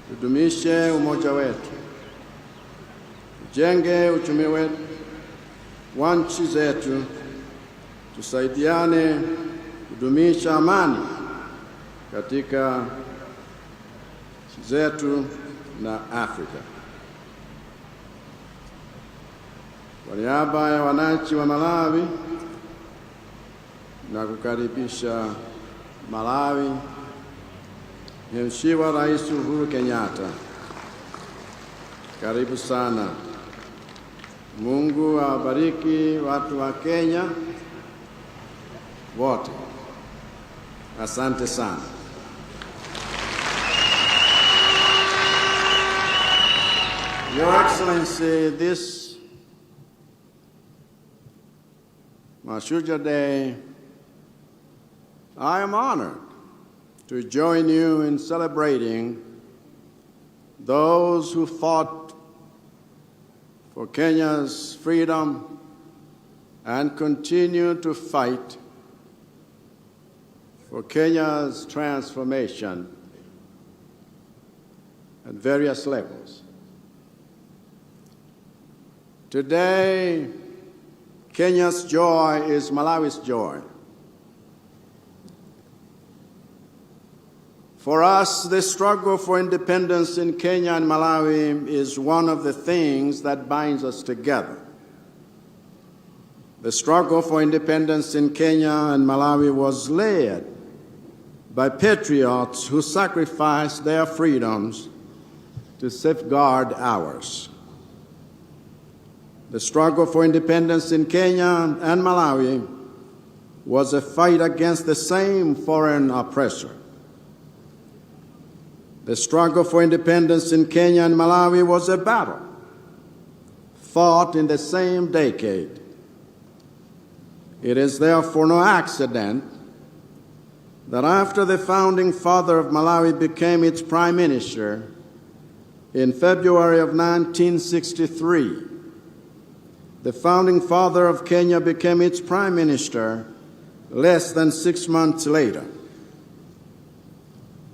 S7: tudumishe umoja wetu, tujenge uchumi wetu wa nchi zetu, tusaidiane kudumisha amani katika nchi zetu na Afrika. Kwa niaba ya wananchi wa Malawi na kukaribisha Malawi, Mheshimiwa Rais Uhuru Kenyatta. Karibu sana. Mungu awabariki watu wa Kenya wote. Asante sana. Your Excellency, this Mashujaa Day, I am honored to join you in celebrating those who fought for Kenya's freedom and continue to fight for Kenya's transformation at various levels. Today, Kenya's joy is Malawi's joy. For us, the struggle for independence in Kenya and Malawi is one of the things that binds us together. The struggle for independence in Kenya and Malawi was led by patriots who sacrificed their freedoms to safeguard ours. The struggle for independence in Kenya and Malawi was a fight against the same foreign oppressor. The struggle for independence in Kenya and Malawi was a battle fought in the same decade. It is therefore no accident that after the founding father of Malawi became its prime minister in February of 1963, the founding father of Kenya became its prime minister less than 6 months later.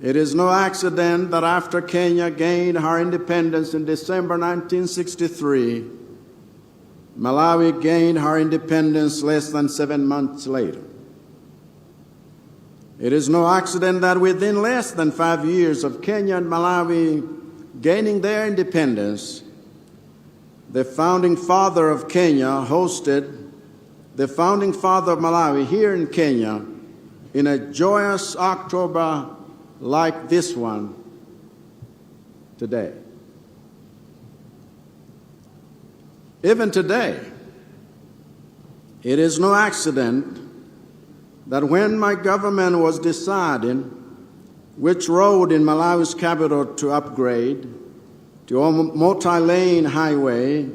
S7: It is no accident that after Kenya gained her independence in December 1963, Malawi gained her independence less than 7 months later. It is no accident that within less than 5 years of Kenya and Malawi gaining their independence, the founding father of Kenya hosted the founding father of Malawi here in Kenya in a joyous October like this one today. Even today, it is no accident that when my government was deciding which road in Malawi's capital to upgrade to a multi-lane highway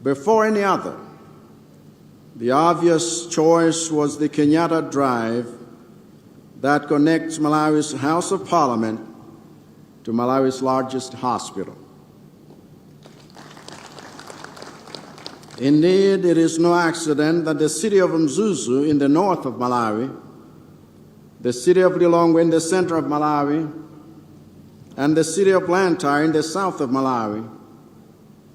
S7: before any other, the obvious choice was the Kenyatta Drive that connects Malawi's House of Parliament to Malawi's largest hospital. Indeed, it is no accident that the city of Mzuzu in the north of Malawi, the city of Lilongwe in the center of Malawi, and the city of Blantyre in the south of Malawi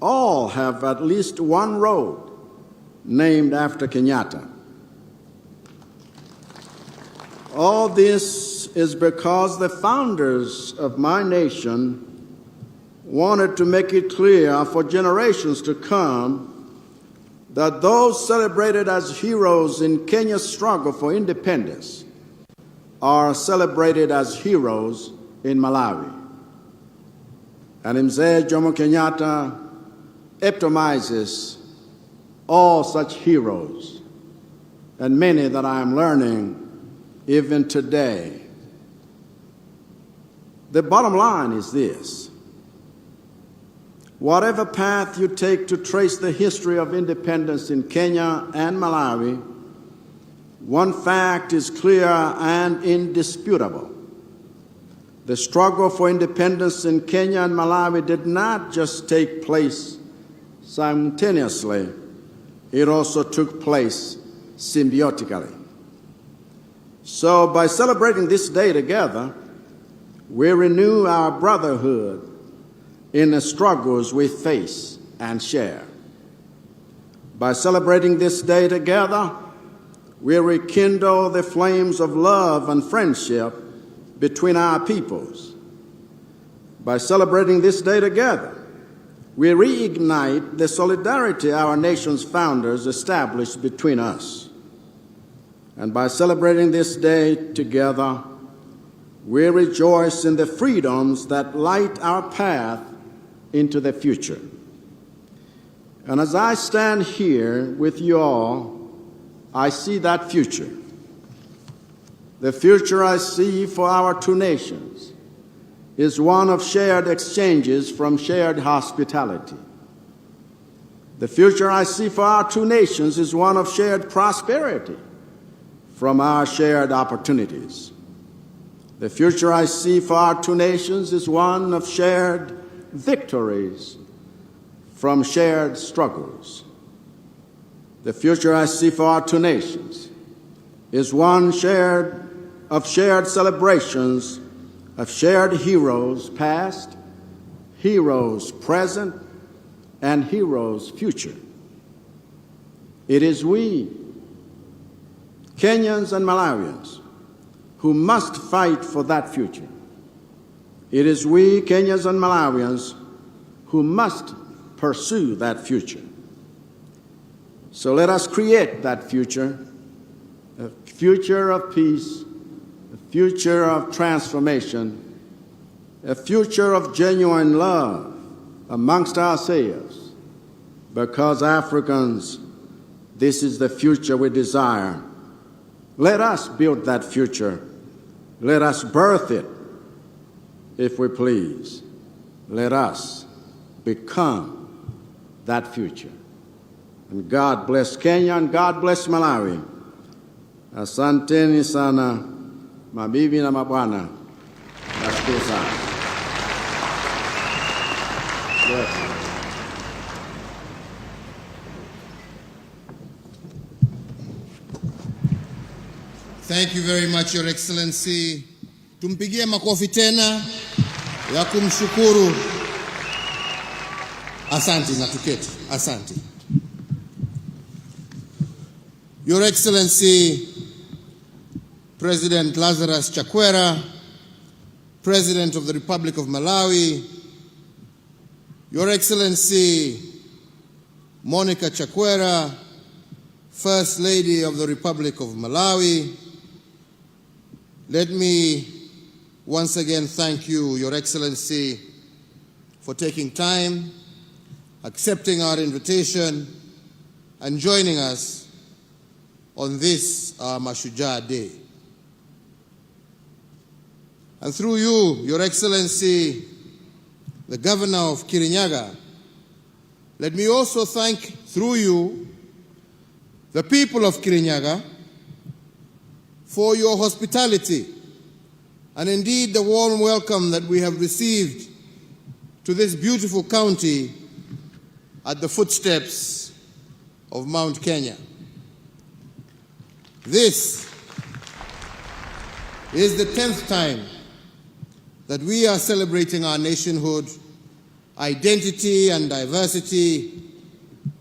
S7: all have at least one road named after Kenyatta. All this is because the founders of my nation wanted to make it clear for generations to come that those celebrated as heroes in Kenya's struggle for independence are celebrated as heroes in Malawi. And Mzee Jomo Kenyatta epitomizes all such heroes, and many that I am learning even today. The bottom line is this: whatever path you take to trace the history of independence in Kenya and Malawi, one fact is clear and indisputable.
S13: The struggle for independence in Kenya and Malawi did not just take place simultaneously, it also took place symbiotically. So by celebrating this day together, we renew our brotherhood in the struggles we face and share. By celebrating this day together, we rekindle the flames of love and friendship between our peoples. By celebrating this day together, we reignite the solidarity our nation's founders established between us. And by celebrating this day together, we rejoice in the freedoms that light our path into the future. And as I stand here with you all, I see that future. The future I see for our two nations is one of shared exchanges from shared hospitality. The future I see for our two nations is one of shared prosperity from our shared opportunities. The future I see for our two nations is one of shared victories from shared struggles. The future I see for our two nations is one of shared celebrations of shared heroes past, heroes present, and heroes future. It is we, Kenyans and Malawians, who must fight for that future. It is we, Kenyans and Malawians, who must pursue that future. So let us create that future, a future of peace, a future of transformation, a future of genuine love amongst ourselves, because Africans, this is the future we desire. Let us build that future. Let us birth it, if we please. Let us become that future. And God bless Kenya and God bless Malawi. Asanteni sana, mabibi na mabwana. Nashukuru sana. Yes.
S12: Thank you very much, Your Excellency. Tumpigie makofi tena ya kumshukuru. Asante na tuketi. Asante. Your Excellency, President Lazarus Chakwera, President of the Republic of Malawi, Your Excellency Monica Chakwera, First Lady of the Republic of Malawi, let me once again thank you, Your Excellency, for taking time, accepting our invitation, and joining us on this, our Mashujaa Day. And through you, Your Excellency, the Governor of Kirinyaga, let me also thank, through you, the people of Kirinyaga for your hospitality and indeed the warm welcome that we have received to this beautiful county at the footsteps of Mount Kenya. This is the 10th time that we are celebrating our nationhood, identity and diversity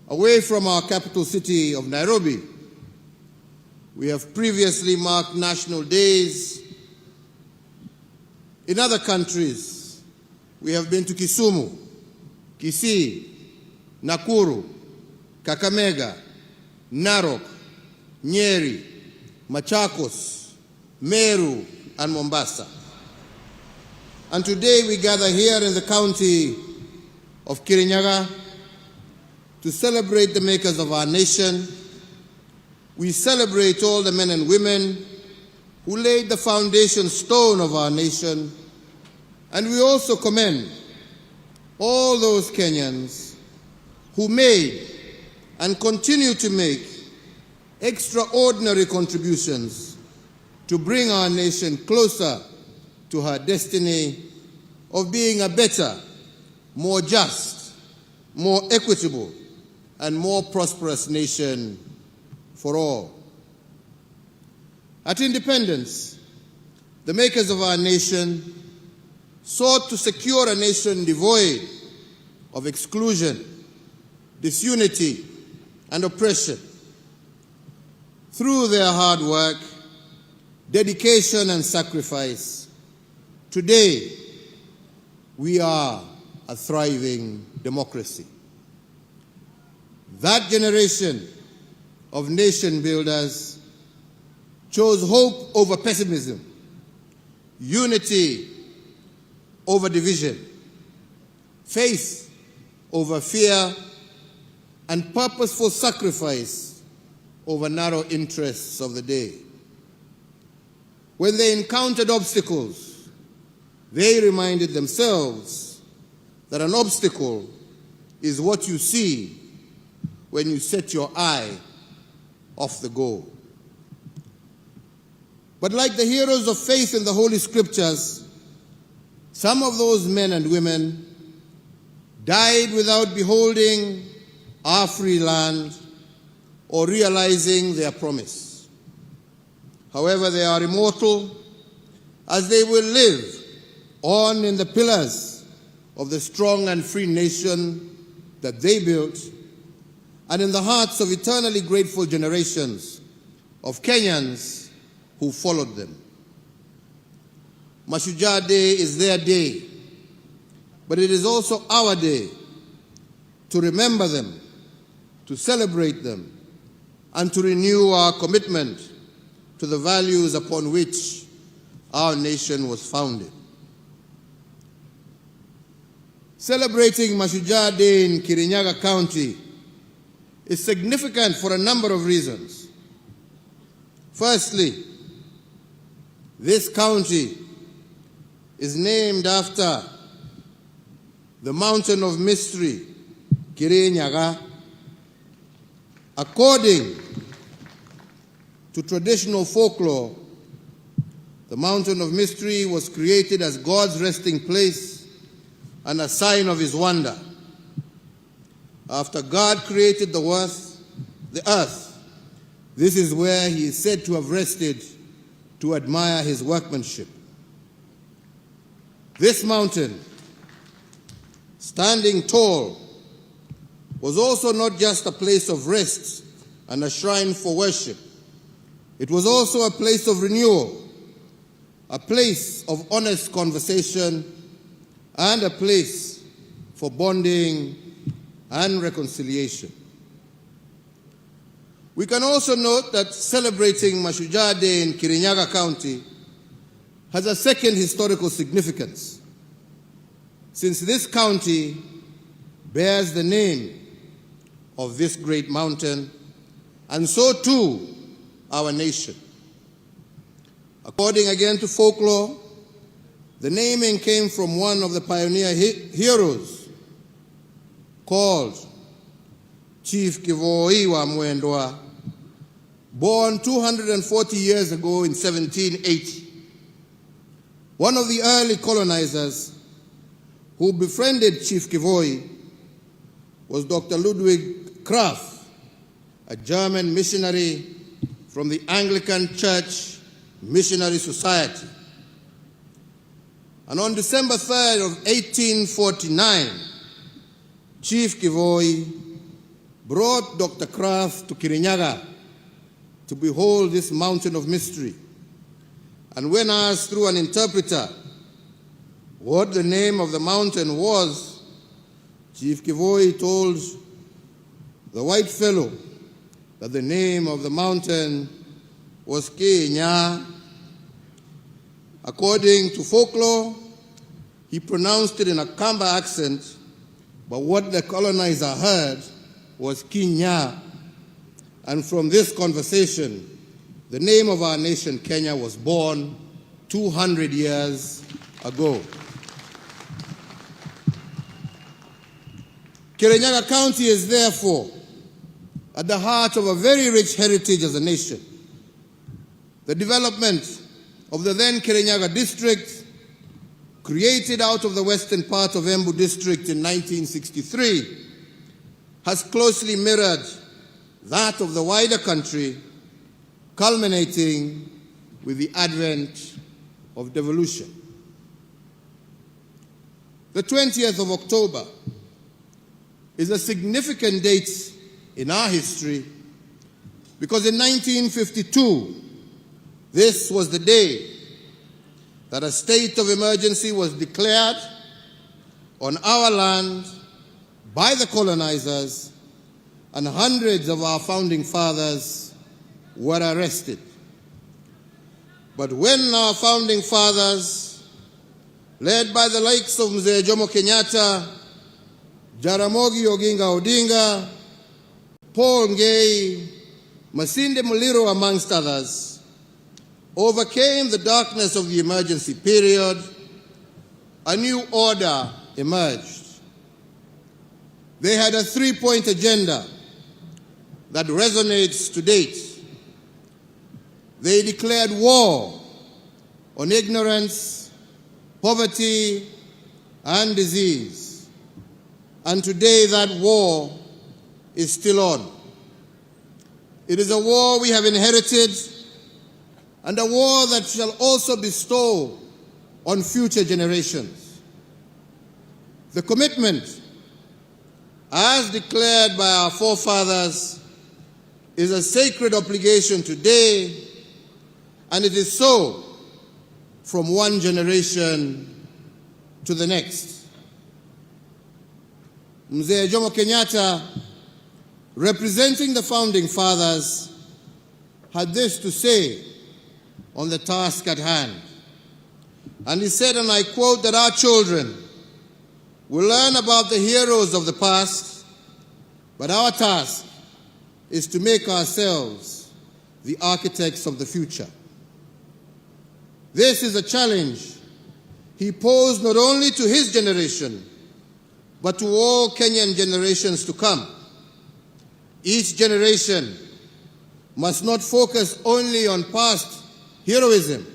S12: away from our capital city of Nairobi. We have previously marked national days in other countries. We have been to Kisumu, Kisii, Nakuru, Kakamega, Narok, Nyeri, Machakos, Meru, and Mombasa. And today we gather here in the county of Kirinyaga to celebrate the makers of our nation. We celebrate all the men and women who laid the foundation stone of our nation, and we also commend all those Kenyans who made and continue to make extraordinary contributions to bring our nation closer to her destiny of being a better, more just, more equitable, and more prosperous nation for all. At independence, the makers of our nation sought to secure a nation devoid of exclusion, disunity, and oppression. Through their hard work, dedication, and sacrifice, today we are a thriving democracy. That generation of nation builders chose hope over pessimism, unity over division, faith over fear, and purposeful sacrifice over narrow interests of the day. When they encountered obstacles, they reminded themselves that an obstacle is what you see when you set your eye off the goal. But like the heroes of faith in the Holy Scriptures, some of those men and women died without beholding our free land or realizing their promise. However, they are immortal, as they will live on in the pillars of the strong and free nation that they built, and in the hearts of eternally grateful generations of Kenyans who followed them. Mashujaa Day is their day, but it is also our day to remember them, to celebrate them, and to renew our commitment to the values upon which our nation was founded. Celebrating Mashujaa Day in Kirinyaga County is significant for a number of reasons. Firstly, this county is named after the mountain of mystery, Kirinyaga. According to traditional folklore, the mountain of mystery was created as God's resting place and a sign of his wonder. After God created the earth, this is where he is said to have rested to admire his workmanship. This mountain, standing tall, was also not just a place of rest and a shrine for worship. It was also a place of renewal, a place of honest conversation, and a place for bonding and reconciliation. We can also note that celebrating Mashujaa Day in Kirinyaga County has a second historical significance, since this county bears the name of this great mountain, and so too our nation. According again to folklore, the naming came from one of the pioneer heroes called Chief Kivoi wa Mwendwa, born 240 years ago in 1780. One of the early colonizers who befriended Chief Kivoi was Dr. Ludwig Krapf, a German missionary from the Anglican Church Missionary Society. And on December 3rd of 1849, Chief Kivoi brought Dr. Krapf to Kirinyaga to behold this mountain of mystery. And when asked through an interpreter what the name of the mountain was, Chief Kivoi told the white fellow that the name of the mountain was Kenya. According to folklore, he pronounced it in a Kamba accent, but what the colonizer heard was Kinya. And from this conversation, the name of our nation, Kenya, was born 200 years ago. Kirinyaga County is therefore at the heart of a very rich heritage as a nation. The development of the then Kirinyaga district created out of the western part of Embu district in 1963, has closely mirrored that of the wider country, culminating with the advent of devolution. The 20th of October is a significant date in our history because in 1952, this was the day that a state of emergency was declared on our land by the colonizers, and hundreds of our founding fathers were arrested. But when our founding fathers, led by the likes of Mzee Jomo Kenyatta, Jaramogi Oginga Odinga, Paul Ngei, Masinde Muliro, amongst others, overcame the darkness of the emergency period, a new order emerged. They had a three-point agenda that resonates to date. They declared war on ignorance, poverty, and disease. And today that war is still on. It is a war we have inherited, and a war that shall also bestow on future generations. The commitment, as declared by our forefathers, is a sacred obligation today, and it is so from one generation to the next. Mzee Jomo Kenyatta, representing the founding fathers, had this to say on the task at hand. And he said, and I quote, that our children will learn about the heroes of the past, but our task is to make ourselves the architects of the future. This is a challenge he posed not only to his generation, but to all Kenyan generations to come. Each generation must not focus only on past heroism,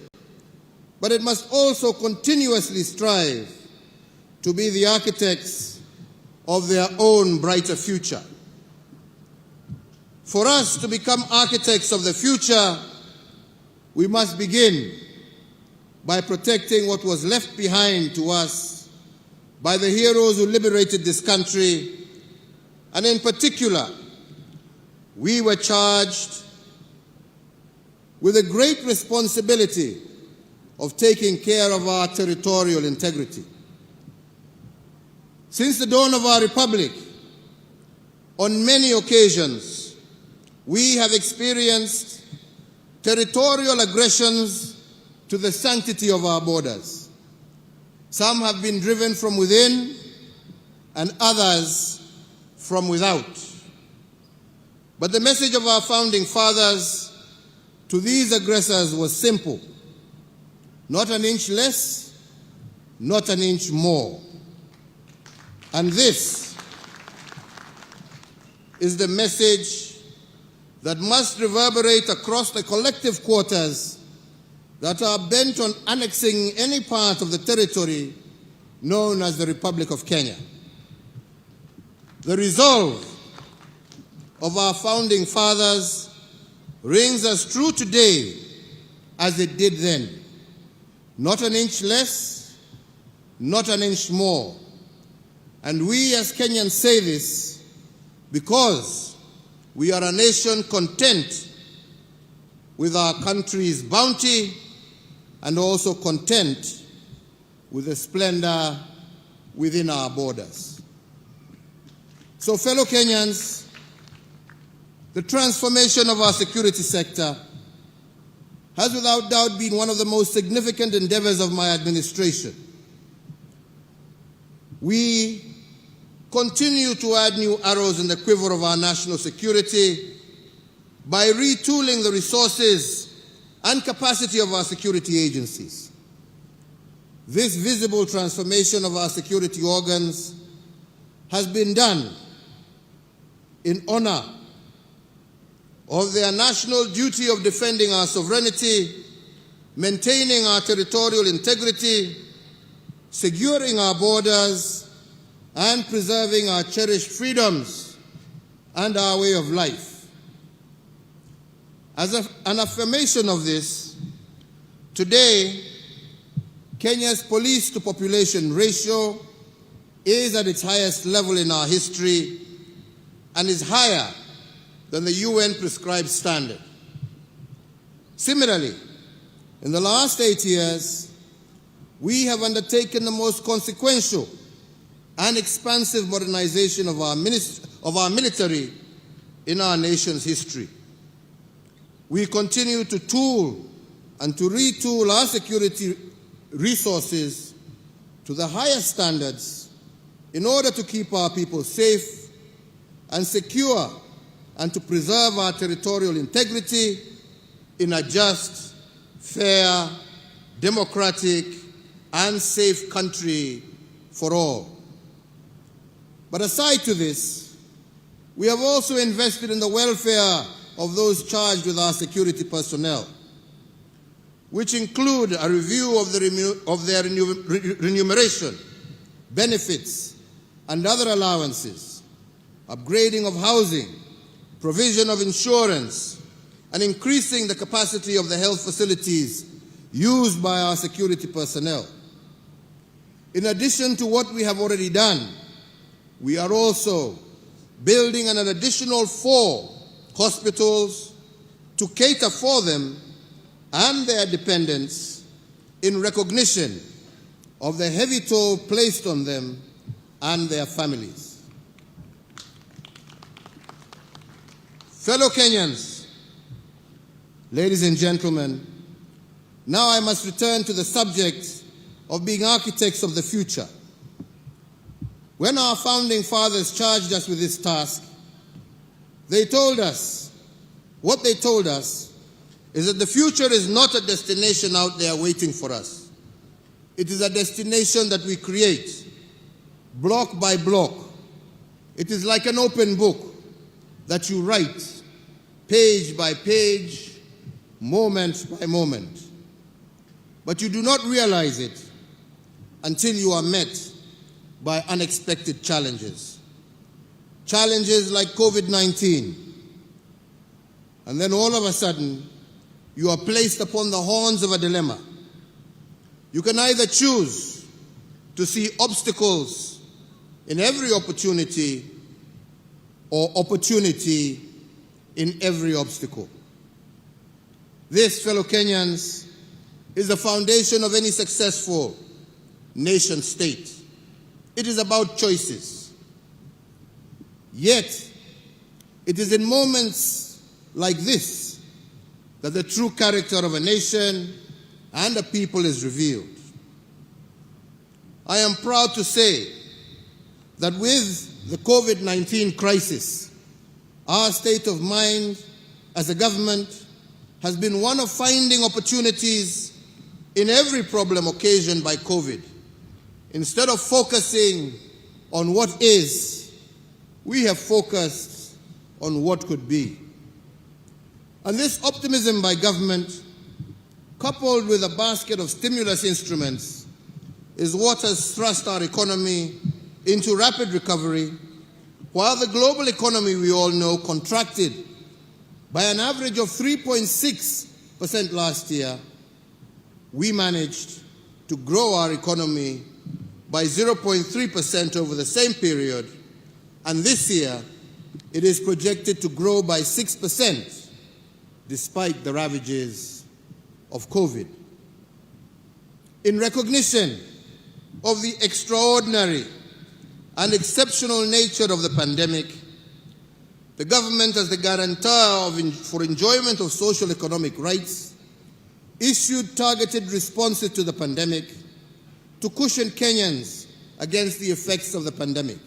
S12: but it must also continuously strive to be the architects of their own brighter future. For us to become architects of the future, we must begin by protecting what was left behind to us by the heroes who liberated this country, and in particular, we were charged with a great responsibility of taking care of our territorial integrity. Since the dawn of our republic, on many occasions, we have experienced territorial aggressions to the sanctity of our borders. Some have been driven from within and others from without. But the message of our founding fathers to these aggressors was simple: not an inch less, not an inch more. And this is the message that must reverberate across the collective quarters that are bent on annexing any part of the territory known as the Republic of Kenya. The resolve of our founding fathers rings as true today as it did then. Not an inch less, not an inch more. And we as Kenyans say this because we are a nation content with our country's bounty and also content with the splendor within our borders. So, fellow Kenyans, the transformation of our security sector has without doubt been one of the most significant endeavors of my administration. We continue to add new arrows in the quiver of our national security by retooling the resources and capacity of our security agencies. This visible transformation of our security organs has been done in honor of their national duty of defending our sovereignty, maintaining our territorial integrity, securing our borders, and preserving our cherished freedoms and our way of life. As an affirmation of this, today, Kenya's police-to-population ratio is at its highest level in our history and is higher than the UN prescribed standard. Similarly, in the last 8 years, we have undertaken the most consequential and expansive modernization of our military in our nation's history. We continue to tool and to retool our security resources to the highest standards in order to keep our people safe and secure and to preserve our territorial integrity in a just, fair, democratic, and safe country for all. But aside to this, we have also invested in the welfare of those charged with our security personnel, which include a review of their remuneration, benefits, and other allowances, upgrading of housing, provision of insurance, and increasing the capacity of the health facilities used by our security personnel. In addition to what we have already done, we are also building an additional 4 hospitals to cater for them and their dependents in recognition of the heavy toll placed on them and their families. Fellow Kenyans, ladies and gentlemen, now I must return to the subject of being architects of the future. When our founding fathers charged us with this task, what they told us is that the future is not a destination out there waiting for us. It is a destination that we create, block by block. It is like an open book that you write, page by page, moment by moment. But you do not realize it until you are met by unexpected challenges. Challenges like COVID-19. And then all of a sudden, you are placed upon the horns of a dilemma. You can either choose to see obstacles in every opportunity or opportunity in every obstacle. This, fellow Kenyans, is the foundation of any successful nation state. It is about choices. Yet, it is in moments like this that the true character of a nation and a people is revealed. I am proud to say that with the COVID-19 crisis, our state of mind as a government has been one of finding opportunities in every problem occasioned by COVID. Instead of focusing on what is, we have focused on what could be. And this optimism by government, coupled with a basket of stimulus instruments, is what has thrust our economy into rapid recovery, while the global economy, we all know, contracted by an average of 3.6% last year. We managed to grow our economy by 0.3% over the same period, and this year it is projected to grow by 6%, despite the ravages of COVID. In recognition of the extraordinary and exceptional nature of the pandemic, the government, as the guarantor for enjoyment of social economic rights, issued targeted responses to the pandemic to cushion Kenyans against the effects of the pandemic.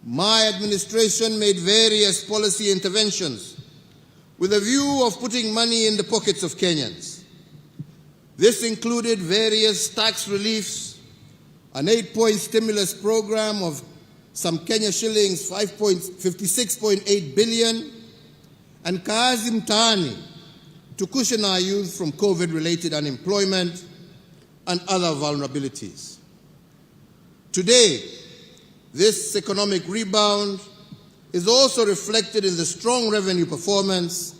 S12: My administration made various policy interventions with a view of putting money in the pockets of Kenyans. This included various tax reliefs, an 8-point stimulus program of some Kenya shillings 56.8 billion, and Kazi Mtaani to cushion our youth from COVID-related unemployment, and other vulnerabilities. Today, this economic rebound is also reflected in the strong revenue performance,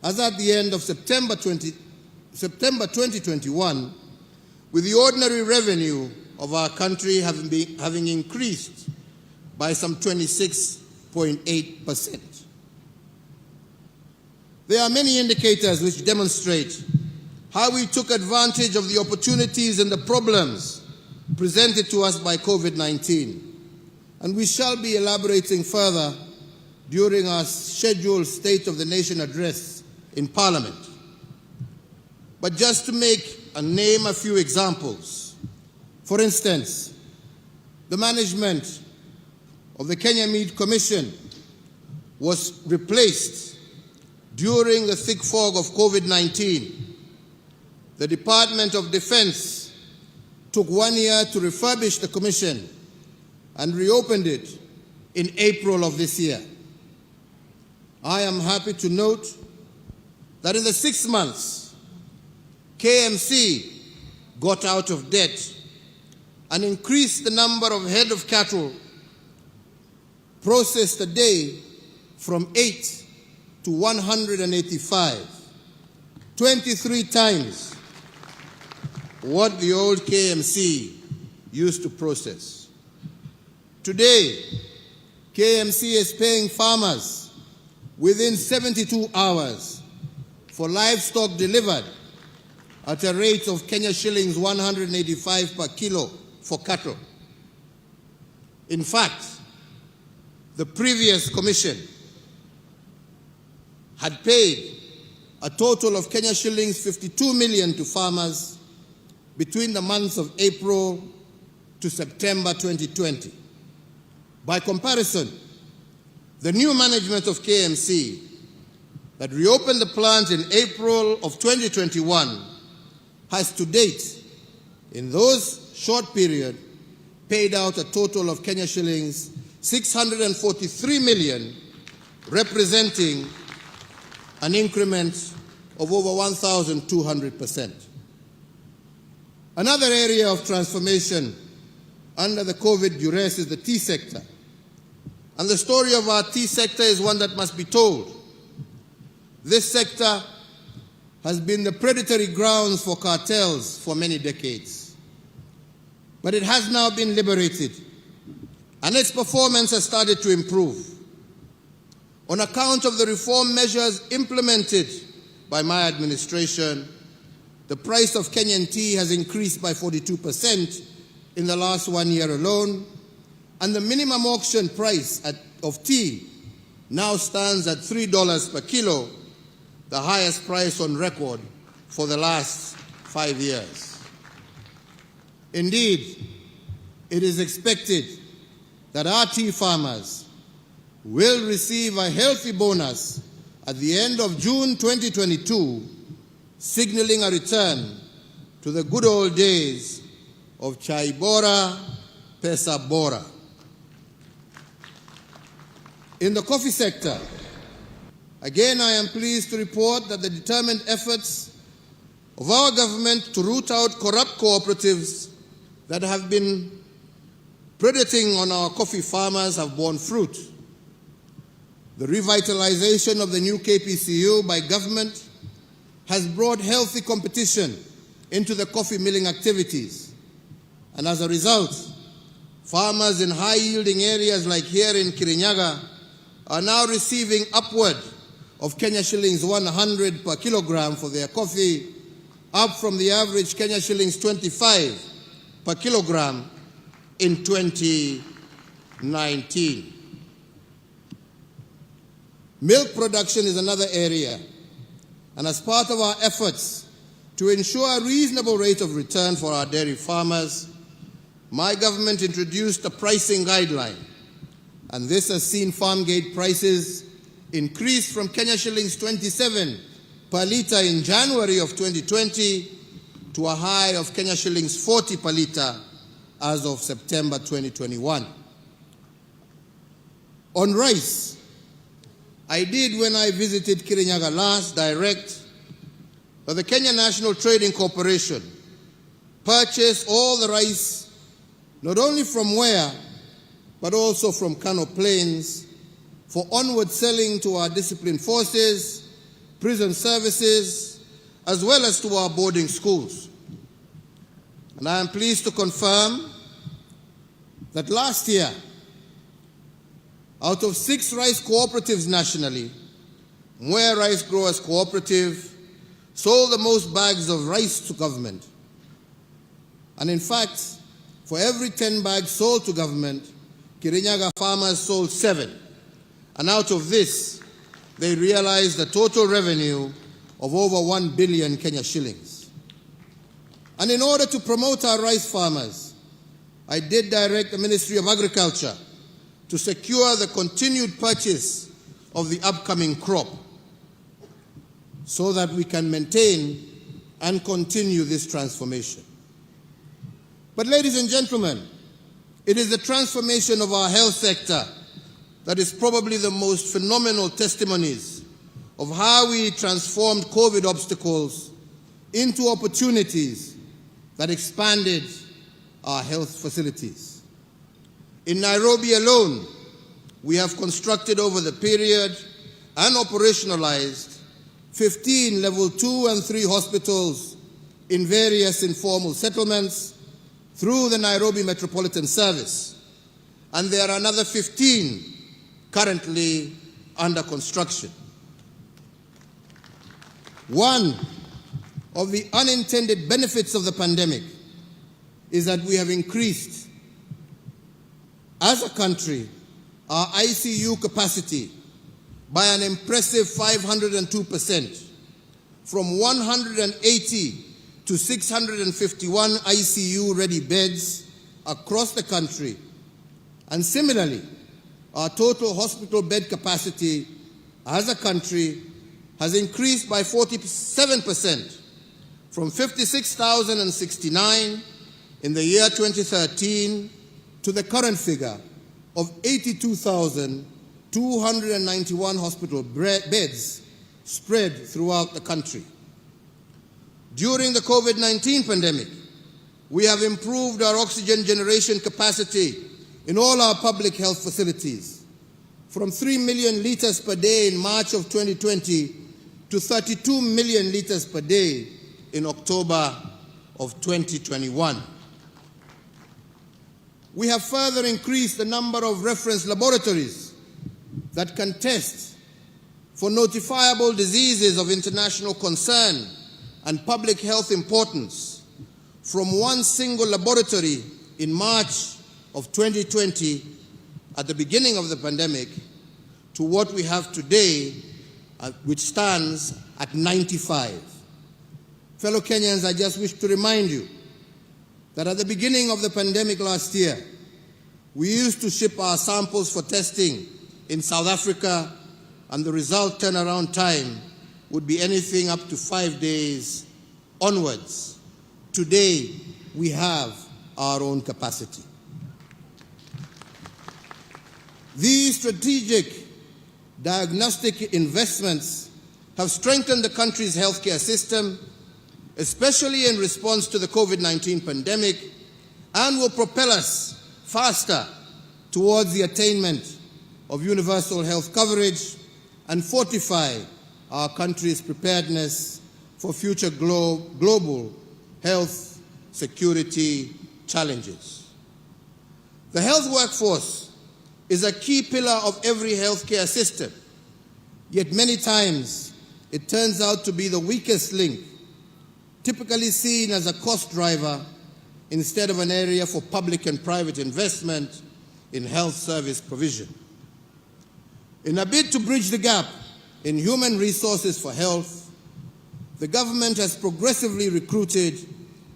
S12: as at the end of September 2021, with the ordinary revenue of our country having increased by some 26.8%. There are many indicators which demonstrate how we took advantage of the opportunities and the problems presented to us by COVID-19, and we shall be elaborating further during our scheduled State of the Nation address in Parliament. But just to name a few examples, for instance, the management of the Kenya Meat Commission was replaced during the thick fog of COVID-19. The Department of Defense took 1 year to refurbish the commission and reopened it in April of this year. I am happy to note that in the 6 months, KMC got out of debt and increased the number of head of cattle processed a day from 8 to 185, 23 times what the old KMC used to process. Today, KMC is paying farmers within 72 hours for livestock delivered at a rate of Kenya shillings 185 per kilo for cattle. In fact, the previous commission had paid a total of Kenya shillings 52 million to farmers between the months of April to September 2020. By comparison, the new management of KMC that reopened the plant in April of 2021 has to date, in those short period, paid out a total of Kenya shillings 643 million, representing an increment of over 1,200%. Another area of transformation under the COVID duress is the tea sector. And the story of our tea sector is one that must be told. This sector has been the predatory grounds for cartels for many decades. But it has now been liberated, and its performance has started to improve. On account of the reform measures implemented by my administration, the price of Kenyan tea has increased by 42% in the last 1 year alone, and the minimum auction price of tea now stands at $3 per kilo, the highest price on record for the last 5 years. Indeed, it is expected that our tea farmers will receive a healthy bonus at the end of June 2022, signaling a return to the good old days of Chai Bora, Pesa Bora. In the coffee sector, again I am pleased to report that the determined efforts of our government to root out corrupt cooperatives that have been predating on our coffee farmers have borne fruit. The revitalization of the new KPCU by government has brought healthy competition into the coffee milling activities. And as a result, farmers in high-yielding areas like here in Kirinyaga are now receiving upward of Kenya shillings 100 per kilogram for their coffee, up from the average Kenya shillings 25 per kilogram in 2019. Milk production is another area, and as part of our efforts to ensure a reasonable rate of return for our dairy farmers, my government introduced a pricing guideline, and this has seen farm gate prices increase from Kenya shillings 27 per litre in January of 2020 to a high of Kenya shillings 40 per litre as of September 2021. On rice, I did, when I visited Kirinyaga last, direct that the Kenya National Trading Corporation purchase all the rice, not only from Ware, but also from Kano Plains, for onward selling to our disciplined forces, prison services, as well as to our boarding schools. And I am pleased to confirm that last year, out of 6 rice cooperatives nationally, Ware Rice Growers Cooperative sold the most bags of rice to government. And in fact, for every 10 bags sold to government, Kirinyaga farmers sold 7. And out of this, they realized a total revenue of over 1 billion Kenya shillings. And in order to promote our rice farmers, I did direct the Ministry of Agriculture to secure the continued purchase of the upcoming crop so that we can maintain and continue this transformation. But ladies and gentlemen, it is the transformation of our health sector that is probably the most phenomenal testimonies of how we transformed COVID obstacles into opportunities that expanded our health facilities. In Nairobi alone, we have constructed over the period and operationalized 15 level 2 and 3 hospitals in various informal settlements through the Nairobi Metropolitan Service. And there are another 15 currently under construction. One of the unintended benefits of the pandemic is that we have increased, as a country, our ICU capacity by an impressive 502%, from 180 to 651 ICU-ready beds across the country. And similarly, our total hospital bed capacity as a country has increased by 47%, from 56,069 in the year 2013 to the current figure of 82,291 hospital beds spread throughout the country. During the COVID-19 pandemic, we have improved our oxygen generation capacity in all our public health facilities, from 3 million liters per day in March of 2020 to 32 million liters per day in October of 2021. We have further increased the number of reference laboratories that can test for notifiable diseases of international concern and public health importance, from one single laboratory in March of 2020 at the beginning of the pandemic to what we have today, which stands at 95. Fellow Kenyans, I just wish to remind you that at the beginning of the pandemic last year, we used to ship our samples for testing in South Africa, and the result turnaround time would be anything up to 5 days onwards. Today, we have our own capacity. These strategic diagnostic investments have strengthened the country's healthcare system, especially in response to the COVID-19 pandemic, and will propel us faster towards the attainment of universal health coverage and fortify our country's preparedness for future global health security challenges. The health workforce is a key pillar of every healthcare system, yet many times it turns out to be the weakest link, typically seen as a cost driver instead of an area for public and private investment in health service provision. In a bid to bridge the gap in human resources for health, the government has progressively recruited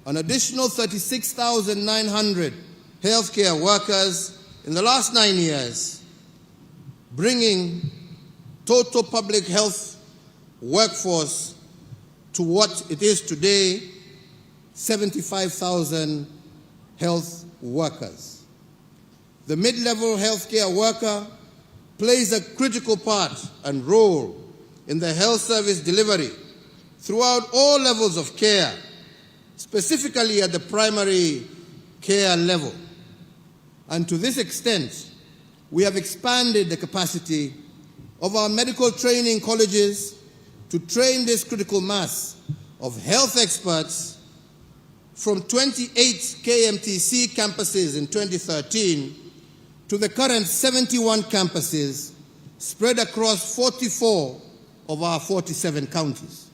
S12: an additional 36,900 healthcare workers in the last 9 years, bringing total public health workforce to what it is today, 75,000 health workers. The mid-level healthcare worker plays a critical part and role in the health service delivery throughout all levels of care, specifically at the primary care level. And to this extent, we have expanded the capacity of our medical training colleges to train this critical mass of health experts from 28 KMTC campuses in 2013 to the current 71 campuses spread across 44 of our 47 counties.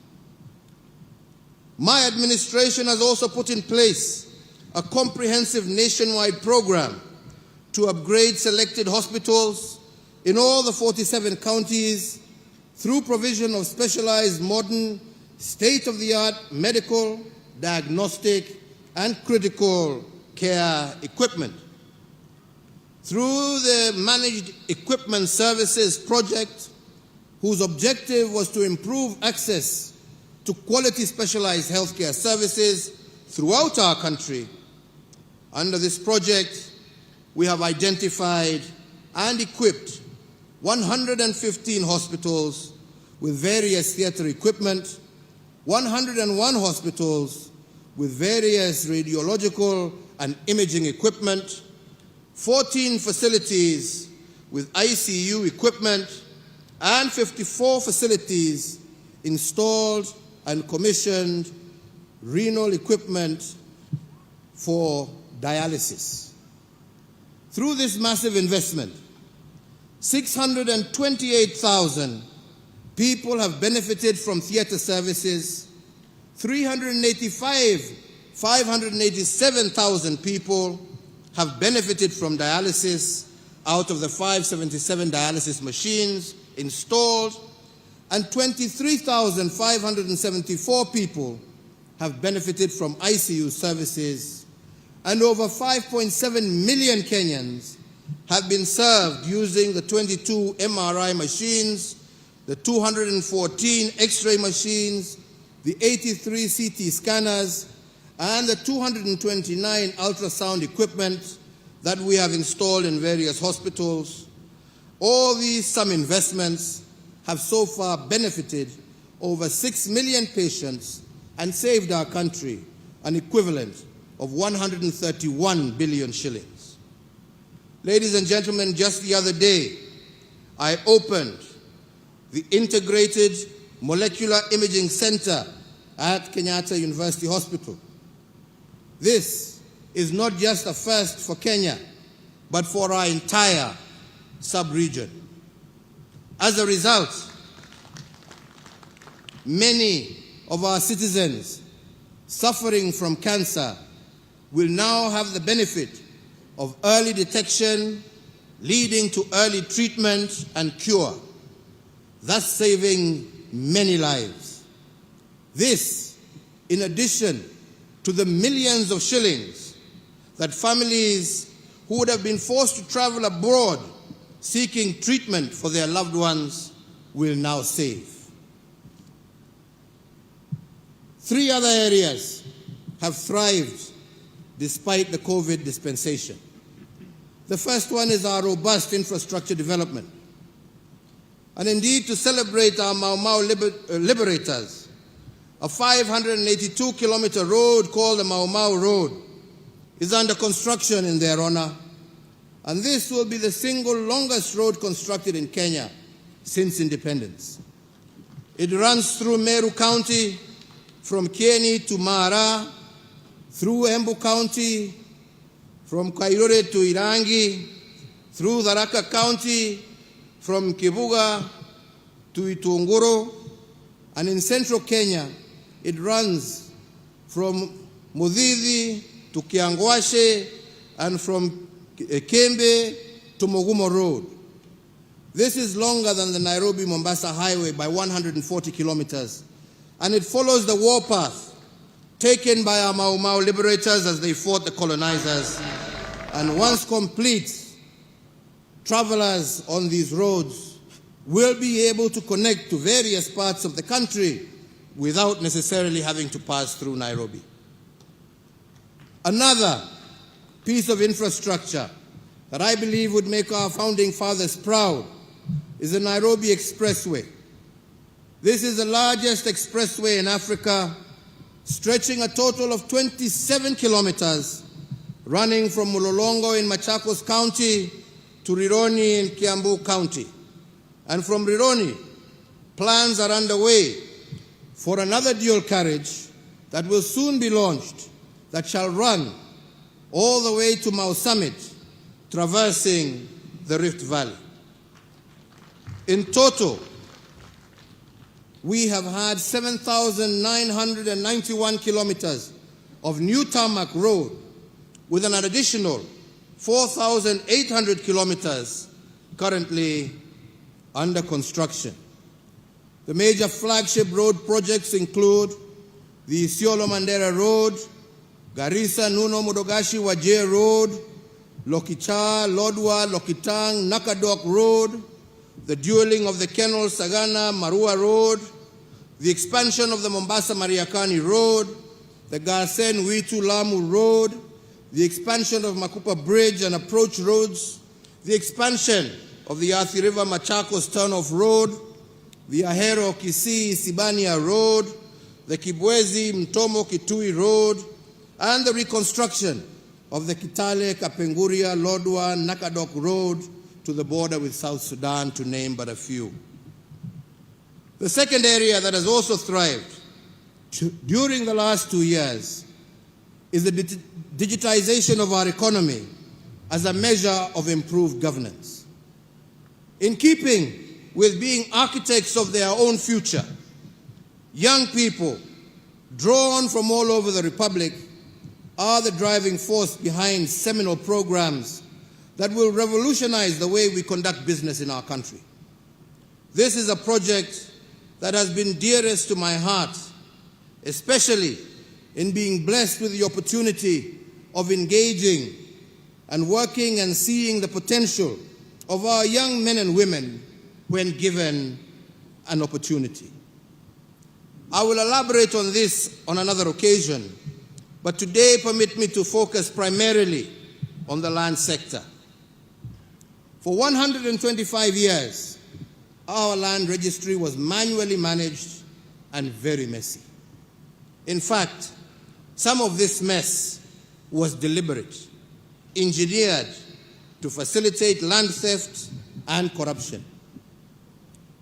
S12: My administration has also put in place a comprehensive nationwide program to upgrade selected hospitals in all the 47 counties through provision of specialized modern state-of-the-art medical, diagnostic, and critical care equipment. Through the Managed Equipment Services project, whose objective was to improve access to quality specialized healthcare services throughout our country. Under this project, we have identified and equipped 115 hospitals with various theater equipment, 101 hospitals with various radiological and imaging equipment, 14 facilities with ICU equipment, and 54 facilities installed and commissioned renal equipment for dialysis. Through this massive investment, 628,000 people have benefited from theater services, 587,000 people have benefited from dialysis out of the 577 dialysis machines installed, and 23,574 people have benefited from ICU services, and over 5.7 million Kenyans have been served using the 22 MRI machines, the 214 X-ray machines, the 83 CT scanners, and the 229 ultrasound equipment that we have installed in various hospitals. All these some investments have so far benefited over 6 million patients and saved our country an equivalent of 131 billion shillings. Ladies and gentlemen, just the other day, I opened the Integrated Molecular Imaging Center at Kenyatta University Hospital. This is not just a first for Kenya, but for our entire sub-region. As a result, many of our citizens suffering from cancer will now have the benefit of early detection, leading to early treatment and cure, thus saving many lives. This, in addition to the millions of shillings that families who would have been forced to travel abroad seeking treatment for their loved ones will now save. 3 other areas have thrived despite the COVID dispensation. The first one is our robust infrastructure development. And indeed, to celebrate our Mau Mau liberators, a 582-kilometer road called the Mau Mau Road is under construction in their honor. And this will be the single longest road constructed in Kenya since independence. It runs through Meru County, from Kieni to Mara, through Embu County, from Kairore to Irangi, through Tharaka County, from Kibuga to Itunguru, and in central Kenya, it runs from Mudhidhi to Kiangwashe, and from Kembe to Mogumo Road. This is longer than the Nairobi-Mombasa Highway by 140 kilometers, and it follows the warpath taken by our Mau Mau liberators as they fought the colonizers. And once complete, travelers on these roads will be able to connect to various parts of the country without necessarily having to pass through Nairobi. Another piece of infrastructure that I believe would make our founding fathers proud is the Nairobi Expressway. This is the largest expressway in Africa, stretching a total of 27 kilometers, running from Mulolongo in Machakos County to Rironi in Kiambu County. And from Rironi, plans are underway for another dual carriage that will soon be launched that shall run all the way to Mau Summit, traversing the Rift Valley. In total, we have had 7,991 kilometers of new tarmac road with an additional 4,800 kilometers currently under construction. The major flagship road projects include the Isiolo Mandera Road, Garissa Nuno Mudogashi Wajir Road, Lokicha, Lodwa, Lokitang, Nakadok Road, the dueling of the Kenol Sagana Marua Road, the expansion of the Mombasa Mariakani Road, the Garsen Witu Lamu Road, the expansion of Makupa Bridge and approach roads, the expansion of the Athi River Machakos Turnoff Road, the Ahero Kisii Sibania Road, the Kibwezi Mtomo Kitui Road, and the reconstruction of the Kitale Kapenguria Lodwa Nakadok Road to the border with South Sudan, to name but a few. The second area that has also thrived during the last 2 years is the digitization of our economy as a measure of improved governance. In keeping with being architects of their own future, young people drawn from all over the Republic are the driving force behind seminal programs that will revolutionize the way we conduct business in our country. This is a project that has been dearest to my heart, especially in being blessed with the opportunity of engaging and working and seeing the potential of our young men and women when given an opportunity. I will elaborate on this on another occasion, but today permit me to focus primarily on the land sector. For 125 years, our land registry was manually managed and very messy. In fact, some of this mess was deliberate, engineered to facilitate land theft and corruption.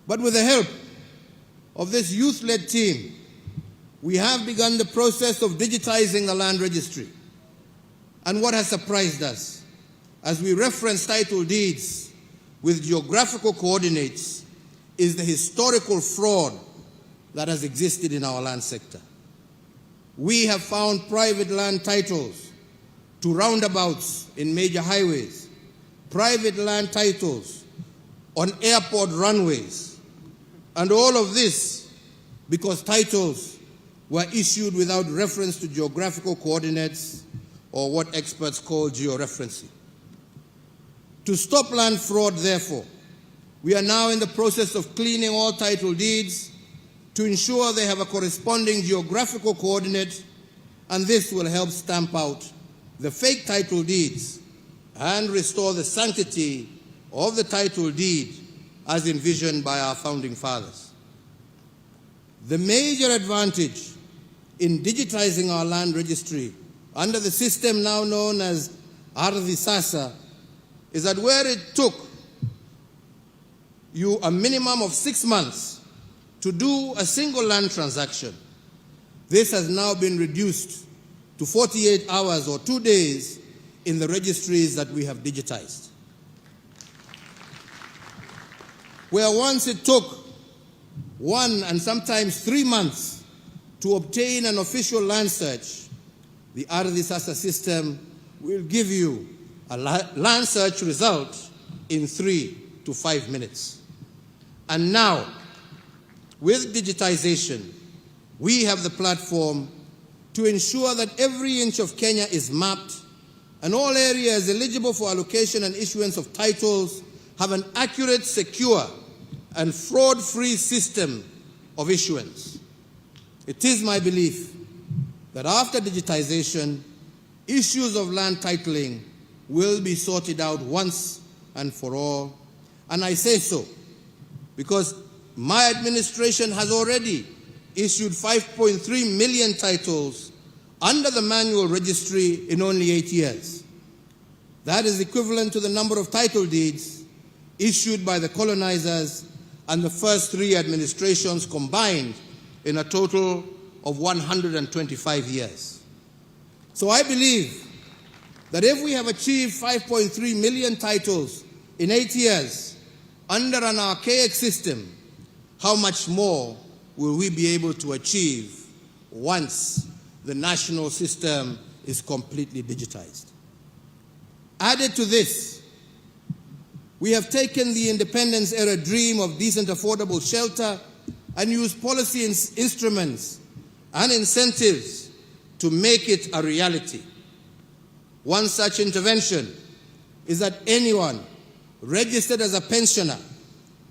S12: But with the help of this youth-led team, we have begun the process of digitizing the land registry. And what has surprised us, as we reference title deeds with geographical coordinates, is the historical fraud that has existed in our land sector. We have found private land titles to roundabouts in major highways, private land titles on airport runways, and all of this because titles were issued without reference to geographical coordinates, or what experts call georeferencing. To stop land fraud, therefore, we are now in the process of cleaning all title deeds to ensure they have a corresponding geographical coordinate, and this will help stamp out the fake title deeds and restore the sanctity of the title deed as envisioned by our founding fathers. The major advantage in digitizing our land registry under the system now known as Ardhi Sasa is that where it took you a minimum of 6 months to do a single land transaction, this has now been reduced to 48 hours or 2 days in the registries that we have digitized. Where once it took 1 and sometimes 3 months to obtain an official land search, the Ardhi Sasa system will give you a land search result in 3 to 5 minutes. And now, with digitization, we have the platform to ensure that every inch of Kenya is mapped and all areas eligible for allocation and issuance of titles have an accurate, secure, and fraud-free system of issuance. It is my belief that after digitization, issues of land titling will be sorted out once and for all. And I say so because my administration has already issued 5.3 million titles under the manual registry in only 8 years. That is equivalent to the number of title deeds issued by the colonizers and the first 3 administrations combined in a total of 125 years. So I believe that if we have achieved 5.3 million titles in 8 years under an archaic system, how much more will we be able to achieve once the national system is completely digitized? Added to this, we have taken the independence-era dream of decent, affordable shelter and used policy instruments and incentives to make it a reality. One such intervention is that anyone registered as a pensioner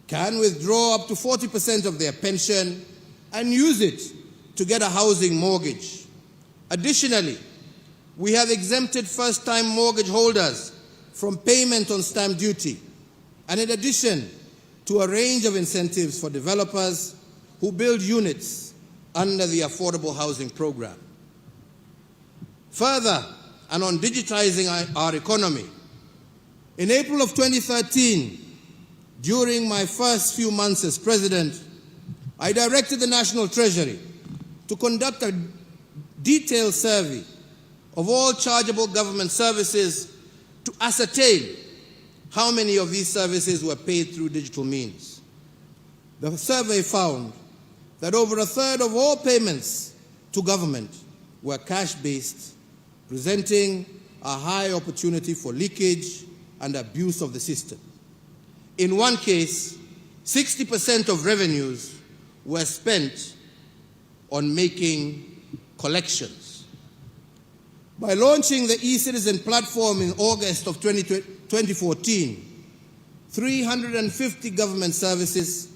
S12: can withdraw up to 40% of their pension and use it to get a housing mortgage. Additionally, we have exempted first-time mortgage holders from payment on stamp duty, and in addition to a range of incentives for developers who build units under the Affordable Housing Program. Further, and on digitizing our economy, in April of 2013, during my first few months as president, I directed the National Treasury to conduct a detailed survey of all chargeable government services to ascertain how many of these services were paid through digital means. The survey found that over a third of all payments to government were cash-based, presenting a high opportunity for leakage and abuse of the system. In one case, 60% of revenues were spent on making collections. By launching the e-Citizen platform in August of 2014, 350 government services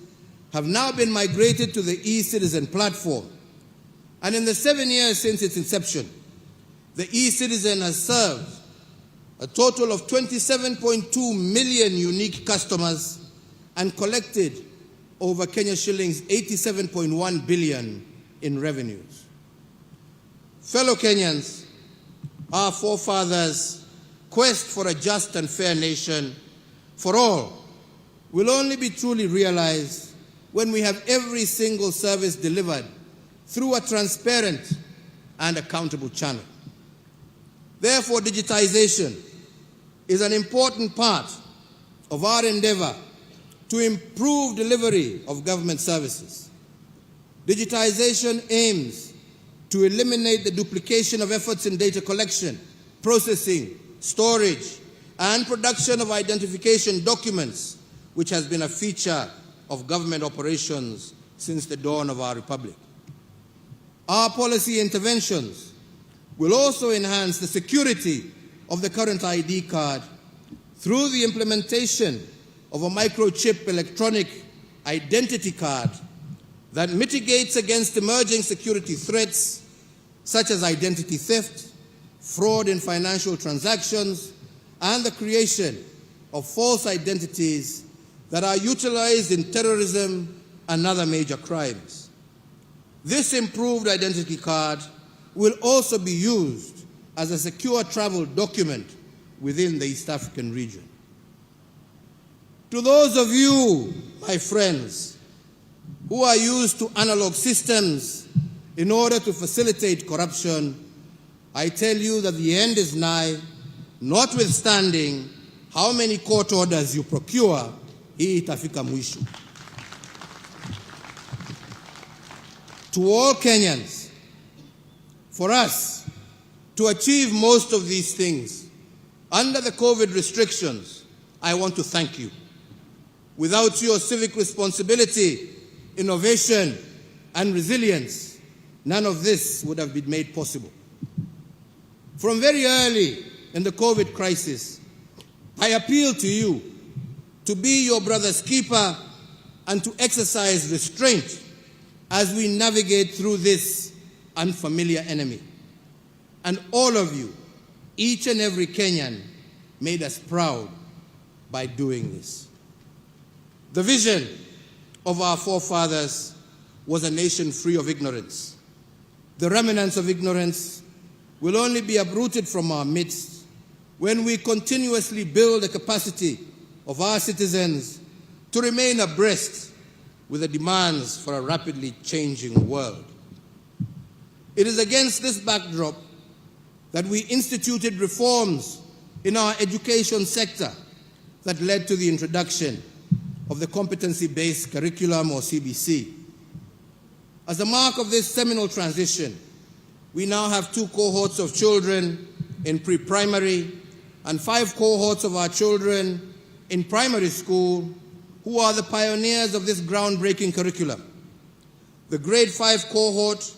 S12: have now been migrated to the e-Citizen platform. And in the 7 years since its inception, the e-Citizen has served a total of 27.2 million unique customers and collected over Kenya shillings 87.1 billion in revenues. Fellow Kenyans, our forefathers' quest for a just and fair nation for all will only be truly realized when we have every single service delivered through a transparent and accountable channel. Therefore, digitization is an important part of our endeavor to improve delivery of government services. Digitization aims to eliminate the duplication of efforts in data collection, processing, storage, and production of identification documents, which has been a feature of government operations since the dawn of our republic. Our policy interventions will also enhance the security of the current ID card through the implementation of a microchip electronic identity card that mitigates against emerging security threats such as identity theft, fraud in financial transactions, and the creation of false identities that are utilized in terrorism and other major crimes. This improved identity card will also be used as a secure travel document within the East African region. To those of you, my friends, who are used to analog systems in order to facilitate corruption, I tell you that the end is nigh, notwithstanding how many court orders you procure, hii itafika mwisho. To all Kenyans, for us to achieve most of these things under the COVID restrictions, I want to thank you. Without your civic responsibility, innovation, and resilience, none of this would have been made possible. From very early in the COVID crisis, I appeal to you to be your brother's keeper and to exercise restraint as we navigate through this unfamiliar enemy. And all of you, each and every Kenyan, made us proud by doing this. The vision of our forefathers was a nation free of ignorance. The remnants of ignorance will only be uprooted from our midst when we continuously build the capacity of our citizens to remain abreast with the demands for a rapidly changing world. It is against this backdrop that we instituted reforms in our education sector that led to the introduction of the competency-based curriculum, or CBC. As a mark of this seminal transition, we now have 2 cohorts of children in pre-primary and 5 cohorts of our children in primary school who are the pioneers of this groundbreaking curriculum. The grade 5 cohort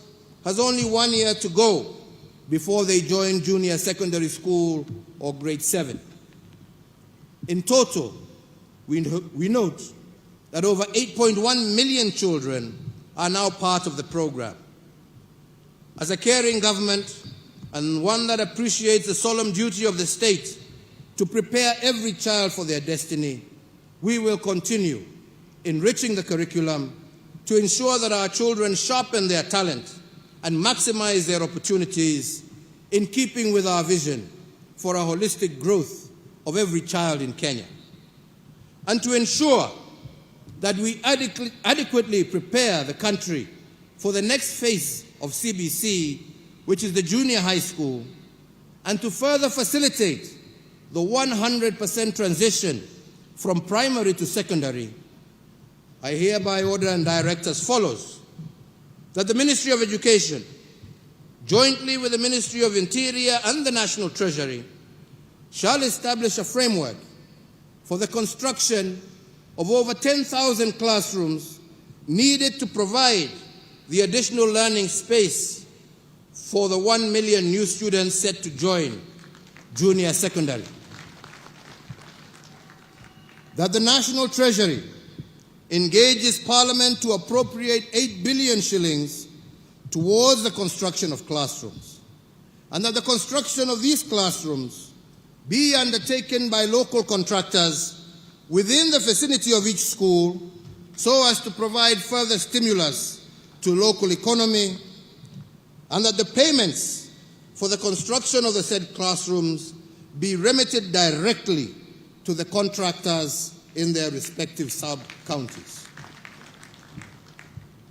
S12: has only 1 year to go before they join junior secondary school or grade 7. In total, we note that over 8.1 million children are now part of the program. As a caring government, and one that appreciates the solemn duty of the state to prepare every child for their destiny, we will continue enriching the curriculum to ensure that our children sharpen their talent and maximize their opportunities in keeping with our vision for a holistic growth of every child in Kenya. And to ensure that we adequately prepare the country for the next phase of CBC, which is the junior high school, and to further facilitate the 100% transition from primary to secondary, I hereby order and direct as follows: that the Ministry of Education, jointly with the Ministry of Interior and the National Treasury, shall establish a framework for the construction of over 10,000 classrooms needed to provide the additional learning space for the 1 million new students set to join junior secondary. That the National Treasury engages Parliament to appropriate 8 billion shillings towards the construction of classrooms, and that the construction of these classrooms be undertaken by local contractors within the vicinity of each school so as to provide further stimulus to local economy, and that the payments for the construction of the said classrooms be remitted directly to the contractors in their respective sub-counties.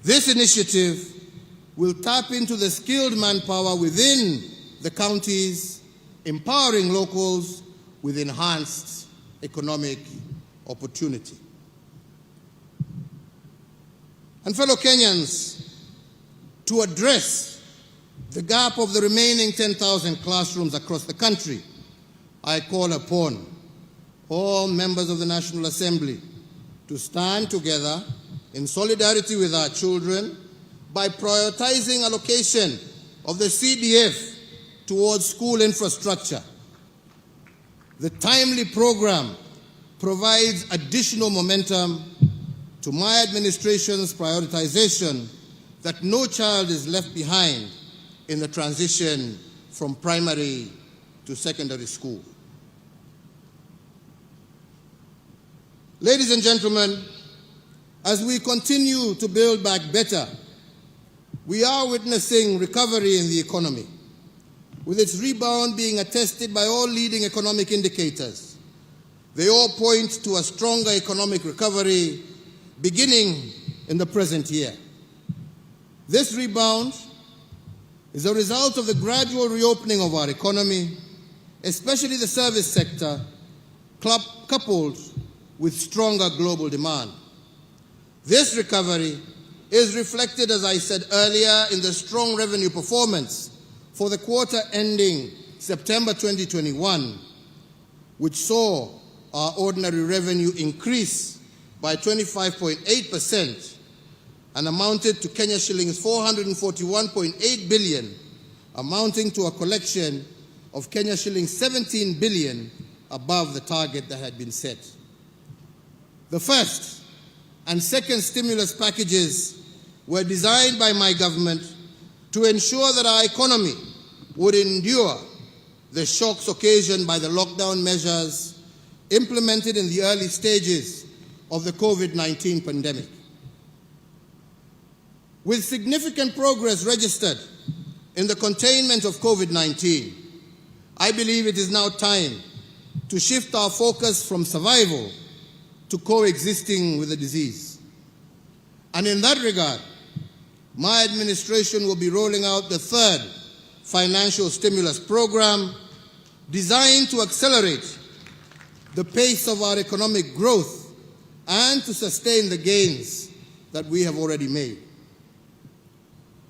S12: This initiative will tap into the skilled manpower within the counties, empowering locals with enhanced economic opportunity. And fellow Kenyans, to address the gap of the remaining 10,000 classrooms across the country, I call upon all members of the National Assembly to stand together in solidarity with our children by prioritizing allocation of the CDF towards school infrastructure. The timely program provides additional momentum to my administration's prioritization that no child is left behind in the transition from primary to secondary school. Ladies and gentlemen, as we continue to build back better, we are witnessing recovery in the economy, with its rebound being attested by all leading economic indicators. They all point to a stronger economic recovery beginning in the present year. This rebound is a result of the gradual reopening of our economy, especially the service sector, coupled with stronger global demand. This recovery is reflected, as I said earlier, in the strong revenue performance for the quarter ending September 2021, which saw our ordinary revenue increase by 25.8% and amounted to Kenya shillings 441.8 billion, amounting to a collection of Kenya shillings 17 billion above the target that had been set. The first and second stimulus packages were designed by my government to ensure that our economy would endure the shocks occasioned by the lockdown measures implemented in the early stages of the COVID-19 pandemic. With significant progress registered in the containment of COVID-19, I believe it is now time to shift our focus from survival to coexisting with the disease. And in that regard, my administration will be rolling out the third financial stimulus program designed to accelerate the pace of our economic growth and to sustain the gains that we have already made.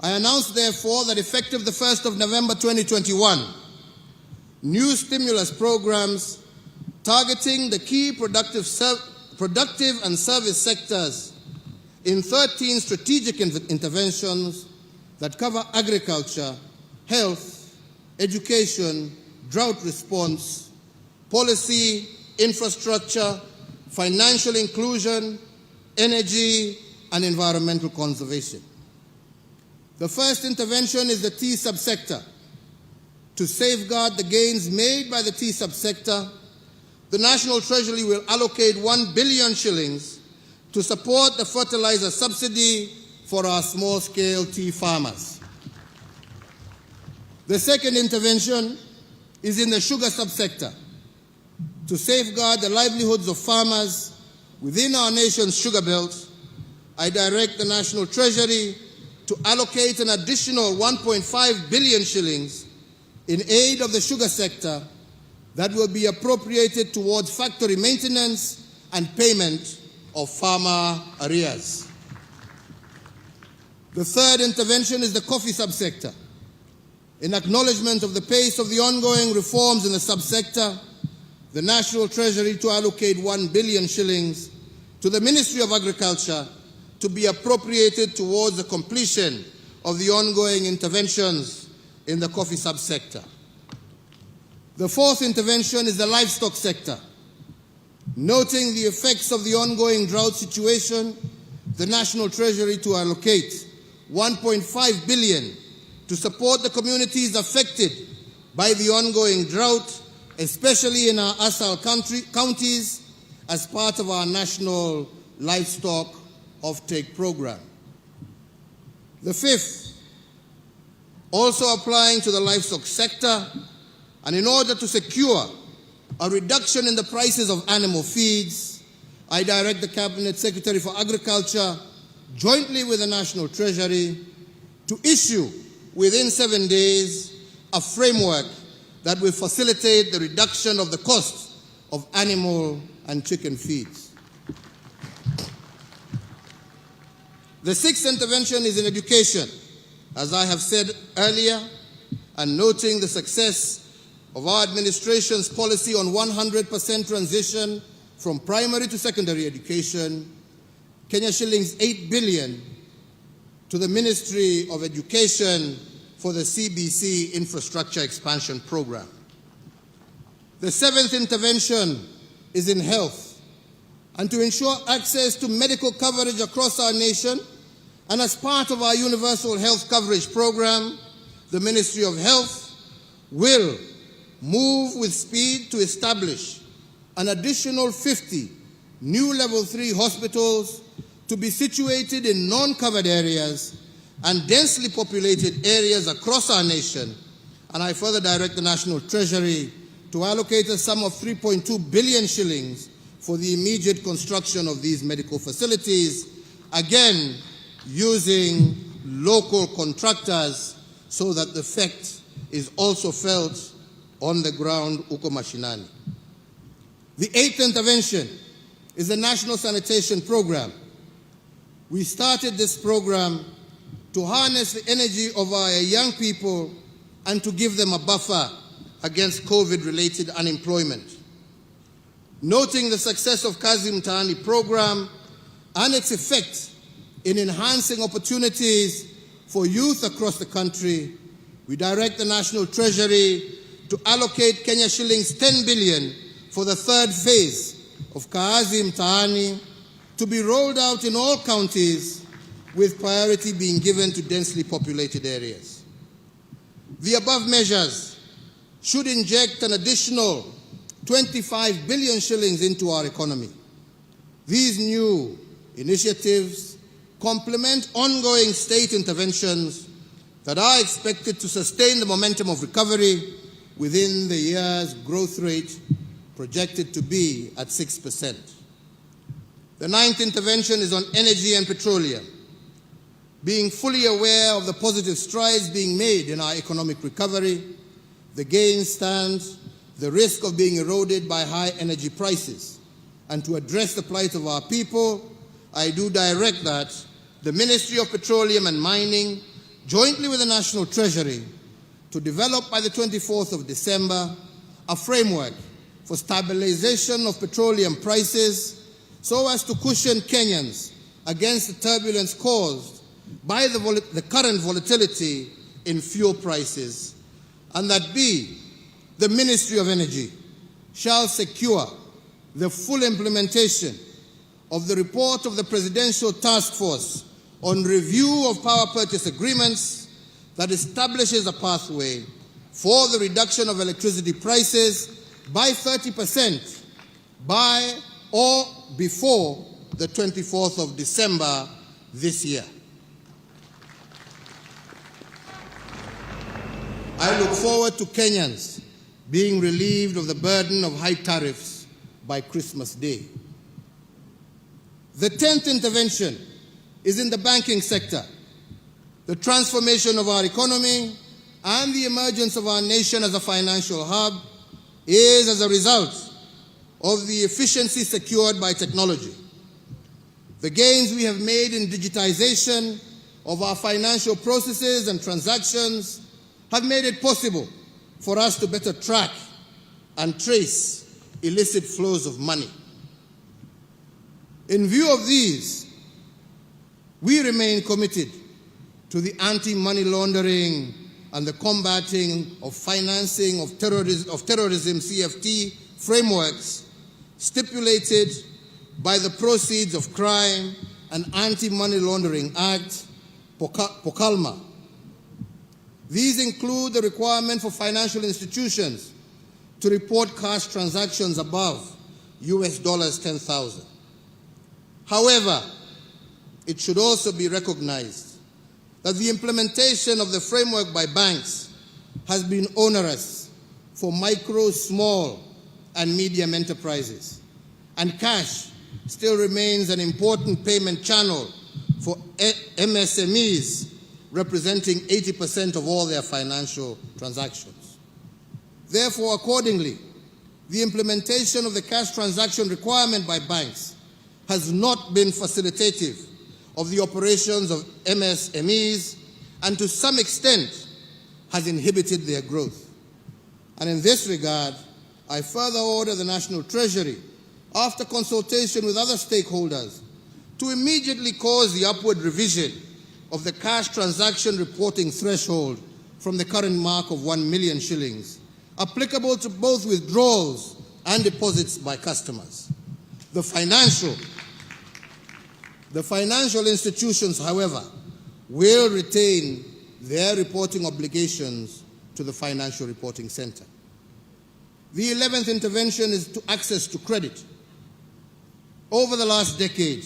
S12: I announce, therefore, that effective the 1st of November 2021, new stimulus programs targeting the key productive and service sectors in 13 strategic interventions that cover agriculture, health, education, drought response, policy, infrastructure, financial inclusion, energy, and environmental conservation. The first intervention is the tea subsector. To safeguard the gains made by the tea subsector, the National Treasury will allocate 1 billion shillings to support the fertilizer subsidy for our small-scale tea farmers. The second intervention is in the sugar subsector. To safeguard the livelihoods of farmers within our nation's sugar belt, I direct the National Treasury to allocate an additional 1.5 billion shillings in aid of the sugar sector that will be appropriated towards factory maintenance and payment of farmer arrears. The third intervention is the coffee subsector. In acknowledgement of the pace of the ongoing reforms in the subsector, the National Treasury to allocate 1 billion shillings to the Ministry of Agriculture to be appropriated towards the completion of the ongoing interventions in the coffee subsector. The fourth intervention is the livestock sector. Noting the effects of the ongoing drought situation, the National Treasury to allocate 1.5 billion to support the communities affected by the ongoing drought, especially in our ASAL counties, as part of our national livestock offtake program. The fifth, also applying to the livestock sector, and in order to secure a reduction in the prices of animal feeds, I direct the Cabinet Secretary for Agriculture, jointly with the National Treasury, to issue within 7 days a framework that will facilitate the reduction of the cost of animal and chicken feeds. The sixth intervention is in education. As I have said earlier, and noting the success of our administration's policy on 100% transition from primary to secondary education, Kenya shillings 8 billion to the Ministry of Education for the CBC Infrastructure Expansion Program. The seventh intervention is in health. And to ensure access to medical coverage across our nation, and as part of our universal health coverage program, the Ministry of Health will move with speed to establish an additional 50 new level 3 hospitals to be situated in non-covered areas and densely populated areas across our nation. And I further direct the National Treasury to allocate a sum of 3.2 billion shillings for the immediate construction of these medical facilities, again using local contractors so that the effect is also felt on the ground uko mashinani. The eighth intervention is the National Sanitation Program. We started this program to harness the energy of our young people and to give them a buffer against COVID-related unemployment. Noting the success of Kazi Mtaani program and its effect in enhancing opportunities for youth across the country, we direct the National Treasury to allocate Kenya shillings 10 billion for the third phase of Kazi Mtaani to be rolled out in all counties, with priority being given to densely populated areas. The above measures should inject an additional 25 billion shillings into our economy. These new initiatives complement ongoing state interventions that are expected to sustain the momentum of recovery within the year's growth rate projected to be at 6%. The ninth intervention is on energy and petroleum. Being fully aware of the positive strides being made in our economic recovery, the gain stands the risk of being eroded by high energy prices. And to address the plight of our people, I do direct that the Ministry of Petroleum and Mining, jointly with the National Treasury, to develop by the 24th of December a framework for stabilization of petroleum prices so as to cushion Kenyans against the turbulence caused by the current volatility in fuel prices, and that B, the Ministry of Energy shall secure the full implementation of the report of the Presidential Task Force on review of power purchase agreements that establishes a pathway for the reduction of electricity prices by 30% by or before the 24th of December this year. I look forward to Kenyans being relieved of the burden of high tariffs by Christmas Day. The 10th intervention is in the banking sector. The transformation of our economy and the emergence of our nation as a financial hub is as a result of the efficiency secured by technology. The gains we have made in digitization of our financial processes and transactions have made it possible for us to better track and trace illicit flows of money. In view of these, we remain committed to the anti-money laundering and the combating of financing of terrorism CFT frameworks stipulated by the Proceeds of Crime and Anti-Money Laundering Act, POCALMA. These include the requirement for financial institutions to report cash transactions above $10,000. However, it should also be recognized that the implementation of the framework by banks has been onerous for micro, small, and medium enterprises, and cash still remains an important payment channel for MSMEs, representing 80% of all their financial transactions. Therefore, accordingly, the implementation of the cash transaction requirement by banks has not been facilitative of the operations of MSMEs and to some extent has inhibited their growth. And in this regard, I further order the National Treasury, after consultation with other stakeholders, to immediately cause the upward revision of the cash transaction reporting threshold from the current mark of 1 million shillings, applicable to both withdrawals and deposits by customers. The financial institutions, however, will retain their reporting obligations to the Financial Reporting Center. The 11th intervention is to access to credit. Over the last decade,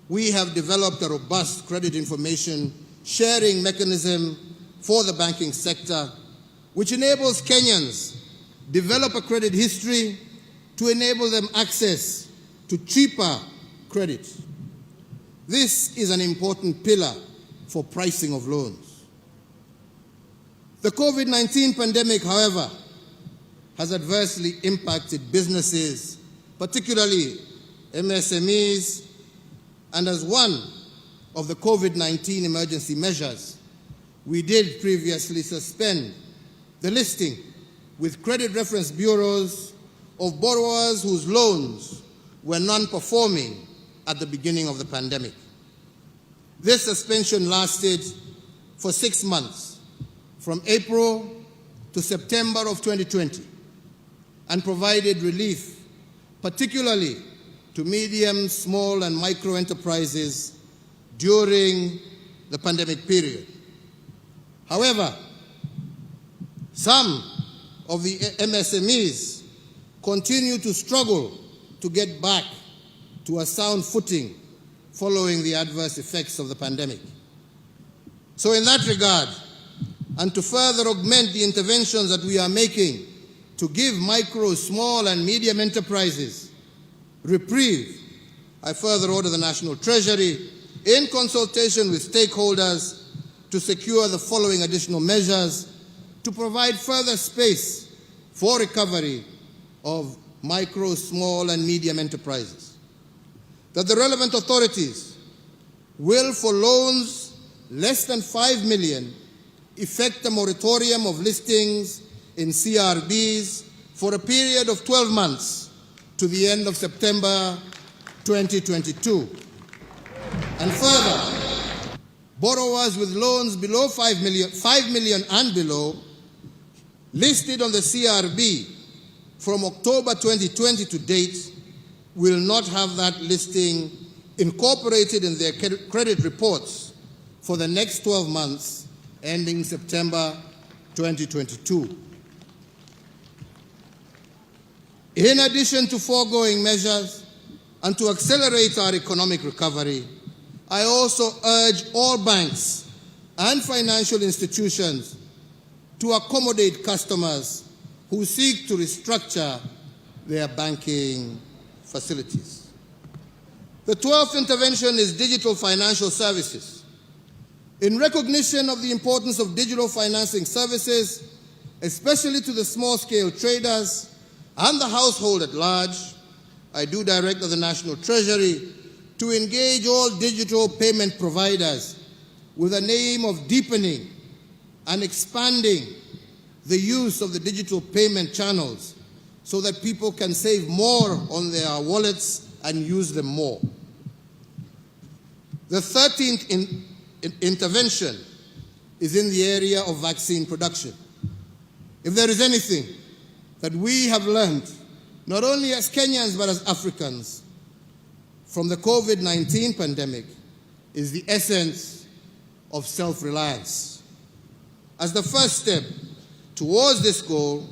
S12: we have developed a robust credit information sharing mechanism for the banking sector, which enables Kenyans develop a credit history to enable them access to cheaper credit. This is an important pillar for pricing of loans. The COVID-19 pandemic, however, has adversely impacted businesses, particularly MSMEs, and as one of the COVID-19 emergency measures, we did previously suspend the listing with credit reference bureaus of borrowers whose loans were non-performing at the beginning of the pandemic. This suspension lasted for 6 months, from April to September of 2020, and provided relief, particularly to medium, small, and micro enterprises during the pandemic period. However, some of the MSMEs continue to struggle to get back to a sound footing following the adverse effects of the pandemic. So in that regard, and to further augment the interventions that we are making to give micro, small, and medium enterprises reprieve, I further order the National Treasury, in consultation with stakeholders, to secure the following additional measures to provide further space for recovery of micro, small, and medium enterprises. That the relevant authorities will, for loans less than 5 million, effect a moratorium of listings in CRBs for a period of 12 months to the end of September 2022. And further, borrowers with loans below 5 million and below, listed on the CRB from October 2020 to date, will not have that listing incorporated in their credit reports for the next 12 months ending September 2022. In addition to foregoing measures and to accelerate our economic recovery, I also urge all banks and financial institutions to accommodate customers who seek to restructure their banking facilities. The 12th intervention is digital financial services. In recognition of the importance of digital financing services, especially to the small-scale traders and the household at large, I do direct the National Treasury to engage all digital payment providers with the aim of deepening and expanding the use of the digital payment channels so that people can save more on their wallets and use them more. The 13th intervention is in the area of vaccine production. If there is anything that we have learned, not only as Kenyans but as Africans, from the COVID-19 pandemic, is the essence of self-reliance. As the first step towards this goal,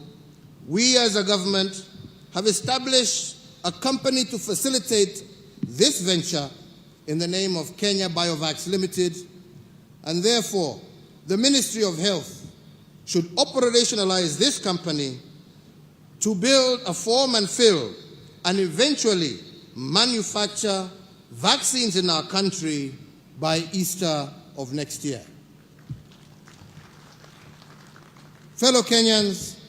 S12: we as a government have established a company to facilitate this venture in the name of Kenya Biovax Limited, and therefore the Ministry of Health should operationalize this company to build a form and fill and eventually manufacture vaccines in our country by Easter of next year. Fellow Kenyans,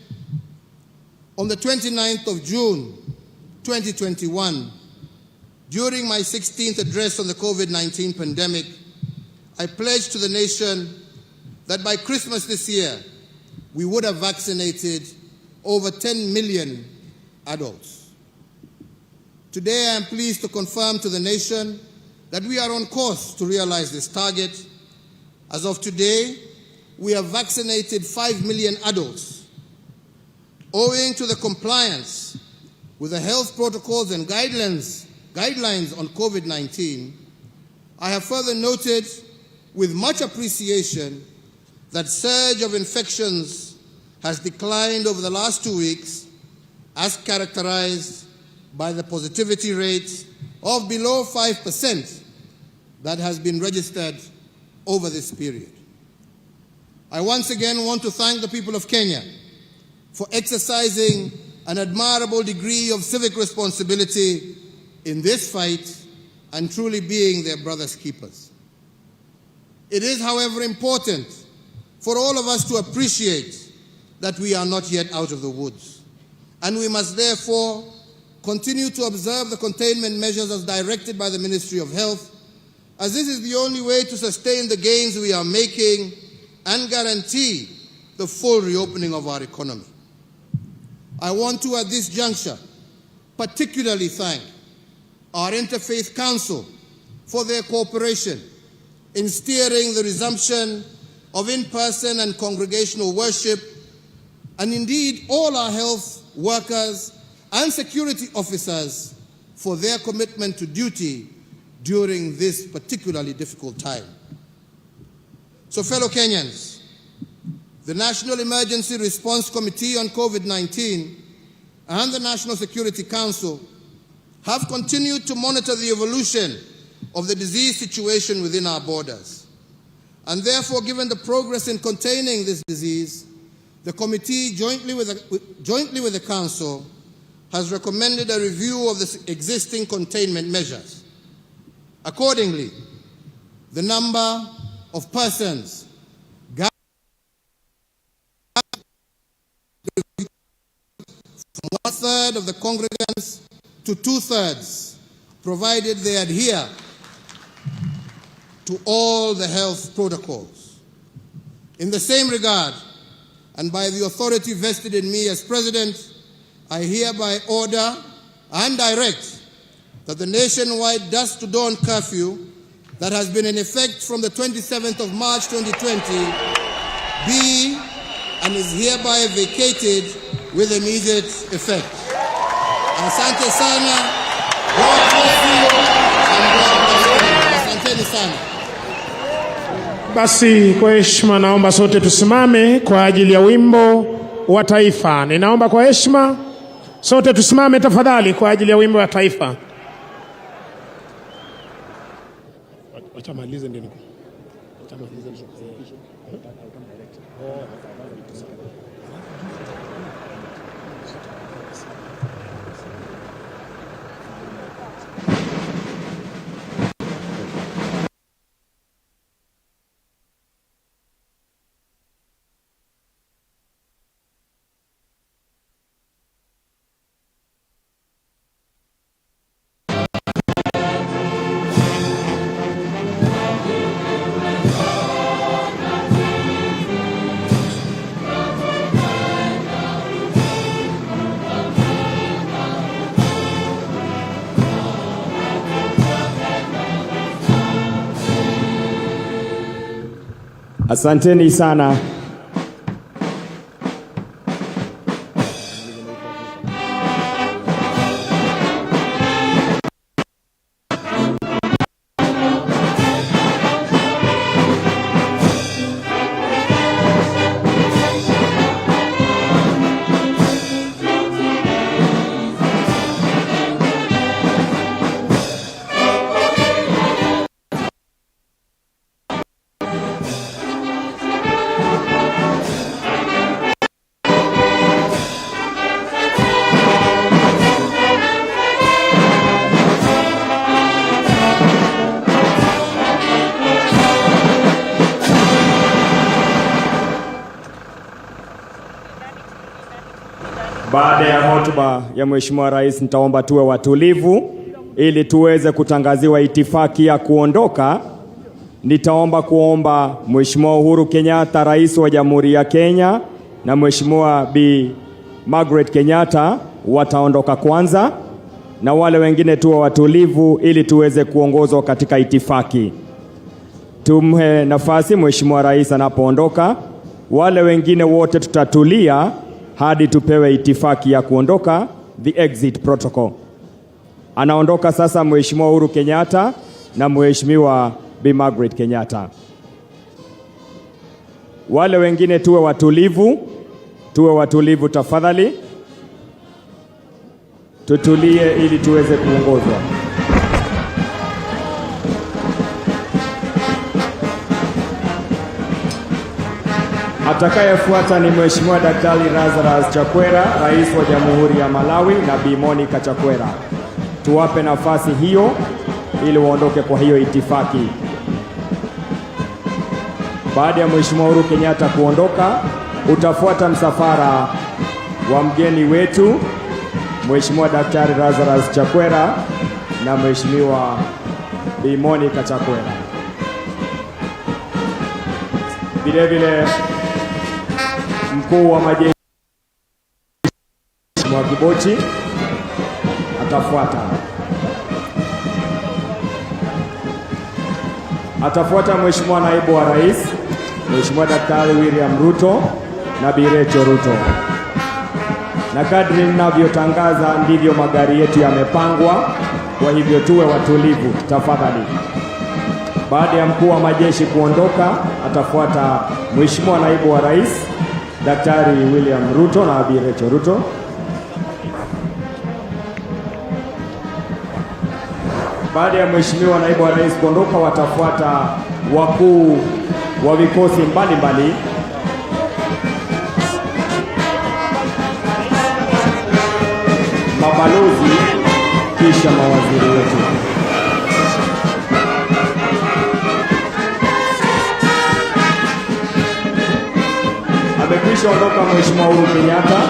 S12: on the 29th of June 2021, during my 16th address on the COVID-19 pandemic, I pledged to the nation that by Christmas this year, we would have vaccinated over 10 million adults. Today, I am pleased to confirm to the nation that we are on course to realize this target. As of today, we have vaccinated 5 million adults. Owing to the compliance with the health protocols and guidelines on COVID-19, I have further noted with much appreciation that surge of infections has declined over the last 2 weeks, as characterized by the positivity rate of below 5% that has been registered over this period. I once again want to thank the people of Kenya for exercising an admirable degree of civic responsibility in this fight and truly being their brother's keepers. It is, however, important for all of us to appreciate that we are not yet out of the woods, and we must therefore continue to observe the containment measures as directed by the Ministry of Health, as this is the only way to sustain the gains we are making and guarantee the full reopening of our economy. I want to, at this juncture, particularly thank our Interfaith Council for their cooperation in steering the resumption of in-person and congregational worship, and indeed all our health workers and security officers for their commitment to duty during this particularly difficult time. So, fellow Kenyans, the National Emergency Response Committee on COVID-19 and the National Security Council have continued to monitor the evolution of the disease situation within our borders. And therefore, given the progress in containing this disease, the committee, jointly with the Council, has recommended a review of the existing containment measures. Accordingly, the number of persons from 1/3 of the congregants to 2/3, provided they adhere to all the health protocols. In the same regard, and by the authority vested in me as President, I hereby order and direct that the nationwide dusk to dawn curfew that has been in effect from the 27th of March 2020 be and is hereby vacated with immediate effect. Asante sana. God bless you and God bless you. Asanteni sana.
S11: Basi kwa heshima naomba sote tusimame kwa ajili ya wimbo wa taifa. Ninaomba kwa heshima sote tusimame tafadhali kwa ajili ya wimbo wa taifa. Acha malize ndio. Acha malize ndio.
S14: Asanteni sana. Baada ya hotuba ya Mheshimiwa Rais, nitaomba tuwe watulivu ili tuweze kutangaziwa itifaki ya kuondoka. Nitaomba kuomba Mheshimiwa Uhuru Kenyatta, Rais wa Jamhuri ya Kenya, na Mheshimiwa Bi Margaret Kenyatta wataondoka kwanza, na wale wengine tuwe watulivu ili tuweze kuongozwa katika itifaki. Tumhe nafasi Mheshimiwa Rais anapoondoka. Wale wengine wote tutatulia hadi tupewe itifaki ya kuondoka, the exit protocol. Anaondoka sasa Mheshimiwa Uhuru Kenyatta na Mheshimiwa Bi Margaret Kenyatta. Wale wengine tuwe watulivu tafadhali. Tutulie ili tuweze kuongozwa. Atakayefuata ni Mheshimiwa Daktari Lazarus Chakwera, Rais wa Jamhuri ya Malawi, na Bi Monica Chakwera. Tuwape nafasi hiyo ili waondoke kwa hiyo itifaki. Baada ya Mheshimiwa Uhuru Kenyatta kuondoka, utafuata msafara wa mgeni wetu Mheshimiwa Daktari Lazarus Chakwera na Mheshimiwa Bi Monica Chakwera. Vile vile Mkuu wa majeshi Mheshimiwa Kibochi atafuata. Atafuata Mheshimiwa Naibu wa Rais, Mheshimiwa Daktari William Ruto na Bi Rachel Ruto. Na kadri ninavyotangaza ndivyo magari yetu yamepangwa, kwa hivyo tuwe watulivu tafadhali. Baada ya mkuu wa majeshi kuondoka, atafuata Mheshimiwa Naibu wa Rais, Daktari William Ruto na Bi Rachel Ruto. Baada ya Mheshimiwa Naibu wa Rais kuondoka, watafuata wakuu wa vikosi mbalimbali. Mabalozi kisha mawaziri wetu. Amekwisha ondoka Mheshimiwa Uhuru Kenyatta.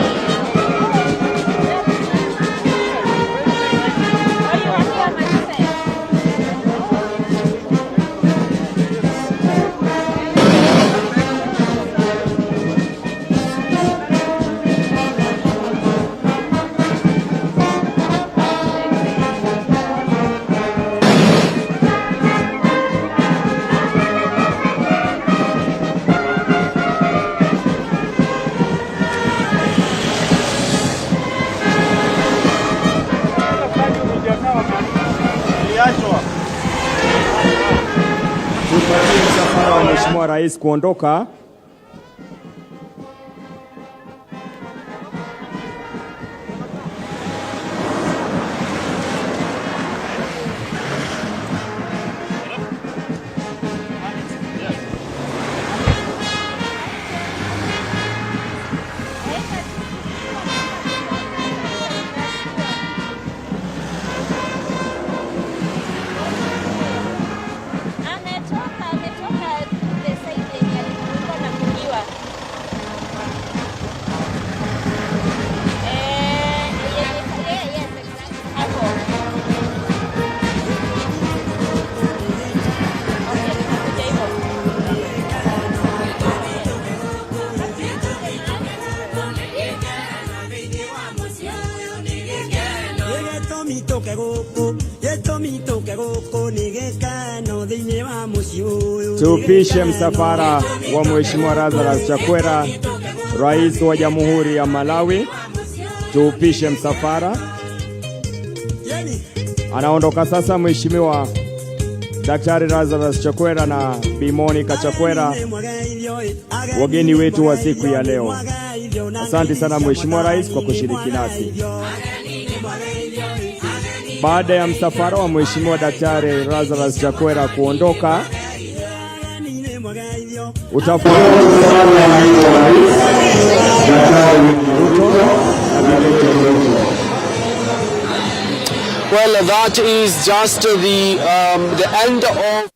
S14: Tupatie msafara wa Mheshimiwa Rais kuondoka. Tupishe msafara wa Mheshimiwa Lazarus Chakwera, Rais wa Jamhuri ya Malawi. Tupishe msafara. Anaondoka sasa Mheshimiwa Daktari Lazarus Chakwera na Bi Monica Chakwera, wageni wetu wa siku ya leo. Asante sana Mheshimiwa Rais kwa kushiriki nasi. Baada ya msafara wa Mheshimiwa Daktari Lazarus Chakwera kuondoka,
S15: Well, that is just the end of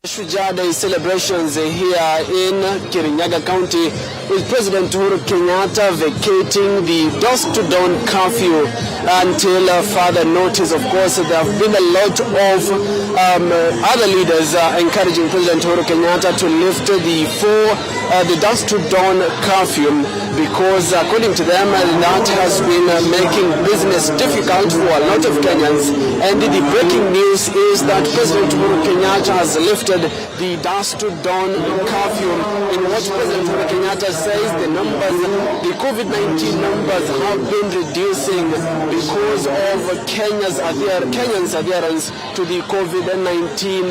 S15: Mashujaa Day celebrations here in Kirinyaga County, with President Uhuru Kenyatta vacating the dusk-to-dawn curfew until further notice. Of course, there have been a lot of other leaders encouraging President Uhuru Kenyatta to lift the dusk-to-dawn curfew, because according to them, that has been making business difficult for a lot of Kenyans. And the breaking news is that President Uhuru Kenyatta has lifted the dusk-to-dawn curfew, in what President Uhuru Kenyatta says the COVID-19 numbers have been reducing because of Kenyans' adherence to the COVID-19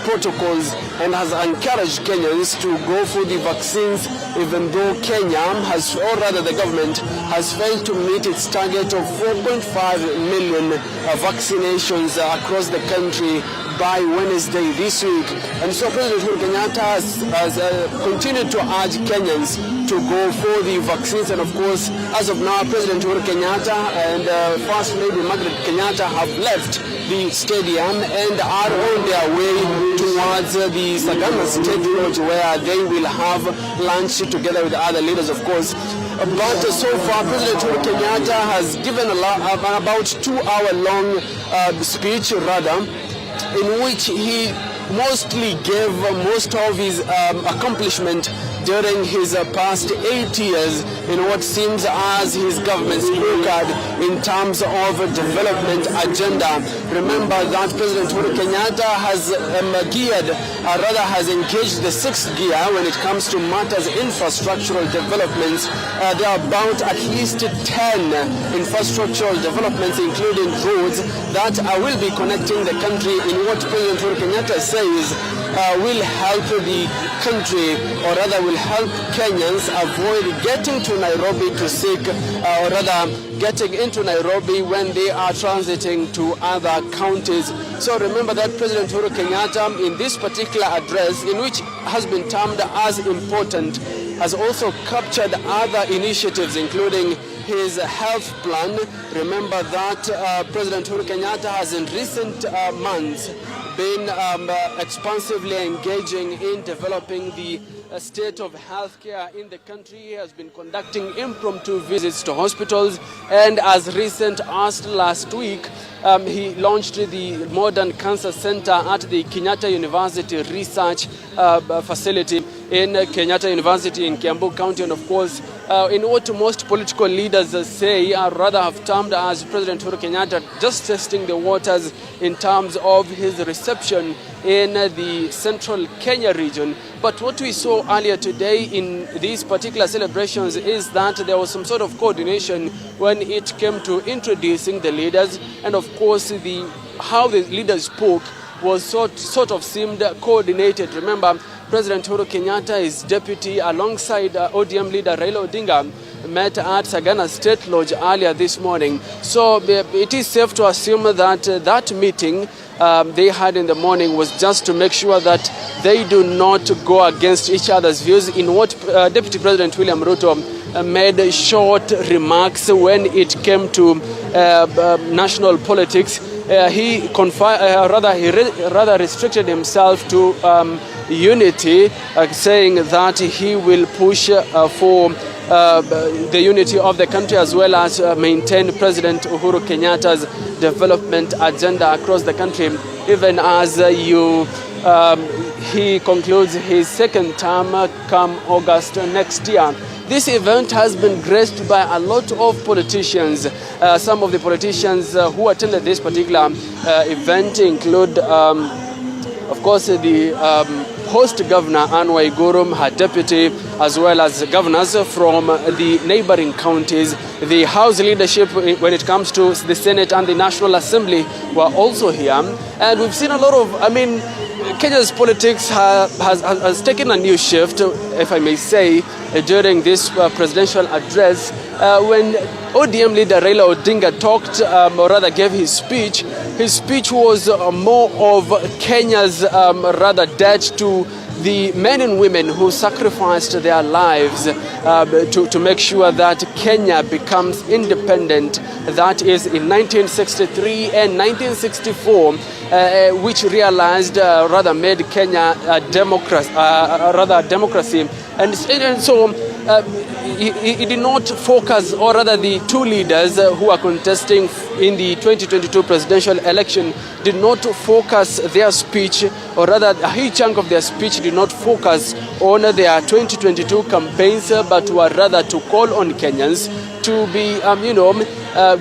S15: protocols, and has encouraged Kenyans to go for the vaccines, even though Kenya has, or rather the government, has failed to meet its target of 4.5 million vaccinations across the country by Wednesday this week. And so President Uhuru Kenyatta has continued to urge Kenyans to go for the vaccines. And of course, as of now, President Uhuru Kenyatta and First Lady Margaret Kenyatta have left the stadium and are on their way towards the Sagana State Lodge, where they will have lunch together with other leaders, of course. But so far, President Uhuru Kenyatta has given about 2-hour-long speech, in which he mostly gave most of his accomplishment during his past 8 years in what seems as his government's scorecard in terms of development agenda. Remember that President Uhuru Kenyatta has has engaged the 6th gear when it comes to matters infrastructural developments. There are about at least 10 infrastructural developments, including roads, that will be connecting the country, in what President Uhuru Kenyatta says will help the country, or rather will help Kenyans avoid getting to Nairobi to seek, or rather getting into Nairobi when they are transiting to other counties. So remember that President Uhuru Kenyatta, in this particular address, in which has been termed as important, has also captured other initiatives, including his health plan. Remember that President Uhuru Kenyatta has in recent months been expansively engaging in developing the state of healthcare in the country. He has been conducting impromptu visits to hospitals, and as recent as last week, he launched the Modern Cancer Center at the Kenyatta University Research Facility in Kenyatta University in Kiambu County. And of course, in what most political leaders say, or rather have termed as President Uhuru Kenyatta just testing the waters in terms of his reception in the central Kenya region. But what we saw earlier today in these particular celebrations is that there was some sort of coordination when it came to introducing the leaders, and of course how the leaders spoke was sort of seemed coordinated. Remember, President Uhuru Kenyatta, his deputy, alongside ODM leader Raila Odinga, met at Sagana State Lodge earlier this morning. So it is safe to assume that that meeting they had in the morning was just to make sure that they do not go against each other's views, in what Deputy President William Ruto made short remarks when it came to national politics. He rather restricted himself to unity, saying that he will push for the unity of the country, as well as maintain President Uhuru Kenyatta's development agenda across the country, even as he concludes his second term come August next year. This event has been graced by a lot of politicians. Some of the politicians who attended this particular event include, of course, the host governor, Anne Waiguru, her deputy, as well as governors from the neighboring counties. The House leadership, when it comes to the Senate and the National Assembly, were also here. And we've seen a lot of, Kenya's politics has taken a new shift, if I may say, during this presidential address. When ODM leader Raila Odinga talked, or rather gave his speech was more of Kenya's rather debt to the men and women who sacrificed their lives to make sure that Kenya becomes independent. That is in 1963 and 1964, which realized, made Kenya a democracy. And so he did not focus, or rather the two leaders who are contesting in the 2022 presidential election did not focus their speech, or rather a huge chunk of their speech did not focus on their 2022 campaigns, but were rather to call on Kenyans to be,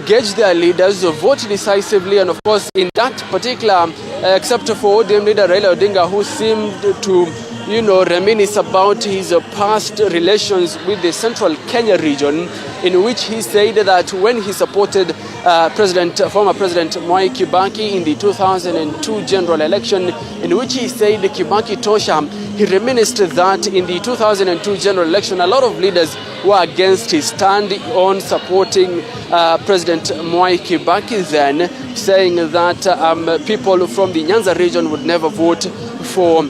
S15: gauge their leaders, vote decisively. And of course, in that particular, except for ODM leader Raila Odinga, who seemed to reminisce about his past relations with the central Kenya region, in which he said that when he supported former President Mwai Kibaki in the 2002 general election, in which he said Kibaki Tosha, he reminisced that in the 2002 general election, a lot of leaders were against his stand on supporting President Mwai Kibaki then, saying that people from the Nyanza region would never vote for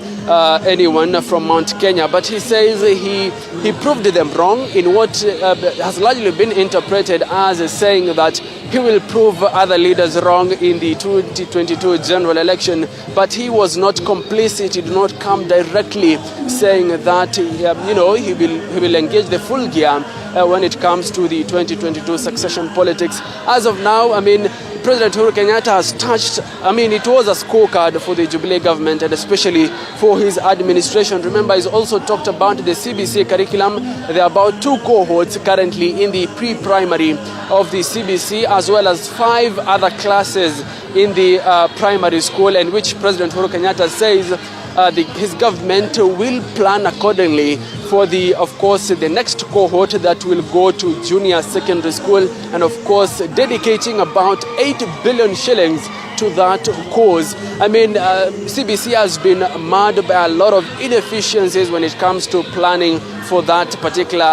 S15: anyone from Mount Kenya. But he says he proved them wrong in what has largely been interpreted as saying that he will prove other leaders wrong in the 2022 general election. But he was not complicit. He did not come directly saying that he will engage the full gear when it comes to the 2022 succession politics. As of now, President Uhuru Kenyatta has touched, it was a scorecard for the Jubilee government, and especially for his administration. Remember, he's also talked about the CBC curriculum. There are about 2 cohorts currently in the pre-primary of the CBC, as well as 5 other classes in the primary school, in which President Uhuru Kenyatta says his government will plan accordingly for the next cohort that will go to junior secondary school, and of course dedicating about 8 billion shillings to that cause. I mean, CBC has been marred by a lot of inefficiencies when it comes to planning for that particular,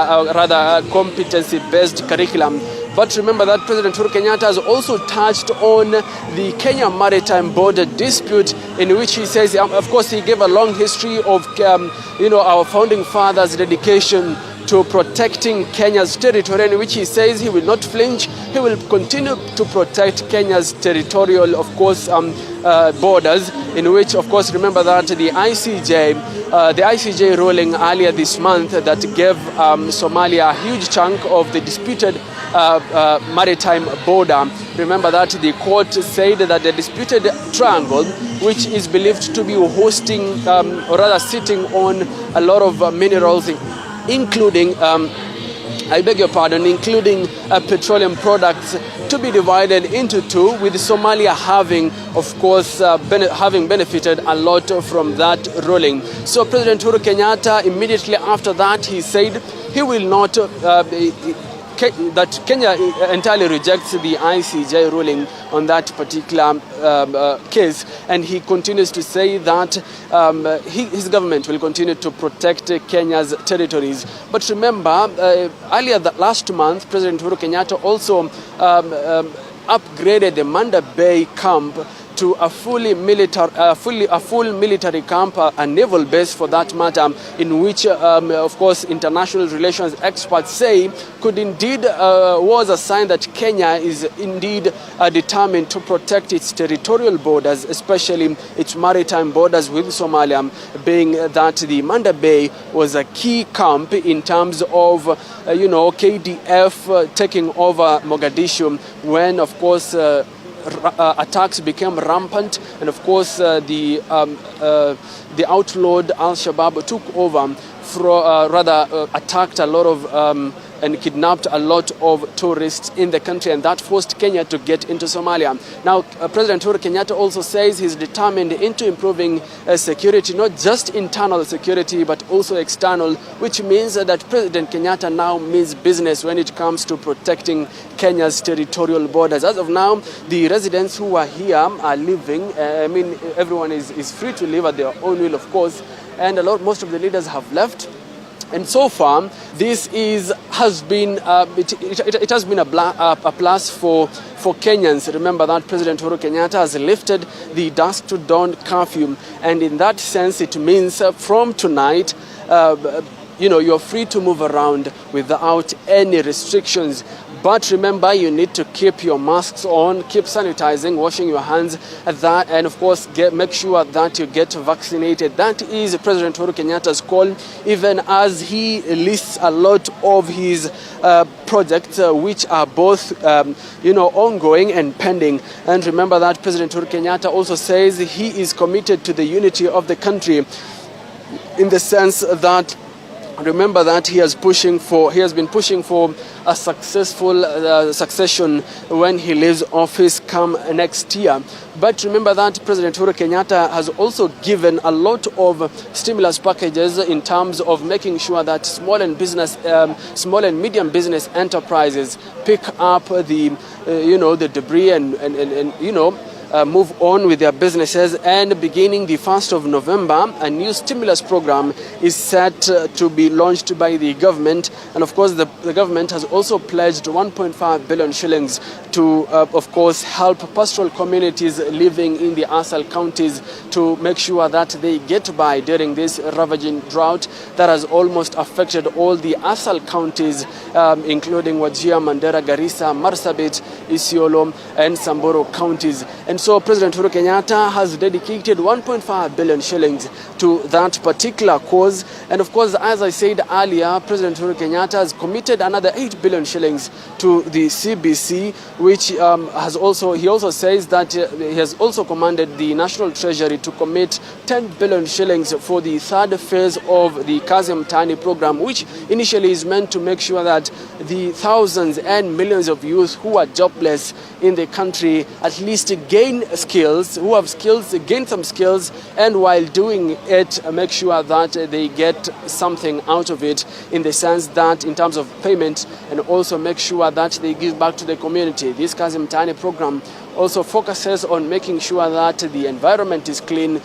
S15: competency-based curriculum. But remember that President Uhuru Kenyatta has also touched on the Kenya Maritime Border dispute, in which he says, of course, he gave a long history of, our founding fathers' dedication to protecting Kenya's territory, in which he says he will not flinch. He will continue to protect Kenya's territorial, of course, borders, in which, of course, remember that the ICJ ruling earlier this month that gave Somalia a huge chunk of the disputed maritime border. Remember that the court said that the disputed triangle, which is believed to be hosting, or rather sitting on a lot of minerals, including, including petroleum products, to be divided into two, with Somalia having, of course, having benefited a lot from that ruling. So President Uhuru Kenyatta, immediately after that, he said he will not, that Kenya entirely rejects the ICJ ruling on that particular case, and he continues to say that his government will continue to protect Kenya's territories. But remember, earlier last month, President Uhuru Kenyatta also upgraded the Manda Bay camp to a full military camp, a naval base for that matter, in which, of course, international relations experts say could indeed was a sign that Kenya is indeed determined to protect its territorial borders, especially its maritime borders with Somalia, being that the Manda Bay was a key camp in terms of, KDF taking over Mogadishu when, of course, attacks became rampant, and of course the outlawed Al-Shabaab took over, attacked a lot of and kidnapped a lot of tourists in the country, and that forced Kenya to get into Somalia. Now, President Uhuru Kenyatta also says he's determined into improving security, not just internal security, but also external, which means that President Kenyatta now means business when it comes to protecting Kenya's territorial borders. As of now, the residents who are here are living. Everyone is free to live at their own will, of course, and most of the leaders have left. And so far, this has been a plus for Kenyans. Remember that President Uhuru Kenyatta has lifted the dusk to dawn curfew, and in that sense, it means from tonight, you're free to move around without any restrictions. But remember, you need to keep your masks on, keep sanitizing, washing your hands, and of course, make sure that you get vaccinated. That is President Uhuru Kenyatta's call, even as he lists a lot of his projects, which are both, ongoing and pending. And remember that President Uhuru Kenyatta also says he is committed to the unity of the country, in the sense that, remember that he has been pushing for a successful succession when he leaves office come next year. But remember that President Uhuru Kenyatta has also given a lot of stimulus packages in terms of making sure that small and medium business enterprises pick up the debris and move on with their businesses. And beginning the 1st of November, a new stimulus program is set to be launched by the government. And of course, the government has also pledged 1.5 billion shillings to, of course, help pastoral communities living in the ASAL counties to make sure that they get by during this ravaging drought that has almost affected all the ASAL counties, including Wajir, Mandera, Garissa, Marsabit, Isiolo, and Samburu counties. And so President Uhuru Kenyatta has dedicated 1.5 billion shillings to that particular cause. And of course, as I said earlier, President Uhuru Kenyatta has committed another 8 billion shillings to the CBC, which he also says that he has also commanded the National Treasury to commit 10 billion shillings for the third phase of the Kazi Mtaani program, which initially is meant to make sure that the thousands and millions of youth who are jobless in the country at least gain skills, who have skills, gain some skills, and while doing it, make sure that they get something out of it, in the sense that in terms of payment, and also make sure that they give back to the community. This Kazi Mtaani program also focuses on making sure that the environment is clean,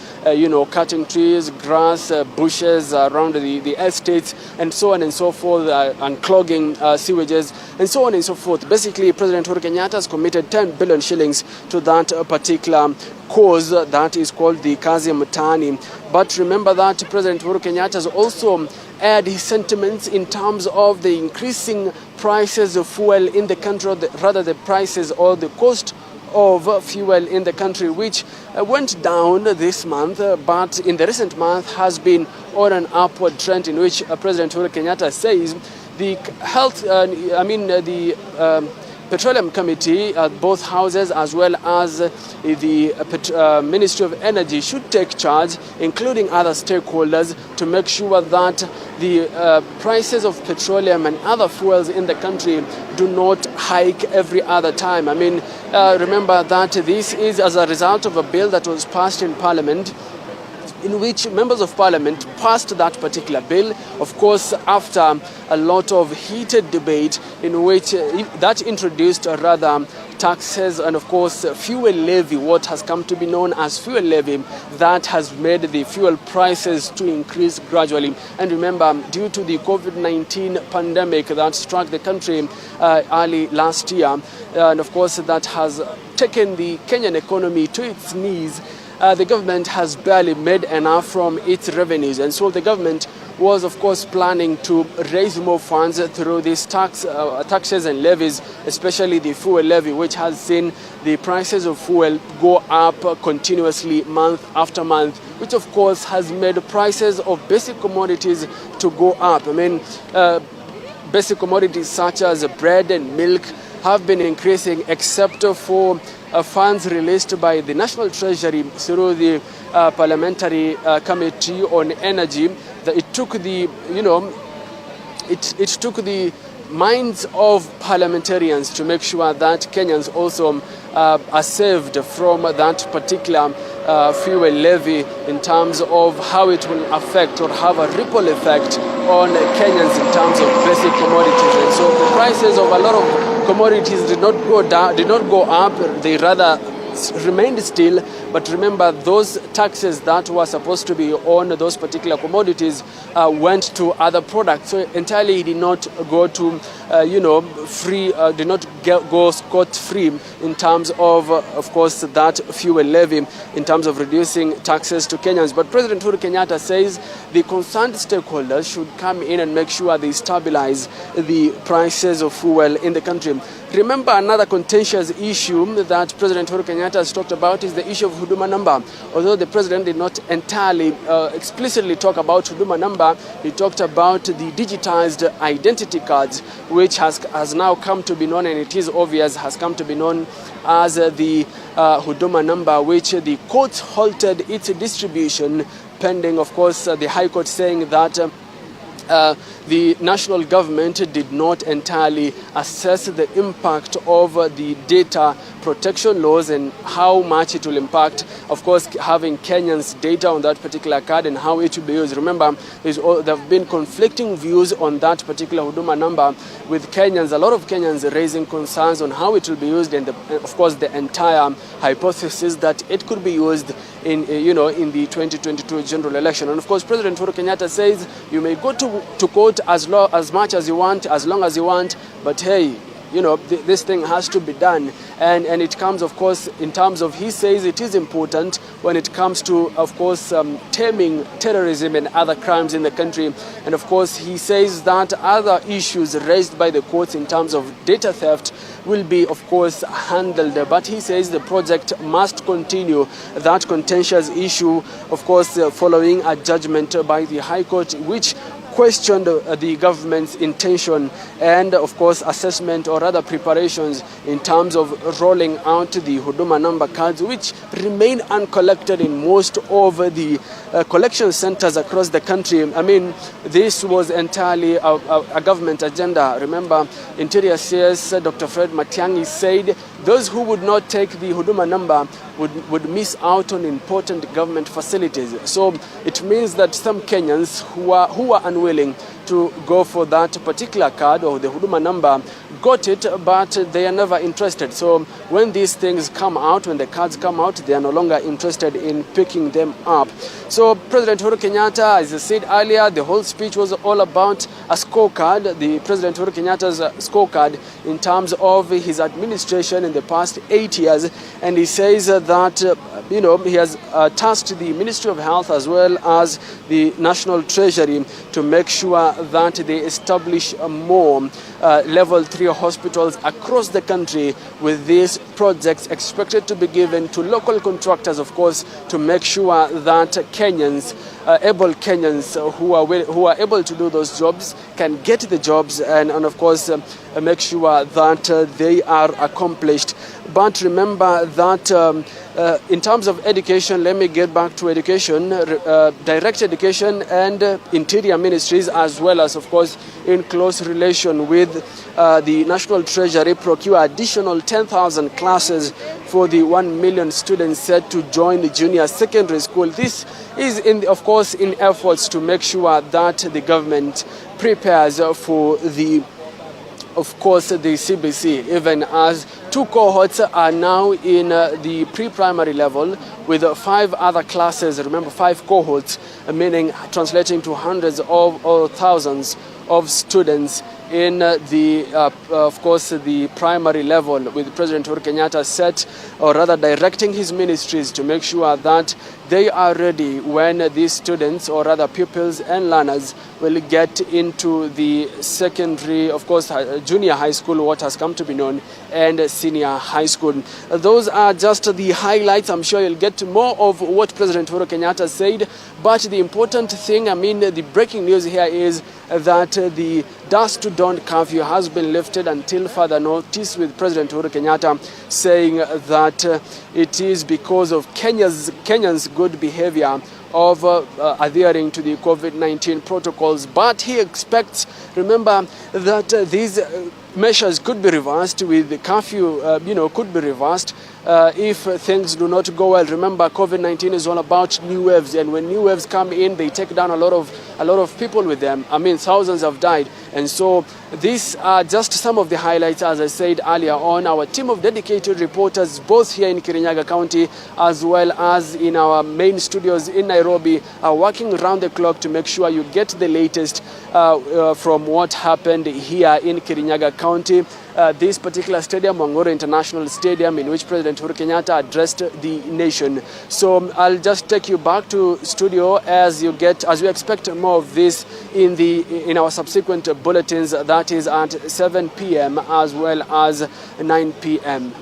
S15: cutting trees, grass, bushes around the estates, and so on and so forth, unclogging sewages, and so on and so forth. Basically, President Uhuru Kenyatta has committed 10 billion shillings to that particular cause that is called the Kazi Mtaani. But remember that President Uhuru Kenyatta has also aired his sentiments in terms of the increasing prices of fuel in the country, rather the prices or the cost of fuel in the country, which went down this month, but in the recent month has been on an upward trend, in which President Uhuru Kenyatta says the Petroleum Committee, both houses, as well as the Ministry of Energy, should take charge, including other stakeholders, to make sure that the prices of petroleum and other fuels in the country do not hike every other time. Remember that this is as a result of a bill that was passed in Parliament, in which members of Parliament passed that particular bill, of course, after a lot of heated debate, in which that introduced taxes and, of course, fuel levy, what has come to be known as fuel levy, that has made the fuel prices to increase gradually. And remember, due to the COVID-19 pandemic that struck the country early last year, and of course that has taken the Kenyan economy to its knees, the government has barely made enough from its revenues, and so the government was, of course, planning to raise more funds through these taxes and levies, especially the fuel levy, which has seen the prices of fuel go up continuously month after month, which of course has made prices of basic commodities to go up. Basic commodities such as bread and milk have been increasing, except for funds released by the National Treasury through the Parliamentary Committee on Energy. It took the minds of parliamentarians to make sure that Kenyans also are saved from that particular fuel levy, in terms of how it will affect or have a ripple effect on Kenyans in terms of basic commodities. And so the prices of a lot of commodities did not go down, did not go up, they rather remained still. But remember, those taxes that were supposed to be on those particular commodities went to other products. So entirely did not go to, free, did not go scot-free in terms of course, that fuel levy, in terms of reducing taxes to Kenyans. But President Uhuru Kenyatta says the concerned stakeholders should come in and make sure they stabilize the prices of fuel in the country. Remember, another contentious issue that President Uhuru Kenyatta has talked about is the issue of Huduma number. Although the president did not entirely explicitly talk about Huduma number, he talked about the digitized identity cards, which has now come to be known, and it is obvious, has come to be known as the Huduma number, which the courts halted its distribution, pending, of course, the High Court saying that the national government did not entirely assess the impact of the data protection laws and how much it will impact, of course, having Kenyans' data on that particular card and how it will be used. Remember, there have been conflicting views on that particular Huduma number, with Kenyans, a lot of Kenyans raising concerns on how it will be used, and of course the entire hypothesis that it could be used in the 2022 general election. And of course, President Uhuru Kenyatta says you may go to court as much as you want, as long as you want, but hey, this thing has to be done. And it comes, of course, in terms of, he says it is important when it comes to, of course, taming terrorism and other crimes in the country. And of course, he says that other issues raised by the courts in terms of data theft will be, of course, handled. But he says the project must continue. That contentious issue, of course, following a judgment by the High Court, which questioned the government's intention and, of course, assessment or other preparations in terms of rolling out the Huduma number cards, which remain uncollected in most of the collection centers across the country. This was entirely a government agenda. Remember, Interior CS Dr. Fred Matiang'i said those who would not take the Huduma number would miss out on important government facilities. So it means that some Kenyans who are unwilling to go for that particular card or the Huduma number got it, but they are never interested. So when these things come out, when the cards come out, they are no longer interested in picking them up. So President Uhuru Kenyatta, as I said earlier, the whole speech was all about a scorecard, the President Uhuru Kenyatta's scorecard in terms of his administration in the past 8 years. And he says that, he has tasked the Ministry of Health as well as the National Treasury to make sure that they establish more level 3 hospitals across the country, with these projects expected to be given to local contractors, of course, to make sure that Kenyans, able Kenyans who are able to do those jobs can get the jobs and of course, make sure that they are accomplished. But remember that in terms of education, let me get back to education, direct education and interior ministries, as well as, of course, in close relation with the National Treasury, procure additional 10,000 classes for the 1 million students set to join the junior secondary school. This is, of course, in efforts to make sure that the government prepares for the CBC, even as 2 cohorts are now in the pre-primary level with 5 other classes. Remember, 5 cohorts, meaning translating to hundreds or thousands of students in the primary level, with President Uhuru Kenyatta set, or rather directing his ministries to make sure that they are ready when these students, or rather pupils and learners, will get into the secondary, of course, junior high school, what has come to be known, and senior high school. Those are just the highlights. I'm sure you'll get more of what President Uhuru Kenyatta said, but the important thing, the breaking news here is that the dusk to dawn curfew has been lifted until further notice, with President Uhuru Kenyatta saying that it is because of Kenyans' good behavior of adhering to the COVID-19 protocols. But he expects, remember, that these measures could be reversed, with the curfew, could be reversed if things do not go well. Remember, COVID-19 is all about new waves, and when new waves come in, they take down a lot of people with them. Thousands have died. And so these are just some of the highlights. As I said earlier on, our team of dedicated reporters, both here in Kirinyaga County as well as in our main studios in Nairobi, are working around the clock to make sure you get the latest from what happened here in Kirinyaga County. This particular stadium, Wang'uru International Stadium, in which President Uhuru Kenyatta addressed the nation. So I'll just take you back to studio as we expect more of this in our subsequent bulletins, that is at 7 p.m. as well as 9 p.m.